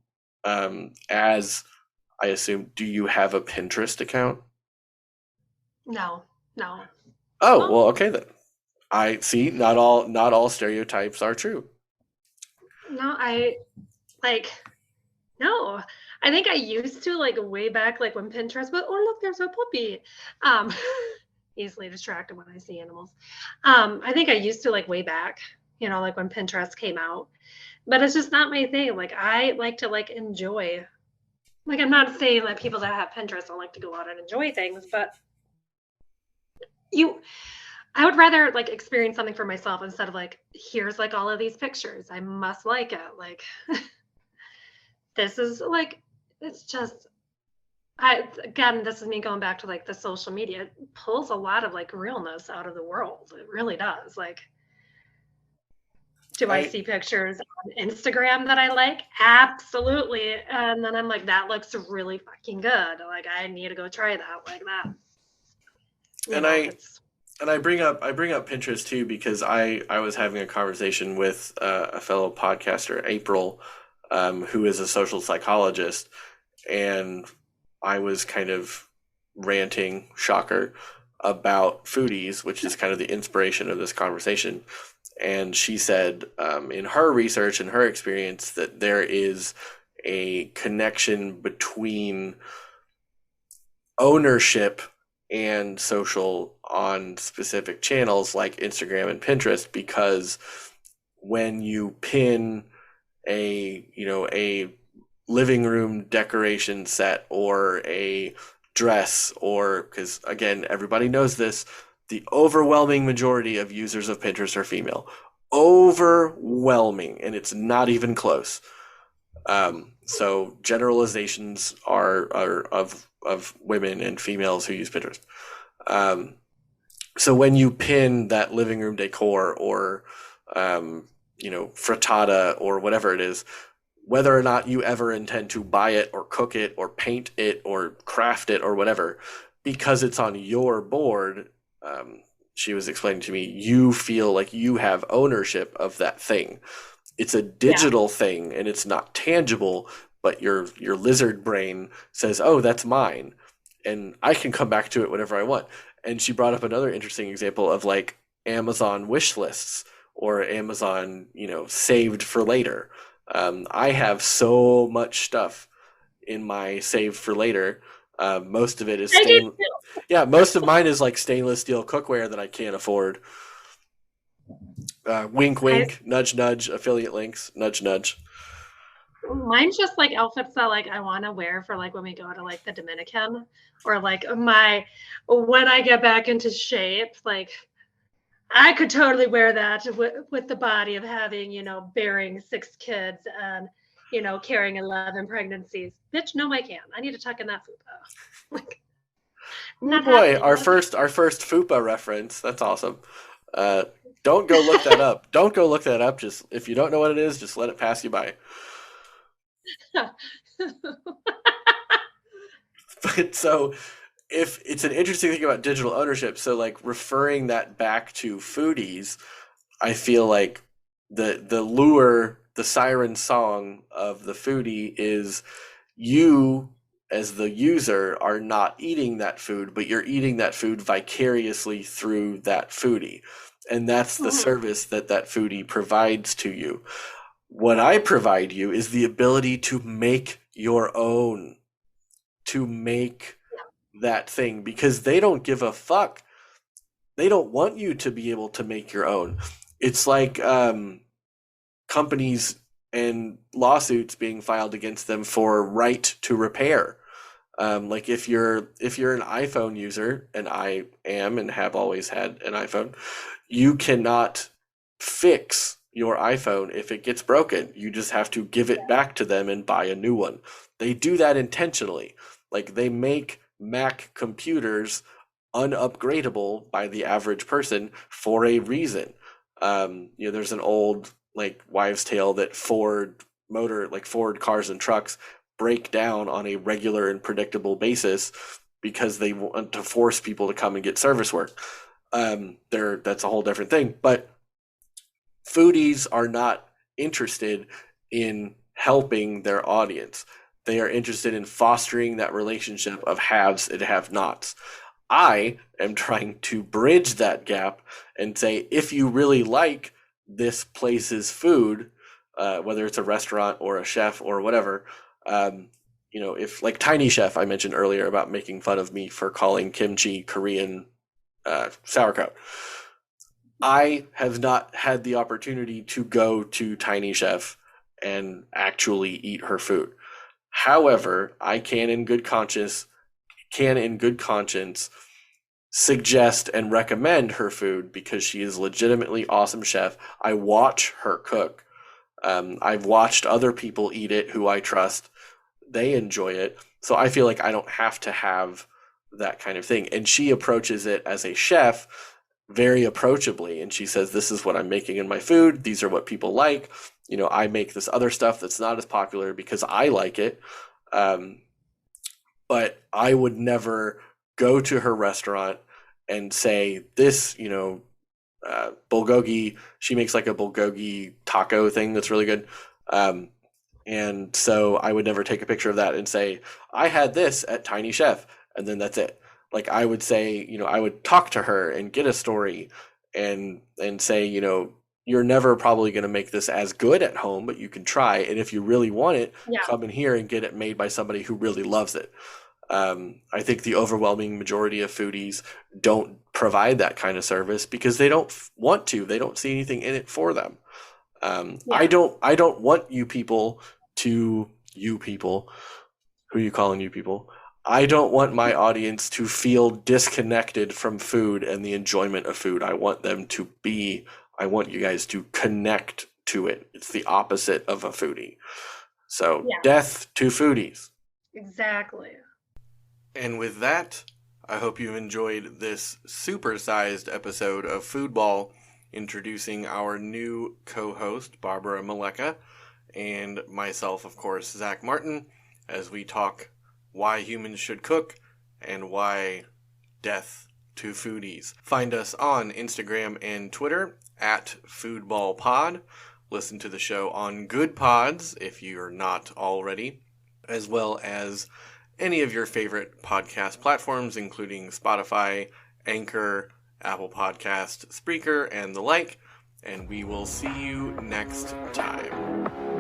as I assume, do you have a Pinterest account? No. Oh, well, okay then. I see. Not all stereotypes are true. No, no. I think I used to, like, way back, like when Pinterest, but oh look, there's a puppy. Easily distracted when I see animals. I think I used to, like, way back, like when Pinterest came out. But it's just not my thing. Like, I like to, like, enjoy. Like, I'm not saying that people that have Pinterest don't like to go out and enjoy things, but I would rather, like, experience something for myself instead of, like, here's, like, all of these pictures. I must like it. Like, this is, like, it's just, again, this is me going back to, like, the social media. It pulls a lot of, like, realness out of the world. It really does. Like, do I see pictures on Instagram that I like? Absolutely. And then I'm like, that looks really fucking good. Like, I need to go try that, like that. And I bring up Pinterest too because I was having a conversation with a fellow podcaster, April, who is a social psychologist, and I was kind of ranting, shocker, about Foodies, which is kind of the inspiration of this conversation. And she said, in her research and her experience, that there is a connection between ownership and social on specific channels like Instagram and Pinterest, because when you pin a living room decoration set or a dress, or because again, everybody knows this, the overwhelming majority of users of Pinterest are female. Overwhelming, and it's not even close. So generalizations are of women and females who use Pinterest. So when you pin that living room decor or frittata or whatever it is, whether or not you ever intend to buy it or cook it or paint it or craft it or whatever, because it's on your board, she was explaining to me, you feel like you have ownership of that thing. It's a digital thing and it's not tangible, but your lizard brain says, oh, that's mine. And I can come back to it whenever I want. And she brought up another interesting example of like Amazon wish lists or Amazon, saved for later. I have so much stuff in my saved for later. Most of it is most of mine is like stainless steel cookware that I can't afford. Wink, wink, nudge, nudge, affiliate links, nudge, nudge. Mine's just like outfits that like I want to wear for like when we go to like the Dominican or like when I get back into shape, like I could totally wear that with the body of having, bearing 6 kids and, carrying 11 pregnancies. Bitch, no, I can't. I need to tuck in that fupa. Like, oh boy, our first fupa reference. That's awesome. Don't go look that up. Don't go look that up. Just if you don't know what it is, just let it pass you by. But so if it's an interesting thing about digital ownership, so like referring that back to Foodies, I feel like the lure, the siren song of the foodie is you as the user are not eating that food, but you're eating that food vicariously through that foodie. And that's the Mhm. service that that foodie provides to you. What I provide you is the ability to make your own, to make that thing, because they don't give a fuck. They don't want you to be able to make your own. It's like companies and lawsuits being filed against them for right to repair. Like if you're an iPhone user, and I am and have always had an iPhone, you cannot fix your iPhone if it gets broken. You just have to give it back to them and buy a new one. They do that intentionally. Like they make Mac computers unupgradable by the average person for a reason. There's an old like wives' tale that Ford cars and trucks break down on a regular and predictable basis because they want to force people to come and get service work. That's a whole different thing. But foodies are not interested in helping their audience. They are interested in fostering that relationship of haves and have nots. I am trying to bridge that gap and say, if you really like this place's food, whether it's a restaurant or a chef or whatever, if like Tiny Chef, I mentioned earlier about making fun of me for calling kimchi Korean sauerkraut. I have not had the opportunity to go to Tiny Chef and actually eat her food. However, I can in good conscience suggest and recommend her food because she is legitimately awesome chef. I watch her cook. I've watched other people eat it who I trust. They enjoy it. So I feel like I don't have to have that kind of thing. And she approaches it as a chef very approachably. And she says, this is what I'm making in my food. These are what people like. I make this other stuff that's not as popular because I like it. But I would never go to her restaurant and say, this, bulgogi, she makes like a bulgogi taco thing that's really good. And so I would never take a picture of that and say, I had this at Tiny Chef, and then that's it. Like I would say, I would talk to her and get a story and say, you're never probably going to make this as good at home, but you can try. And if you really want it, Yeah. come in here and get it made by somebody who really loves it. I think the overwhelming majority of foodies don't provide that kind of service because they don't want to. They don't see anything in it for them. Yeah. I don't want you people, who you calling you people? I don't want my audience to feel disconnected from food and the enjoyment of food. I want you guys to connect to it. It's the opposite of a foodie. So Yeah. death to foodies. Exactly. And with that, I hope you enjoyed this supersized episode of Foodball, introducing our new co-host, Barbara Meleca, and myself, of course, Zach Martin, as we talk why humans should cook and why death to foodies. Find us on Instagram and Twitter at FoodballPod. Listen to the show on Good Pods if you're not already, as well as any of your favorite podcast platforms, including Spotify, Anchor, Apple Podcast, Spreaker, and the like. And we will see you next time.